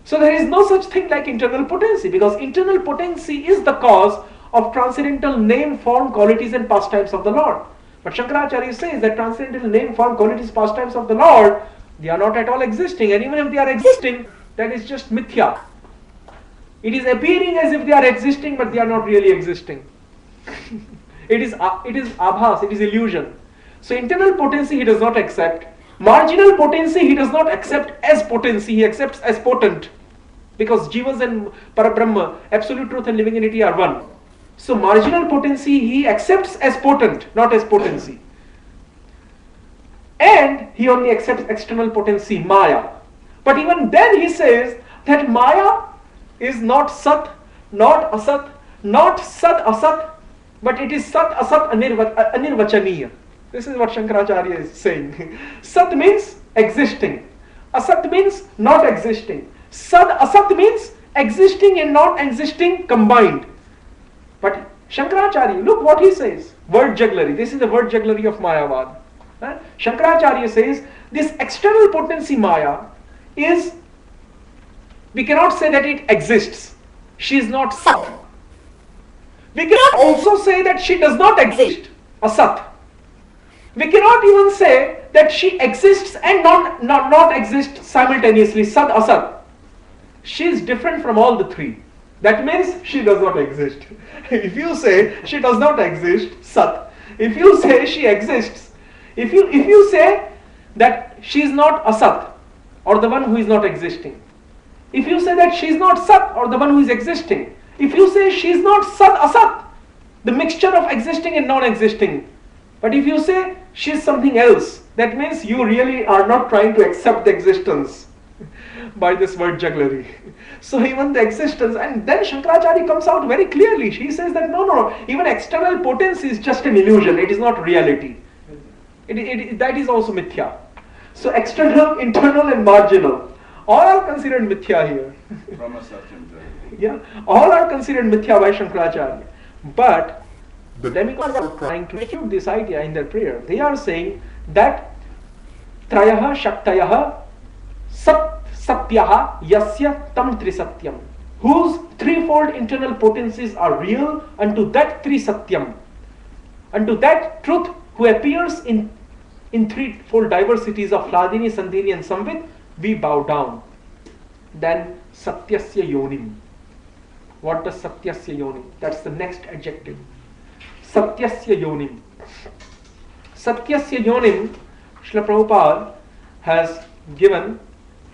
So there is no such thing like internal potency, because internal potency is the cause of transcendental name, form, qualities and pastimes of the Lord. But Shankaracharya says that transcendental name, form, qualities, pastimes of the Lord, they are not at all existing, and even if they are existing, that is just mithya. It is appearing as if they are existing, but they are not really existing. It is abhas, it is illusion. So internal potency he does not accept. Marginal potency he does not accept as potency, he accepts as potent. Because Jivas and Parabrahma, absolute truth and living entity are one. So marginal potency he accepts as potent, not as potency. And he only accepts external potency, Maya. But even then he says that Maya is not Sat, not Asat, not Sat Asat, but it is Sat Asat Anirvachaniya. This is what Shankaracharya is saying. Sat means existing. Asat means not existing. Sad Asat means existing and not existing combined. But Shankaracharya, look what he says. Word jugglery. This is the word jugglery of Mayavad. Shankaracharya says this external potency Maya is, we cannot say that it exists. She is not Sat. We cannot also say that she does not exist. Asat. We cannot even say that she exists and not exist simultaneously. Sad Asat. She is different from all the three. That means she does not exist. If you say she does not exist, Sat. If you say she exists, if you say that she is not Asat, or the one who is not existing, if you say that she is not Sat, or the one who is existing, if you say she is not Sat Asat, the mixture of existing and non-existing, but if you say she's something else. That means you really are not trying to accept the existence by this word jugglery. So even the existence, and then Shankaracharya comes out very clearly. She says that no, even external potency is just an illusion. It is not reality. That is also mithya. So external, internal and marginal, all are considered mithya here. Yeah, all are considered mithya by Shankaracharya. But the demigods are trying to refute this idea in their prayer. They are saying that Trayaha Shaktayaha Satyaha Yasya Tam Trisatyam, whose threefold internal potencies are real, unto that Trisatyam, unto that truth who appears in threefold diversities of Hladini, Sandhini and Samvit, we bow down. Then Satyasya Yonim. What does Satyasya Yonim? That's the next adjective. Satyasya Yonim. Satyasya Yonim, Srila Prabhupada has given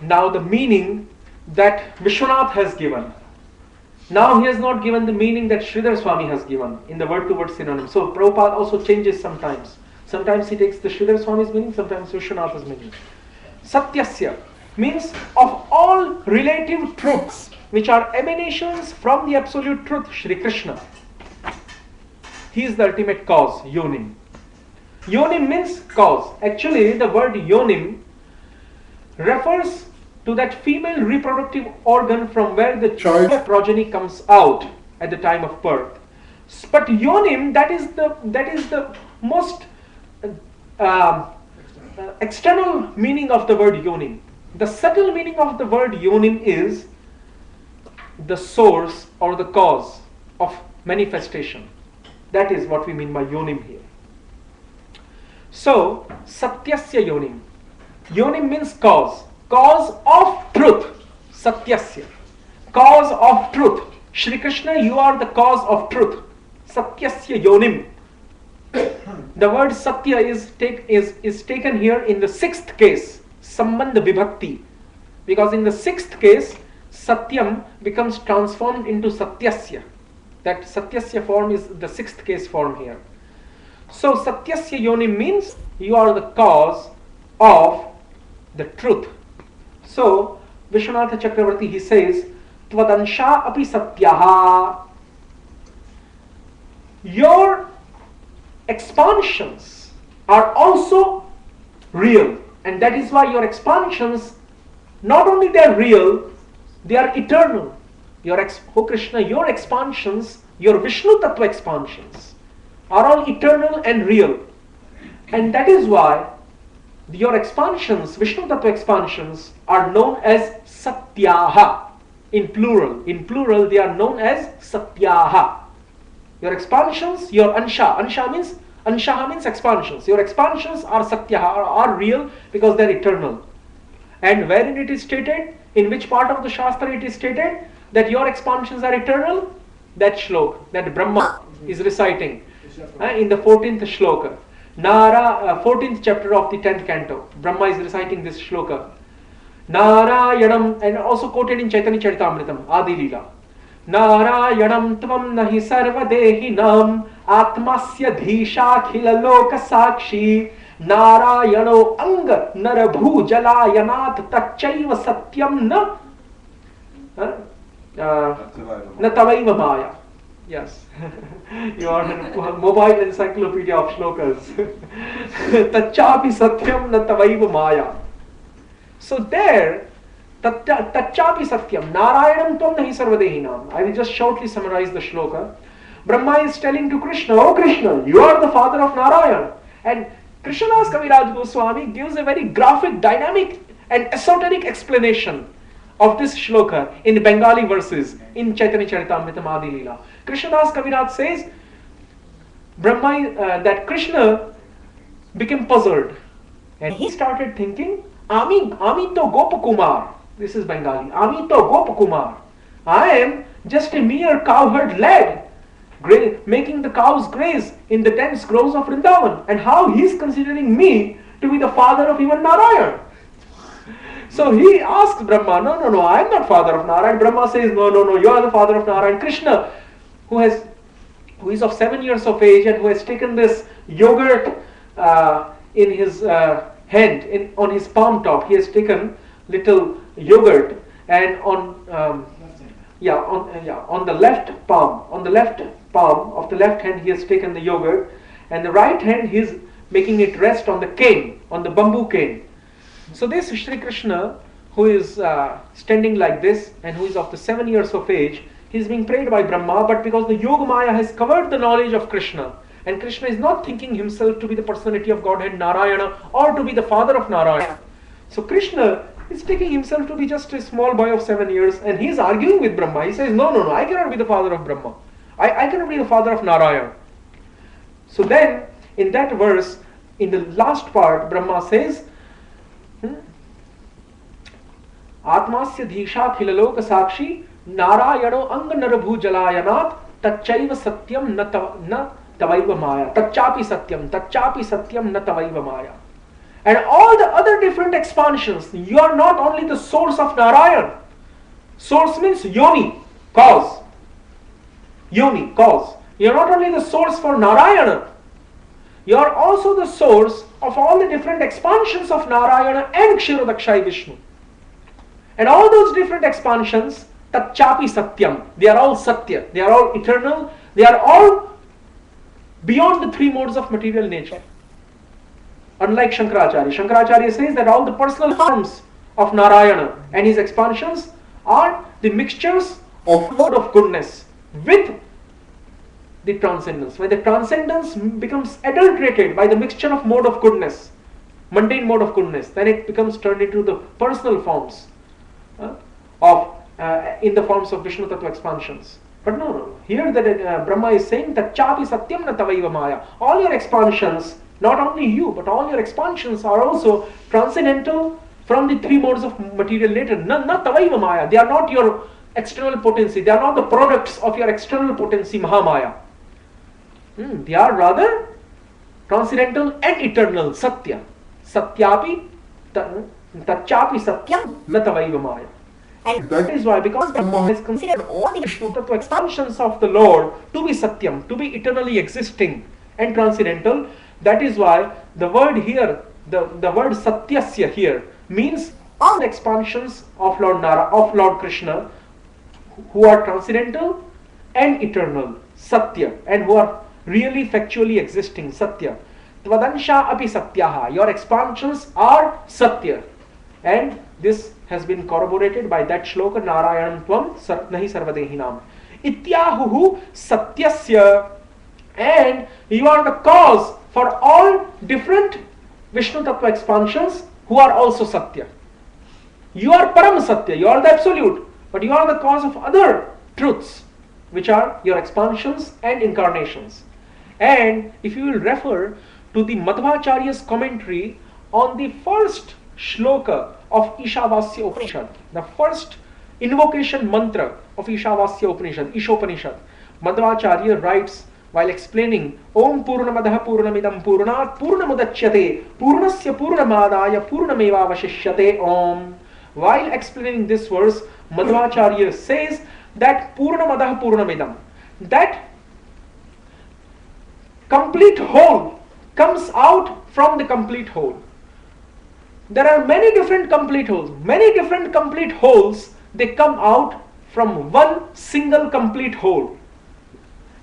now the meaning that Vishwanath has given. Now he has not given the meaning that Sridhar Swami has given in the word-to-word synonym. So Prabhupada also changes sometimes. Sometimes he takes the Sridhar Swami's meaning, sometimes Vishwanath's meaning. Satyasya means of all relative truths which are emanations from the absolute truth, Shri Krishna. He is the ultimate cause, Yonim. Yonim means cause. Actually, the word Yonim refers to that female reproductive organ from where the child progeny comes out at the time of birth. But Yonim, that is the most external meaning of the word Yonim. The subtle meaning of the word Yonim is the source or the cause of manifestation. That is what we mean by Yonim here. So, Satyasya Yonim. Yonim means cause. Cause of truth. Satyasya. Cause of truth. Shri Krishna, you are the cause of truth. Satyasya Yonim. The word Satya is taken here in the sixth case, Sambandha Vibhakti. Because in the sixth case, Satyam becomes transformed into Satyasya. That Satyasya form is the sixth case form here. So Satyasya Yonim means you are the cause of the truth. So Vishwanatha Chakravarti, he says, Tvadansha api Satyaha. Your expansions are also real, and that is why your expansions, not only they are real, they are eternal. Oh Krishna, your expansions, your Vishnu Tattva expansions are all eternal and real, and that is why your expansions, Vishnu Tattva expansions, are known as Satyaha in plural. In plural, they are known as Satyaha. Your expansions, your Ansha means expansions. Your expansions are Satyaha, are real because they are eternal. And wherein it is stated, in which part of the Shastra it is stated that your expansions are eternal? That shlok, that Brahma is reciting in the 14th shloka. 14th chapter of the 10th canto. Brahma is reciting this shloka. Narayanam, and also quoted in Chaitanya Charitamritam, Adi Leela. Narayanam tvam nahi sarvadehinam atmasya dhisha khila loka sakshi Narayano anga narabhu jalayanat tachaiva satyam na tavaiva maya. Yes. You are a mobile encyclopedia of shlokas. Tachapi satyam na tavaiva maya. So there, Tachapi satyam, Narayanam tvam nahi sarvadehinam. I will just shortly summarize the shloka. Brahma is telling to Krishna, oh Krishna, you are the father of Narayana. And Krishnadas Kaviraj Goswami gives a very graphic, dynamic and esoteric explanation of this shloka in Bengali verses in Chaitanya Charitamrita Adi Leela. Krishnadas Kaviraj says that Krishna became puzzled and he started thinking, Ami to Gopakumar. This is Bengali. Ami to Gopakumar. I am just a mere cowherd lad, making the cows graze in the dense groves of Vrindavan, and how he is considering me to be the father of even Narayan. So he asks Brahma, no, I am not father of Narayan. Brahma says, no, you are the father of Narayan. Krishna, who is of 7 years of age and who has taken this yogurt in his hand, on his palm top, he has taken little yogurt, and on the left palm of the left hand he has taken the yogurt, and the right hand he is making it rest on the cane, on the bamboo cane. So this Shri Krishna, who is standing like this and who is of the 7 years of age, he is being prayed by Brahma, but because the Yoga Maya has covered the knowledge of Krishna, and Krishna is not thinking himself to be the personality of Godhead Narayana or to be the father of Narayana. So Krishna is taking himself to be just a small boy of 7 years, and he is arguing with Brahma. He says, no, I cannot be the father of Brahma. I cannot be the father of Narayana. So then, in that verse, in the last part, Brahma says, Atmasya dhisha khilaloka sakshi Narayano anga narabhu jalayanat tachaiva satyam na tavaiva maya. Tachapi satyam na tavaiva maya. And all the other different expansions, you are not only the source of Narayan. Source means yoni, cause. Yoni, cause. You are not only the source for Narayana, you are also the source of all the different expansions of Narayana and Kshirodakshai Vishnu. And all those different expansions, Tachapi Satyam, they are all Satya, they are all eternal, they are all beyond the three modes of material nature. Unlike Shankaracharya says that all the personal forms of Narayana and his expansions are the mixtures of mode of goodness with the transcendence. When the transcendence becomes adulterated by the mixture of mode of goodness, mundane mode of goodness, then it becomes turned into the personal forms in the forms of Vishnu Tattva expansions. But no. Here that Brahma is saying that Chapi Satyam na Tavaiva Maya. All your expansions, not only you, but all your expansions are also transcendental from the three modes of material nature. Na Tavaiva Maya. They are not your external potency. They are not the products of your external potency, Mahamaya. They are rather transcendental and eternal, Satya. Satyapi, Tachapi Satyam na Tavaiva Maya. And that is why, because Brahma has considered all the Vishnu Tattva expansions of the Lord to be Satyam, to be eternally existing and transcendental, that is why the word here, the word Satyasya here, means all the expansions of Lord Krishna who are transcendental and eternal, Satya, and who are really factually existing, Satya. Tvadansha api Satyaha, your expansions are Satya. And this has been corroborated by that shloka, Narayanam Tvam Nahi Sarvadehinam. Ityahuhu Satyasya, and you are the cause for all different Vishnu Tattva expansions who are also Satya. You are Param Satya, you are the Absolute, but you are the cause of other truths, which are your expansions and incarnations. And if you will refer to the Madhvacharya's commentary on the first shloka of Ishavasya Upanishad, the first invocation mantra of Ishavasya Upanishad, Ishopanishad, Madhvacharya writes while explaining Om Purnamadaha Purnamidam Purnat Purnamudachyate Purnasya Purnamadaya Purnameva Vashishyate Om. While explaining this verse, Madhvacharya says that Purnamadaha Purnamidam, that complete whole comes out from the complete whole. There are many different complete holes. Many different complete holes, they come out from one single complete hole.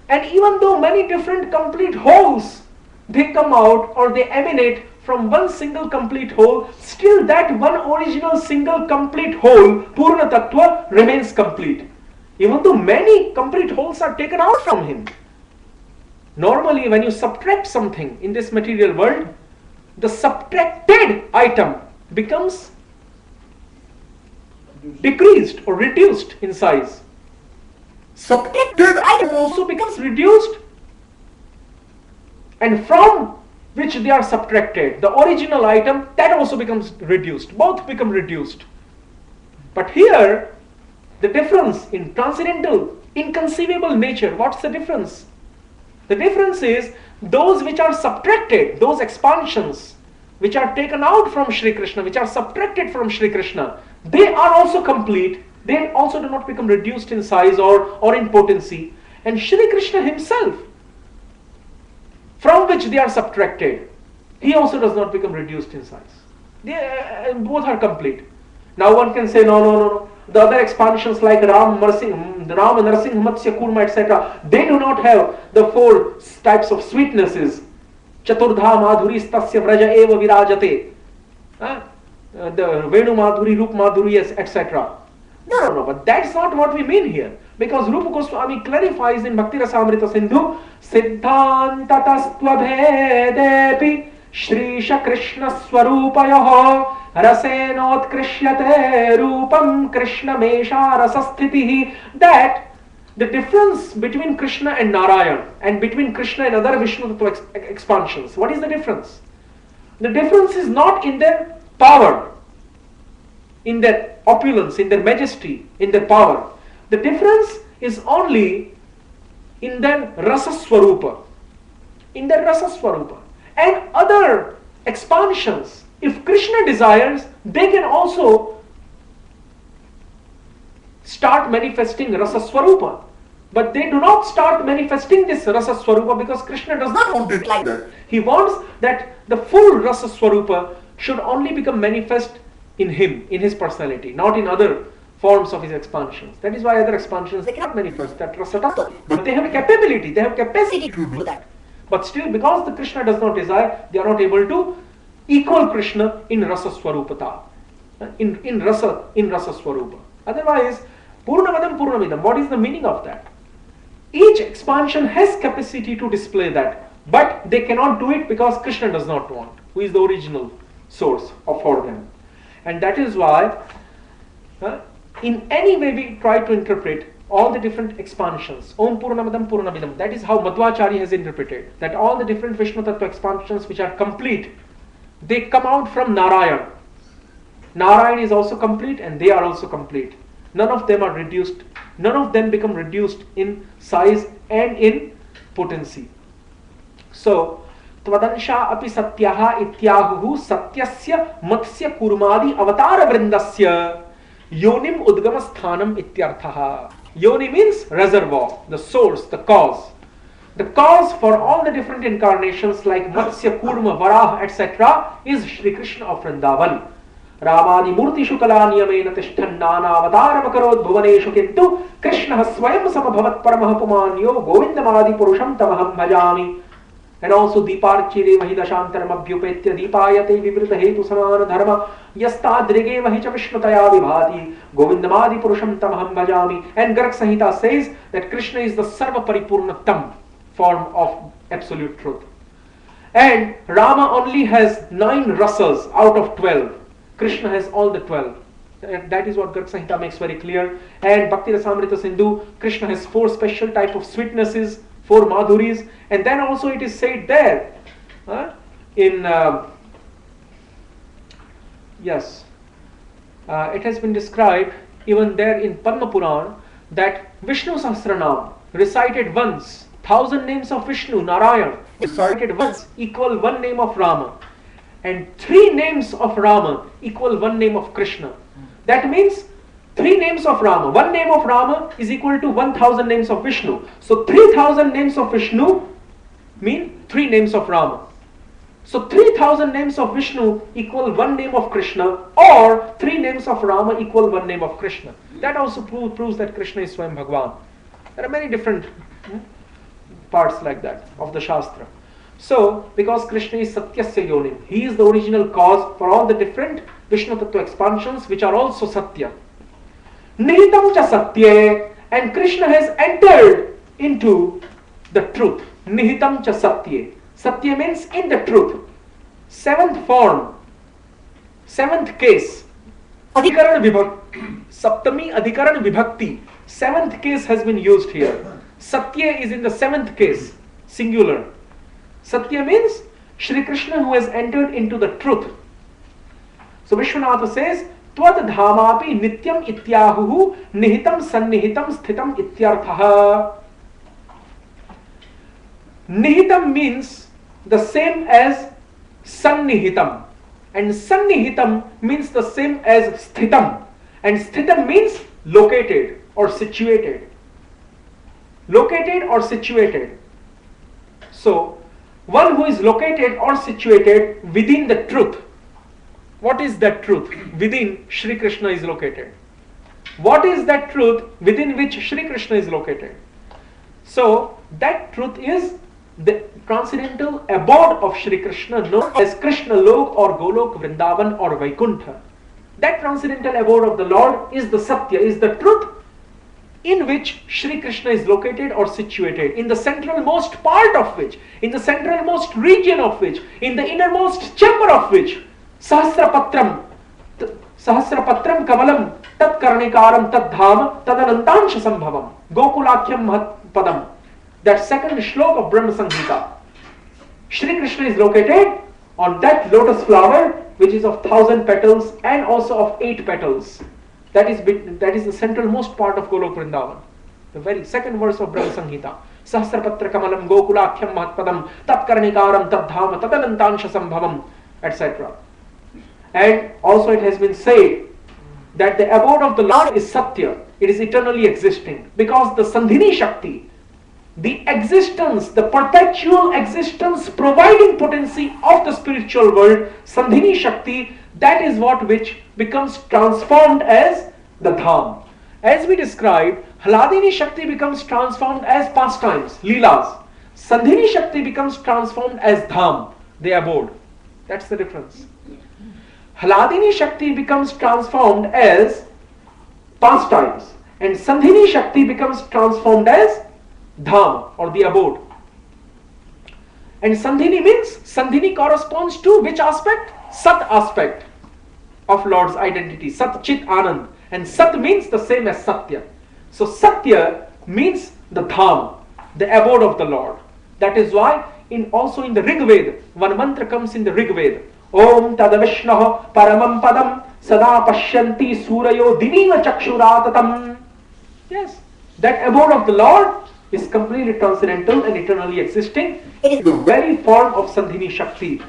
And even though many different complete holes, they come out or they emanate from one single complete hole, still that one original single complete whole, Purna Tattva, remains complete. Even though many complete holes are taken out from him. Normally, when you subtract something in this material world, the subtracted item becomes decreased or reduced in size. Subtracted item also becomes reduced, and from which they are subtracted, the original item, that also becomes reduced. Both become reduced. But here, the difference in transcendental, inconceivable nature, what's the difference? The difference is those which are subtracted, those expansions which are taken out from Shri Krishna, which are subtracted from Shri Krishna, they are also complete. They also do not become reduced in size or in potency. And Shri Krishna himself, from which they are subtracted, he also does not become reduced in size. Both are complete. Now one can say, no. The other expansions like Ram, Narsingh, Matsya, Kurma, etc., they do not have the four types of sweetnesses. Chaturdha Madhuri Stasya Vraja Eva Virajate. The Venu Madhuri, Rup Madhuri, etc. No, but that's not what we mean here. Because Rupa Goswami clarifies in Bhakti Rasamrita Sindhu, Siddhantatastva bhedepi Shrisha Krishna Swarupayaho Rasenot Krishyate Rupam Krishna Mesha Rasasthitihi. That the difference between Krishna and Narayan and between Krishna and other Vishnu Tattva expansions, what is the difference? The difference is not in their power, in their opulence, in their majesty, in their power. The difference is only in their Rasa Swarupa. In their Rasa Swarupa. And other expansions, if Krishna desires, they can also start manifesting Rasa Swarupa. But they do not start manifesting this Rasa Swarupa because Krishna does not want it like that. He wants that the full Rasa Swarupa should only become manifest in him, in his personality, not in other forms of his expansions. That is why other expansions, they cannot manifest that Rasa Tattva. But they have a capability, they have capacity to do that. But still, because the Krishna does not desire, they are not able to equal Krishna in Rasa Swarupata, in Rasa Swarupa. Otherwise, Purnamadam Purnamidam, what is the meaning of that? Each expansion has capacity to display that, but they cannot do it because Krishna does not want, who is the original source for them. And that is why, in any way we try to interpret all the different expansions, Om Purnamadam Purnamidam, that is how Madhvacharya has interpreted, that all the different Vishnu Tattva expansions which are complete, they come out from Narayan. Narayan is also complete and they are also complete. None of them are reduced, none of them become reduced in size and in potency. So, Tvadansha api satyaha ityahuhu satyasya matsya kurmadi avatara vrindasya yonim udgama sthanam ityarthaha. Yoni means reservoir, the source, the cause. The cause for all the different incarnations like Matsya, Kurma, Varaha, etc. is Shri Krishna of Vrindavan. Ramadi Murti Shukala Niyamena Tishtannana Avataram Akarod Bhuvaneshu Kintu Krishna Swayam Samabhavat Paramahapumanyo Govindamadi Purusham Tamaham Bhajami. And also Deeparchire Mahidashantaram Abhyupetya Deepayate Vivrita Hetu Samana Dharma Yastadrige Mahicha Vishnutaya Vibhati Govindamadi Purusham Tamaham Bhajami. And Garak Samhita says that Krishna is the Sarva Paripurnatam form of absolute truth. And Rama only has 9 rasas out of 12. Krishna has all the 12. That is what Garak Samhita makes very clear. And Bhakti Rasamrita Sindhu, Krishna has 4 special type of sweetnesses, 4 madhuris, and then also it is said there it has been described even there in Padma Puran that Vishnu Sahasranam recited once, 1000 names of Vishnu, Narayan, recited once equal 1 name of Rama, and 3 names of Rama equal 1 name of Krishna. That means 3 names of Rama. 1 name of Rama is equal to 1000 names of Vishnu. So 3000 names of Vishnu mean 3 names of Rama. So 3000 names of Vishnu equal 1 name of Krishna, or 3 names of Rama equal 1 name of Krishna. That also proves that Krishna is Swayam Bhagwan. There are many different parts like that of the Shastra. So, because Krishna is Satyasya Yonim, he is the original cause for all the different Vishnu Tattva expansions which are also Satya. Nihitam cha Satye, and Krishna has entered into the truth. Nihitam cha Satye. Satya means in the truth. 7th form, 7th case. Adhikaran Vibhakti. Saptami Adhikaran Vibhakti. 7th case has been used here. Satya is in the 7th case, singular. Satya means Shri Krishna who has entered into the truth. So Vishwanatha says, Tvad dhamapi nityam ityahuhu nihitam sannihitam sthitam ityarthaha. Nihitam means the same as sannihitam, and sannihitam means the same as sthitam, and sthitam means located or situated. Located or situated. So one who is located or situated within the truth. What is that truth within Shri Krishna is located? What is that truth within which Shri Krishna is located? So that truth is the transcendental abode of Shri Krishna, known as Krishna Lok or Golok, Vrindavan or Vaikuntha. That transcendental abode of the Lord is the Satya, is the truth in which Shri Krishna is located or situated, in the centralmost part of which, in the centralmost region of which, in the innermost chamber of which, Sahasrapatram Kamalam Tat Karnikaram Tat Dhama Tadanantansha Sambhavam Gokulakyam Mahat Padam. That second shlok of Brahma Samhita. Shri Krishna is located on that lotus flower which is of 1,000 petals and also of 8 petals. That is the centralmost part of Golok Vrindavan. The very second verse of Brahma Samhita. Sahasrapatra Kamalam Gokulakyam Mahatpadam Tat Karnikaram Tat Dhama Tadanantansha Sambhavam, etc. And also it has been said that the abode of the Lord is Satya. It is eternally existing because the Sandhini Shakti, the existence, the perpetual existence providing potency of the spiritual world, Sandhini Shakti, that is what which becomes transformed as the Dham. As we described, Hladini Shakti becomes transformed as pastimes, Leelas. Sandhini Shakti becomes transformed as Dham, the abode. That's the difference. Hladini Shakti becomes transformed as pastimes and Sandhini Shakti becomes transformed as Dham or the abode. And Sandhini means, Sandhini corresponds to which aspect? Sat aspect of Lord's identity, Sat Chit Anand. And Sat means the same as Satya. So Satya means the Dham, the abode of the Lord. That is why also in the Rig Veda, one mantra comes in the Rig Veda. Om Tadavishnaha Paramam Padam Sada Pashyanti Surayo Diviva Chakshuratatam. Yes, that abode of the Lord is completely transcendental and eternally existing. It is the very form of Sandhini Shakti,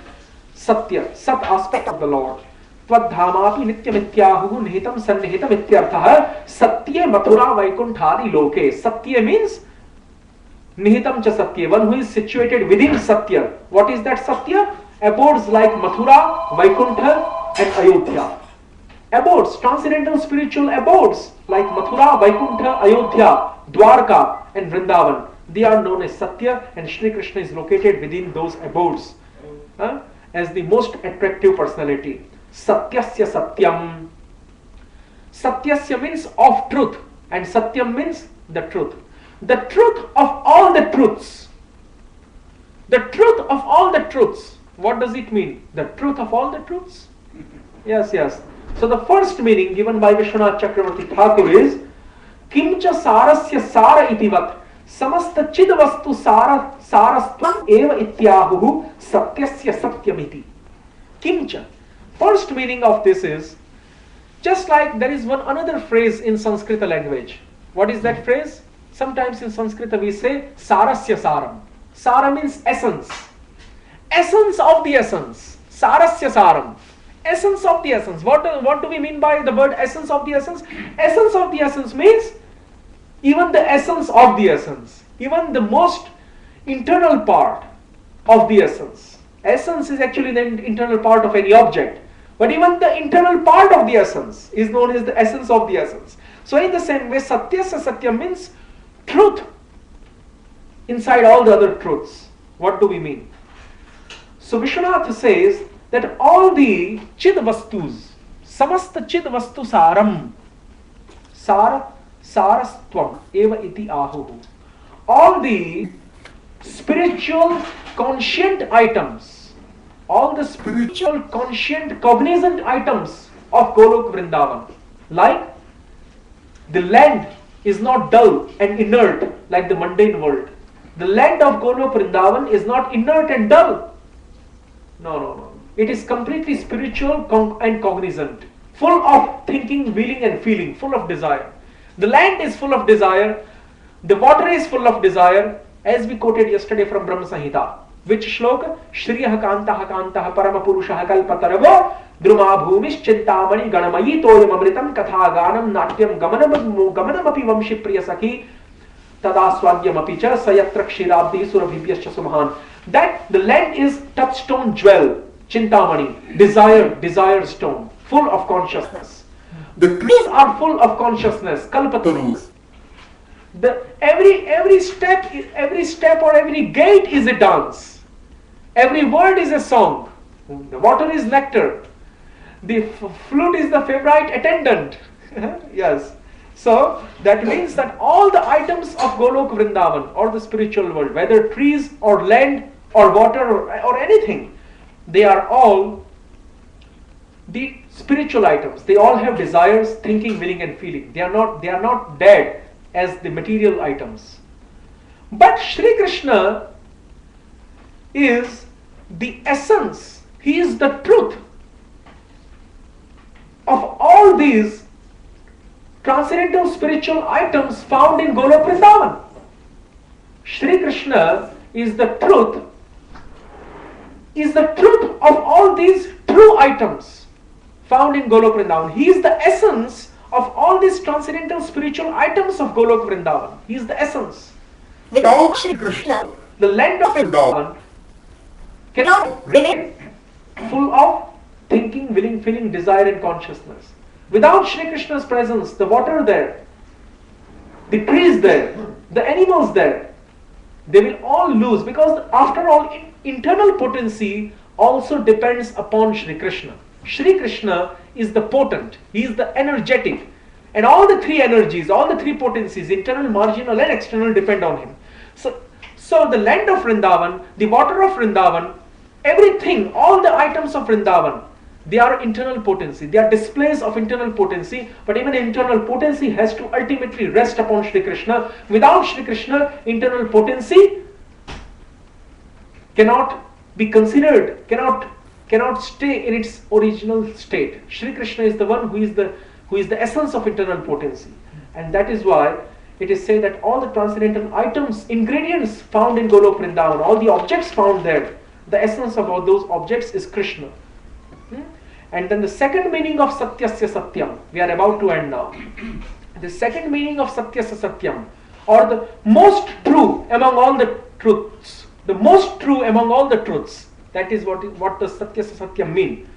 Satya, Sat aspect of the Lord. Tvaddhamapi Nityamittyahu Nihitam Sannihitam Ityartha Satya Mathura Vaikunthadi Loke. Satya means Nihitam Cha Satya, one who is situated within Satya. What is that Satya? Abodes like Mathura, Vaikuntha and Ayodhya. Abodes, transcendental spiritual abodes like Mathura, Vaikuntha, Ayodhya, Dwarka and Vrindavan. They are known as Satya, and Shri Krishna is located within those abodes as the most attractive personality. Satyasya Satyam. Satyasya means of truth and Satyam means the truth. The truth of all the truths. The truth of all the truths. What does it mean? The truth of all the truths? Yes. So the first meaning given by Vishwanath Chakravarti Thakur is Kimcha Sarasya Sara Itivat Samasta Chidvastu Sarastvam Eva Ityahu Satyasya Satyamiti. Kimcha. First meaning of this is, just like there is one another phrase in Sanskrit language. What is that phrase? Sometimes in Sanskrit we say Sarasya Saram. Sara means essence. Essence of the essence. Sarasya Saram. Essence of the essence. What do we mean by the word essence of the essence? Essence of the essence means even the essence of the essence. Even the most internal part of the essence. Essence is actually the internal part of any object. But even the internal part of the essence is known as the essence of the essence. So in the same way, Satyasya Satya means truth inside all the other truths. What do we mean? So Vishwanath says that all the Chid Vastus, Samasta Chid Vastu Saram, Sarastvam Eva Iti Ahu. All the spiritual conscient items, all the spiritual conscient cognizant items of Golok Vrindavan, like the land is not dull and inert like the mundane world. The land of Golok Vrindavan is not inert and dull. No. It is completely spiritual and cognizant, full of thinking, willing and feeling, full of desire. The land is full of desire, the water is full of desire, as we quoted yesterday from Brahma Samhita. Which shloka? Shriyah Kantaha Kantaha Paramapurushaha Kalpataravo Druma Bhumish Chintamani Ganamayi Toyam Amritam Katha Ganam Natyam Gamanam Api Vamshi Priya Sakhi tada swagyam apicha sayatra kshirabdi surabhibhyascha sumahan. That the land is touchstone jewel, chintamani, desire stone, full of consciousness. The trees are full of consciousness, kalpatarus. Every step or every gate is a dance. Every word is a song. The water is nectar. The flute is the favorite attendant. Yes. So that means that all the items of Golok Vrindavan or the spiritual world, whether trees or land or water or anything, they are all the spiritual items. They all have desires, thinking, willing and feeling. They are not dead as the material items. But Shri Krishna is the essence. He is the truth of all these transcendental spiritual items found in Golok Vrindavan. Shri Krishna is the truth of all these true items found in Golok Vrindavan. He is the essence of all these transcendental spiritual items of Golok Vrindavan. He is the essence. Without Shri Krishna, The land of Vrindavan cannot remain full of thinking, willing, feeling, desire and consciousness. Without Shri Krishna's presence, the water there, the trees there, the animals there, they will all lose, because after all, internal potency also depends upon Shri Krishna. Shri Krishna is the potent, he is the energetic, and all the three energies, all the three potencies, internal, marginal and external, depend on him. So the land of Vrindavan, the water of Vrindavan, everything, all the items of Vrindavan, they are internal potency, they are displays of internal potency, but even internal potency has to ultimately rest upon Shri Krishna. Without Shri Krishna, internal potency cannot be considered, cannot stay in its original state. Shri Krishna is the one who is the essence of internal potency, and that is why it is said that all the transcendental items, ingredients found in Golok Vrindavan, all the objects found there, the essence of all those objects is Krishna. And then the second meaning of Satyasya Satyam, we are about to end now. The second meaning of Satyasya Satyam, or the most true among all the truths, the most true among all the truths, that is what does Satyasya Satyam mean?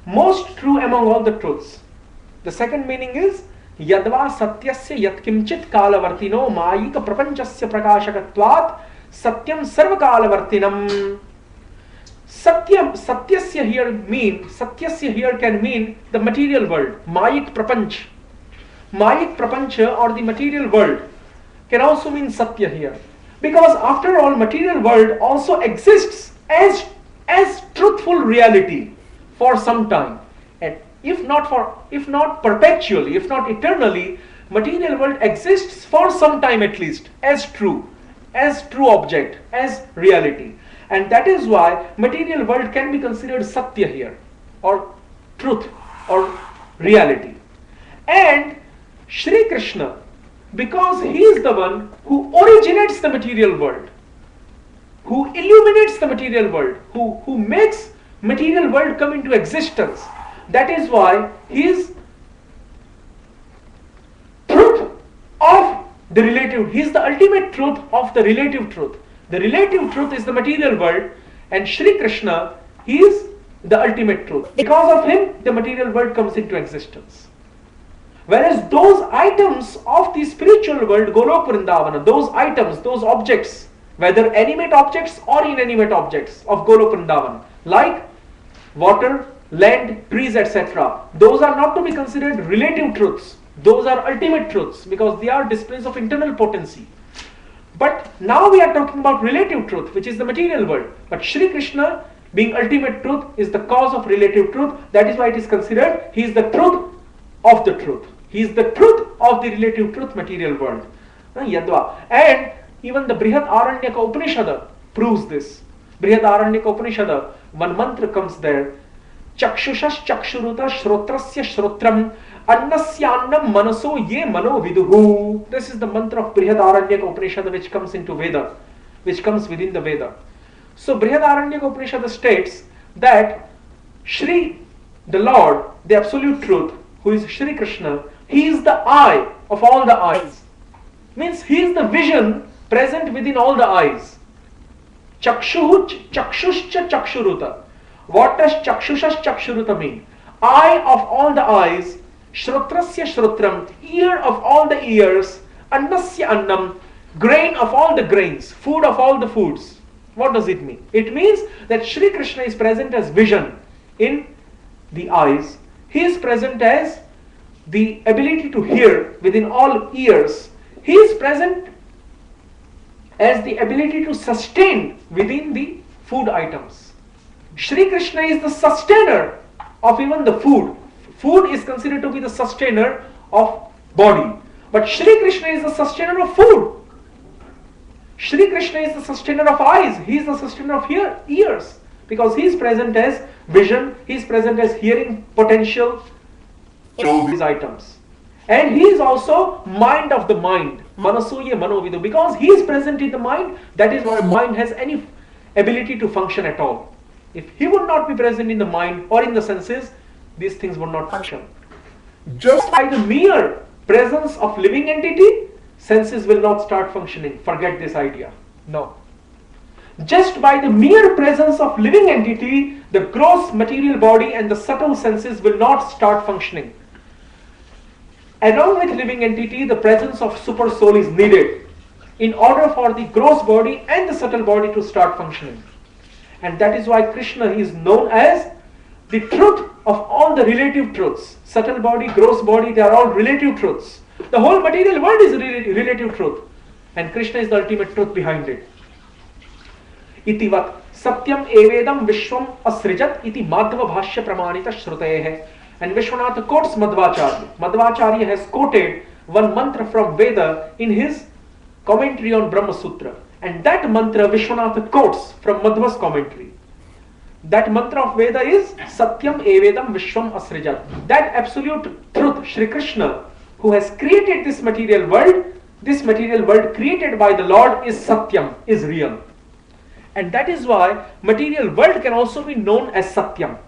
Most true among all the truths. The second meaning is Yadva Satyasya Yatkimchit Kalavartino Mayika Prapanchasya Prakashakatvat Satyam Sarvakalavartinam. Satyasya here can mean the material world, Mayik Prapanch. Mayik Prapancha, or the material world, can also mean Satya here. Because after all, material world also exists as truthful reality for some time. And if not perpetually, if not eternally, material world exists for some time at least as true object, as reality. And that is why material world can be considered Satya here, or truth, or reality. And Shri Krishna, because he is the one who originates the material world, who illuminates the material world, who makes material world come into existence, that is why he is truth of the relative, he is the ultimate truth of the relative truth. The relative truth is the material world, and Shri Krishna, he is the ultimate truth. Because of him, the material world comes into existence. Whereas those items of the spiritual world, Golok Vrindavana, those items, those objects, whether animate objects or inanimate objects of Golok Vrindavana, like water, land, trees, etc., those are not to be considered relative truths. Those are ultimate truths, because they are displays of internal potency. But now we are talking about relative truth, which is the material world. But Shri Krishna, being ultimate truth, is the cause of relative truth. That is why it is considered, he is the truth of the truth. He is the truth of the relative truth, material world. Yadva. And even the Brihad Aranyaka Upanishad proves this. Brihad Aranyaka Upanishad, one mantra comes there. Chakshushas chakshuruta shrotrasya shrotram Annasyannam manaso ye mano viduhu. This is the mantra of Brihad Aranyaka Upanishad, which comes into Veda, which comes within the Veda. So Brihad Aranyaka Upanishad states that Shri, the Lord, the absolute truth, who is Shri Krishna, he is the eye of all the eyes. means he is the vision present within all the eyes. Chakshuhu chakshuscha chakshuruta. What does chakshusha chakshuruta mean? Eye of all the eyes, shrotrasya shrotram, ear of all the ears, annasya annam, grain of all the grains, food of all the foods. What does it mean? It means that Shri Krishna is present as vision in the eyes. He is present as the ability to hear within all ears. He is present as the ability to sustain within the food items. Shri Krishna is the sustainer of even the food. Food is considered to be the sustainer of body. But Shri Krishna is the sustainer of food. Shri Krishna is the sustainer of eyes. He is the sustainer of ears. Because he is present as vision, he is present as hearing potential in these items. And he is also mind of the mind. Manasuye manovidu. Because he is present in the mind, that is why mind has any ability to function at all. If he would not be present in the mind or in the senses, these things would not function. Just by the mere presence of living entity, senses will not start functioning. Forget this idea. No. Just by the mere presence of living entity, the gross material body and the subtle senses will not start functioning. Along with living entity, the presence of super soul is needed in order for the gross body and the subtle body to start functioning. And that is why Krishna is known as the truth of all the relative truths. Subtle body, gross body, they are all relative truths. The whole material world is relative truth. And Krishna is the ultimate truth behind it. Itivat satyam evedam vishwam asrijat iti madhva bhashya pramanita shrutehe. And Vishwanath quotes Madhvacharya. Madhvacharya has quoted one mantra from Veda in his commentary on Brahma Sutra. And that mantra Vishwanath quotes from Madhva's commentary. That mantra of Veda is Satyam Evedam Vishwam Asrijat. That absolute truth, Shri Krishna, who has created this material world created by the Lord is Satyam, is real. And that is why material world can also be known as Satyam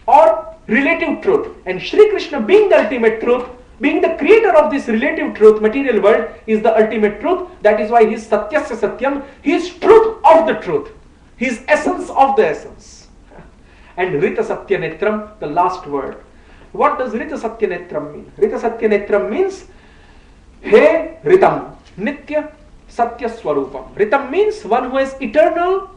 or relative truth. And Shri Krishna, being the ultimate truth, being the creator of this relative truth, material world is the ultimate truth. That is why he is Satyasya Satyam. He is truth of the truth. He is essence of the essence. And Rita Satya Netram, the last word. What does Rita Satya Netram mean? Rita Satya Netram means He Ritam, Nitya Satya Swarupam. Ritam means one who has eternal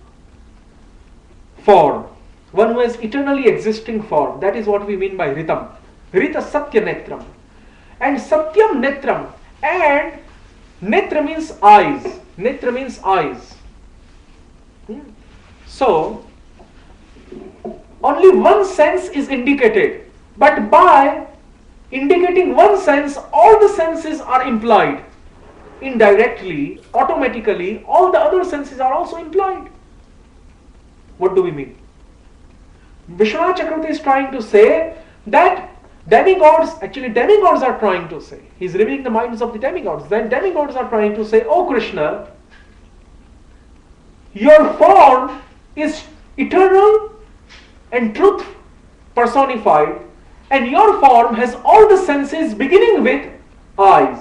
form. One who has eternally existing form. That is what we mean by Ritam. Rita Satya Netram. And Satyam Netram. And Netra means eyes. Netra means eyes. So, only one sense is indicated. But by indicating one sense, all the senses are implied. Indirectly, automatically, all the other senses are also implied. What do we mean? Vishwanath Chakravarti is trying to say that demigods are trying to say. He is revealing the minds of the demigods. Then demigods are trying to say, "Oh Krishna, your form is eternal and truth personified, and your form has all the senses beginning with eyes."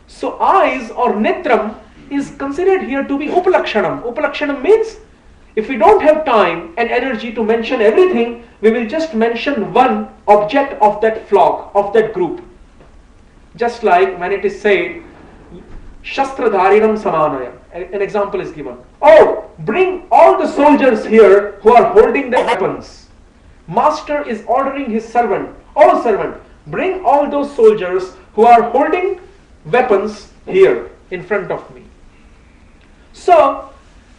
So eyes or netram is considered here to be upalakshanam. Upalakshanam means if we don't have time and energy to mention everything, we will just mention one object of that flock, of that group. Just like when it is said, Shastradharinam Samanaya. An example is given. Oh, bring all the soldiers here who are holding the weapons. Master is ordering his servant, oh servant, bring all those soldiers who are holding weapons here in front of me. So,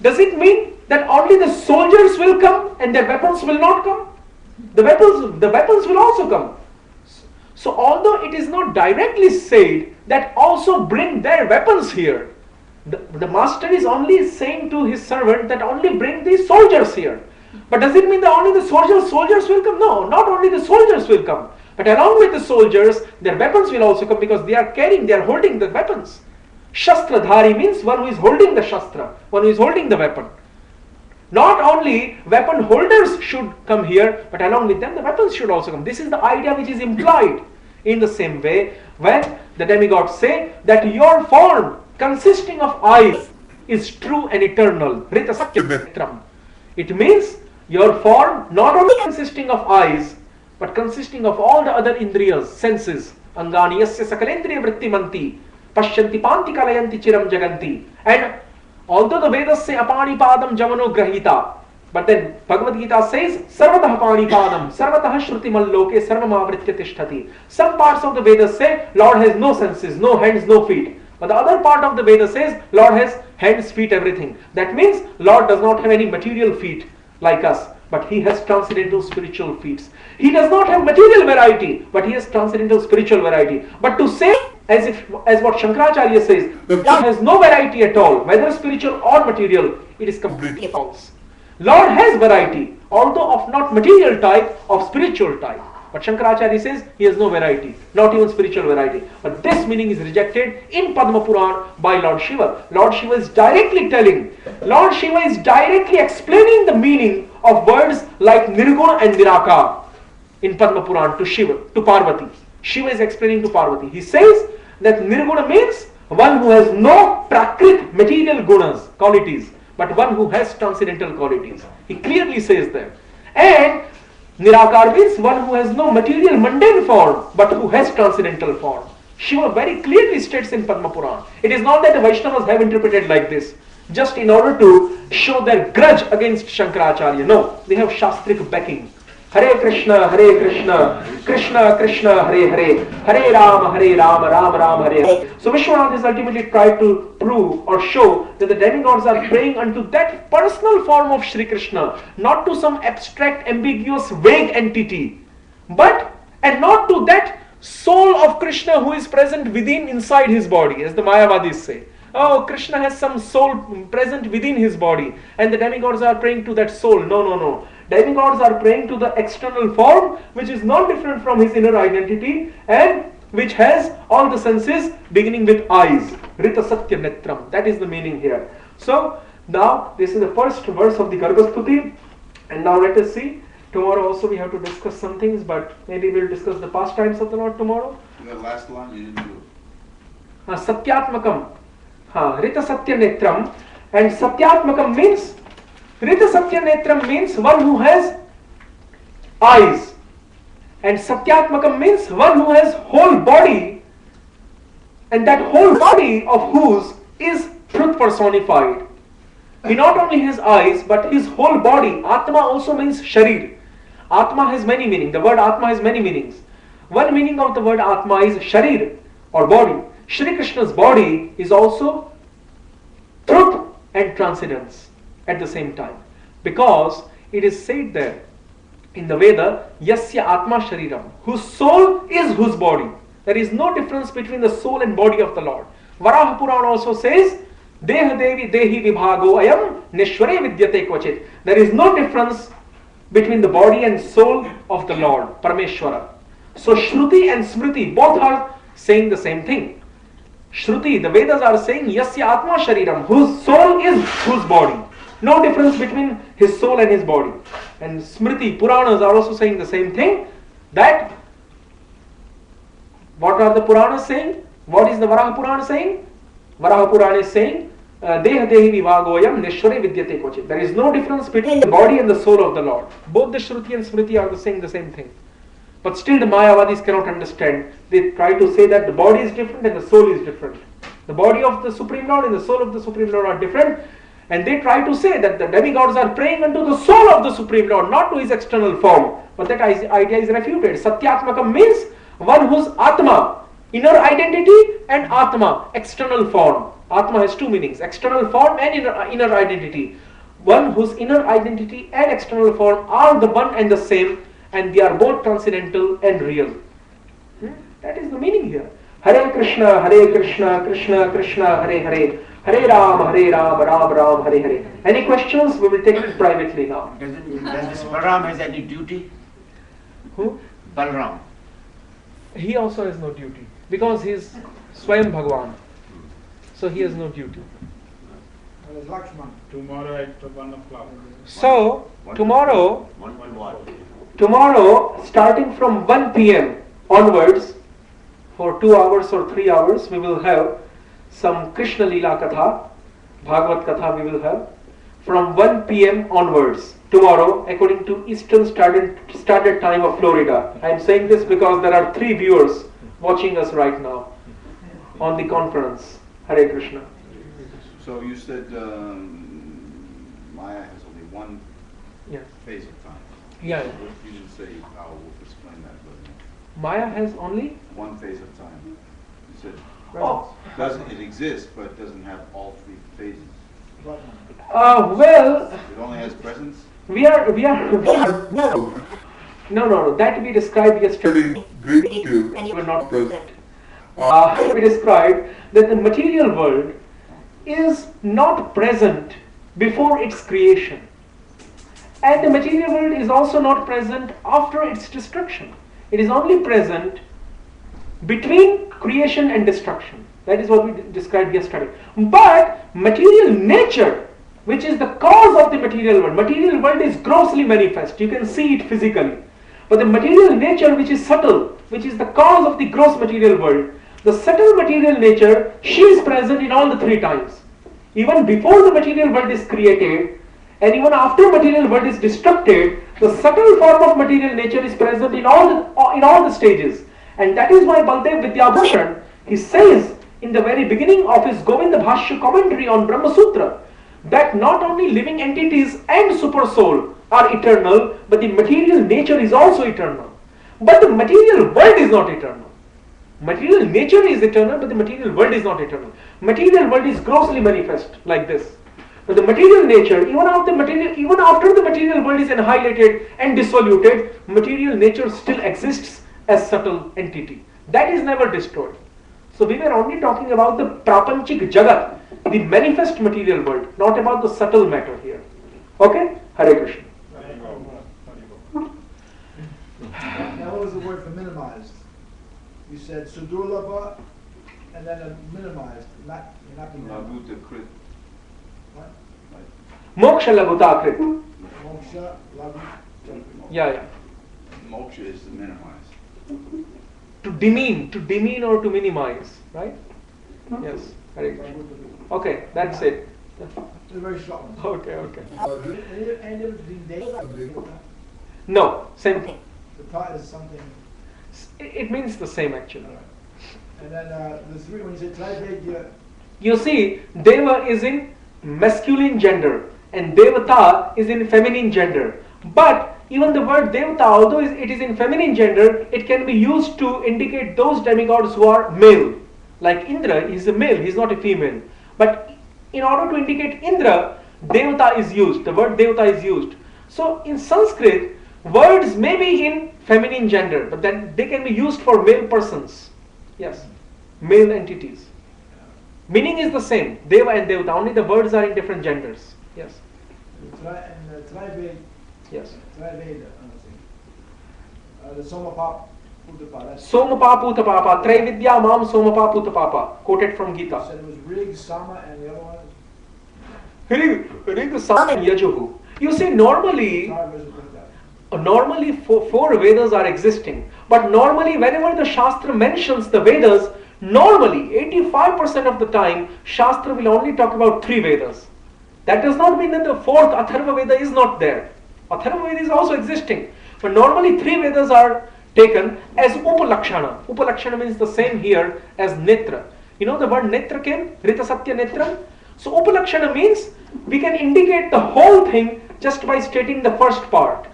does it mean that only the soldiers will come and their weapons will not come? The weapons will also come. So although it is not directly said that also bring their weapons here, the master is only saying to his servant that only bring these soldiers here. But does it mean that only the soldiers will come? No, not only the soldiers will come, but along with the soldiers, their weapons will also come because they are holding the weapons. Shastradhari means one who is holding the shastra, one who is holding the weapon. Not only weapon holders should come here, but along with them the weapons should also come. This is the idea which is implied. In the same way, when the demigods say that your form consisting of eyes is true and eternal. Rita Satya Netram. It means your form not only consisting of eyes, but consisting of all the other indriyas, senses. Angani yasya sakalendriya vrittimanti, pashyanti panti kalayanti chiram jaganti. And although the Vedas say apani padam javano grahita, but then Bhagavad Gita says sarvatah apani padam, sarvatah shrutimal loke sarvamavritya tishtati. Some parts of the Vedas say Lord has no senses, no hands, no feet. But the other part of the Veda says Lord has hands, feet, everything. That means Lord does not have any material feet like us, but He has transcendental spiritual feet. He does not have material variety, but He has transcendental spiritual variety. But to say as what Shankaracharya says, Lord has no variety at all, whether spiritual or material, it is completely false. Lord has variety, although of not material type, of spiritual type. But Shankaracharya says he has no variety, not even spiritual variety. But this meaning is rejected in Padma Puran by Lord Shiva. Lord Shiva is directly telling, Lord Shiva is directly explaining the meaning of words like Nirguna and Nirakar in Padma Puran to Shiva, to Parvati. Shiva is explaining to Parvati. He says that Nirguna means one who has no prakrit material gunas, qualities, but one who has transcendental qualities. He clearly says that. And Nirakar means one who has no material mundane form, but who has transcendental form. Shiva very clearly states in Padma Puran. It is not that the Vaishnavas have interpreted like this, just in order to show their grudge against Shankaracharya. No, they have Shastric backing. Hare Krishna, Krishna Krishna, Hare Hare, Hare Rama, Rama Rama, Hare Hare. So Vishwanath has ultimately tried to prove or show that the demigods are praying unto that personal form of Shri Krishna, not to some abstract, ambiguous, vague entity, but and not to that soul of Krishna who is present within, inside his body, as the Mayavadis say. Oh, Krishna has some soul present within his body, and the demigods are praying to that soul. No. Demigods are praying to the external form, which is not different from his inner identity, and which has all the senses beginning with eyes. Rita Satya Netram. That is the meaning here. So, now this is the first verse of the Garbhastuti, and now let us see. Tomorrow also we have to discuss some things, but maybe we'll discuss the pastimes of the Lord tomorrow. The last line you didn't do. Satyatmakam. Rita Satya Netram. And Satyatmakam means, Rita Satya Netram means one who has eyes. And Satyatmakam means one who has whole body. And that whole body of whose is truth personified. He not only has eyes, but his whole body. Atma also means Sharir. Atma has many meanings. The word Atma has many meanings. One meaning of the word Atma is Sharir or body. Shri Krishna's body is also truth and transcendence at the same time. Because it is said there in the Veda, Yasya Atma Shariram, whose soul is whose body. There is no difference between the soul and body of the Lord. Varaha Puran also says, Deha Devi Dehi Vibhago Ayam Nishware Vidyate Kvachit. There is no difference between the body and soul of the Lord, Parameshwara. So Shruti and Smriti both are saying the same thing. Shruti, the Vedas are saying Yasya Atma Shariram, whose soul is whose body. No difference between his soul and his body. And Smriti, Puranas are also saying the same thing. That, what are the Puranas saying? What is the Varaha Purana saying? Varaha Purana is saying, Deha Dehi Vivagoyam Nishware Vidyate Kvachit. There is no difference between the body and the soul of the Lord. Both the Shruti and Smriti are saying the same thing. But still the Mayavadis cannot understand. They try to say that the body is different and the soul is different. The body of the Supreme Lord and the soul of the Supreme Lord are different. And they try to say that the demigods are praying unto the soul of the Supreme Lord, not to his external form. But that idea is refuted. Satyatmakam means one whose Atma, inner identity, and Atma, external form. Atma has two meanings, external form and inner identity. One whose inner identity and external form are the one and the same, and they are both transcendental and real. That is the meaning here. Hare Krishna, Krishna Krishna, Hare Hare, Hare Rama, Ram Ram, Hare Hare. Any questions? We will take it privately now. Does this Balaram has any duty? Who? Balaram. He also has no duty because he is Swayam Bhagwan. So he has no duty. Tomorrow at 1 o'clock. So tomorrow, One what? starting from 1 p.m. onwards, for 2 hours or 3 hours, we will have some Krishna Leela Katha, Bhagavad Katha we will have from 1 p.m. onwards tomorrow according to Eastern Standard Time of Florida. I am saying this because there are 3 viewers watching us right now on the conference. Hare Krishna. So you said Maya has only one Yes. phase of time. Yeah. You didn't say how we'll explain that, but Maya has only one phase of time. You said oh. doesn't it exists, but it doesn't have all 3 phases. Well, It only has presence. we are no, that we described yesterday. Greek too. We were not present. We described that the material world is not present before its creation, and the material world is also not present after its destruction. It is only present between creation and destruction. That is what we described yesterday. But material nature, which is the cause of the material world is grossly manifest. You can see it physically. But the material nature, which is subtle, which is the cause of the gross material world, the subtle material nature, she is present in all the 3 times. Even before the material world is created, and even after material world is destructed, the subtle form of material nature is present in all the stages. And that is why Baldev Vidyabhushan, he says in the very beginning of his Govinda Bhashya commentary on Brahma Sutra, that not only living entities and super soul are eternal, but the material nature is also eternal. But the material world is not eternal. Material nature is eternal, but the material world is not eternal. Material world is grossly manifest like this. But the material nature, even after the material world is annihilated and dissoluted, material nature still exists as subtle entity. That is never destroyed. So we were only talking about the prapanchik jagat, the manifest material world, not about the subtle matter here. Okay? Hare Krishna. Now what was the word for minimized? You said sudurlabha and then a minimized. You're not being Labhuta Krit. What? Moksha Laghutakrit. Moksha, labhu. Yeah. Moksha is to minimize. To demean or to minimize, right? Yes. Hare Krishna. Okay, that's it. It's a very short one. Okay. And it being deva. No, same thing. The part is something. It means the same actually. And then the 3, when you say Trivedya, You see, Deva is in masculine gender and Devata is in feminine gender. But even the word Devata, although it is in feminine gender, it can be used to indicate those demigods who are male. Like Indra is a male, he is not a female. But in order to indicate Indra, Devata is used, the word Devata is used. So in Sanskrit, words may be in feminine gender, but then they can be used for male persons. Yes, male entities. Meaning is the same, Deva and Devata, only the words are in different genders. Yes. and Triveda, Yes. the Somapap Uttapara. Somapa Putapapa, Traividya Mam Somapa Putapapa, quoted from Gita. Said it was Rig, Sama, and the other one. Rig, Sam, and Yajuhu. You see, normally four Vedas are existing, but normally whenever the Shastra mentions the Vedas, normally 85% of the time Shastra will only talk about 3 Vedas. That does not mean that the 4th Atharva Veda is not there. Atharva Veda is also existing, but normally 3 Vedas are taken as Upalakshana. Upalakshana means the same here as Netra. You know the word Netra came? Rita Satya Netra. So Upalakshana means we can indicate the whole thing just by stating the first part.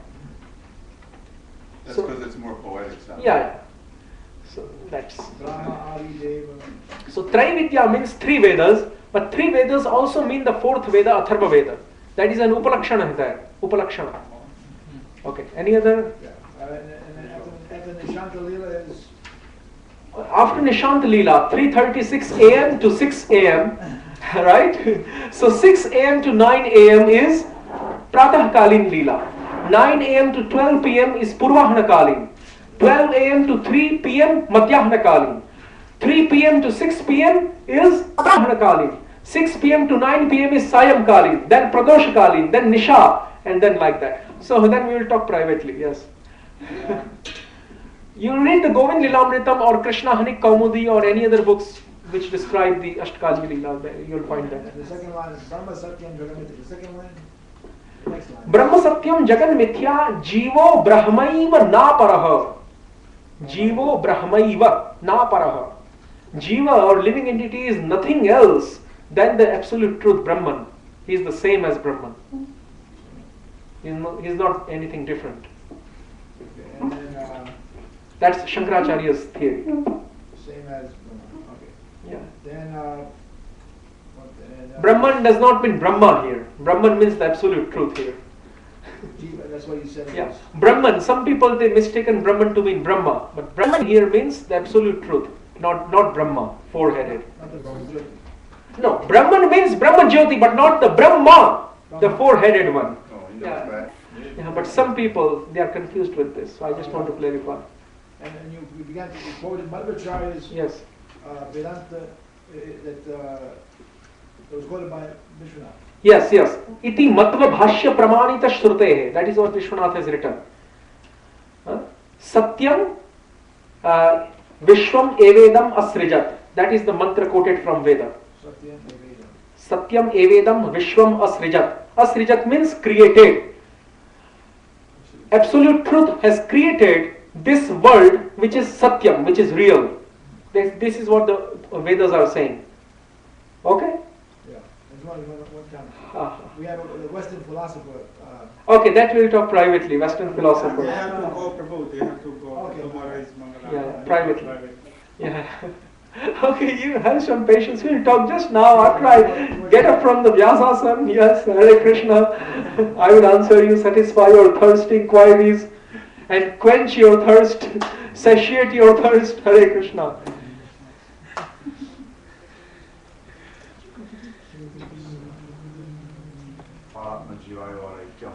That's because it's more poetic sound. Yeah. So that's. Brahma, Adi, Deva. So Traividya means 3 Vedas, but 3 Vedas also mean the 4th Veda, Atharva Veda. That is an Upalakshana there. Upalakshana. Okay. Any other? Yeah. And after Nishanta Leela is. After Nishant Leela, 3:36 a.m. to 6 a.m. Right? So 6 a.m. to 9 a.m. is Pratah Kalin Leela. 9 a.m. to 12 p.m. is Purvahana Kalin. 12 a.m. to 3 p.m. Madhyahana Kalin. 3 p.m. to 6 p.m. is Apahana Kalin. 6 p.m. to 9 p.m. is Sayam Kalin. Then Pradosha Kalin. Then Nisha. And then like that. So then we will talk privately. Yes. You read the Govind Lilamritam or Krishna Hanik Kaumudi or any other books which describe the Ashtakali Leela, you'll find that. And the second line is Brahma Satyam Jagamiti. The second line, the next line. Brahma Satyam Jagan Mithya Jivo Brahmaiva Na Paraha. Jivo Brahmaiva Na Paraha. Jiva or living entity is nothing else than the absolute truth Brahman. He is the same as Brahman. He is not anything different. And then That's Shankaracharya's theory. same as Brahma. Okay. Yeah. Then Brahman does not mean Brahma here. Brahman means the absolute truth here. Jiva, that's what you said. Yeah. Brahman, some people they mistaken Brahman to mean Brahma. But Brahman here means the absolute truth. Not Brahma, four-headed. Not the Brahma Jyoti. No, Brahman means Brahma Jyoti, but not the Brahma, the four-headed one. Oh, he knows Yeah. that. Yeah, but some people, they are confused with this. So I just want to clarify. And then you began to quote Madhvacharya's Yes. Vedanta that was quoted by Vishwanath. Yes, yes. Iti matva bhashya pramanita shrutehe. That is what Vishwanath has written. Satyam Vishwam evedam asrijat. That is the mantra quoted from Veda. Satyam Vedam. Satyam evedam Vishwam asrijat. Asrijat means created. Absolute truth has created this world which is Satyam, which is real. This is what the Vedas are saying. Okay? Yeah. There's one time. Ah. We have a Western philosopher. Okay, that we'll talk privately, Western philosopher. They have to go, Prabhu, they have to go. Okay. Tomorrow is Mangala. Yeah, privately. Yeah. Okay, you have some patience. We'll talk just now after I get up from the Vyasasana. Yes, Hare Krishna. I will answer you, satisfy your thirsting queries and quench your thirst, satiate your thirst. Hare Krishna. Atma Jivaya Aikyam.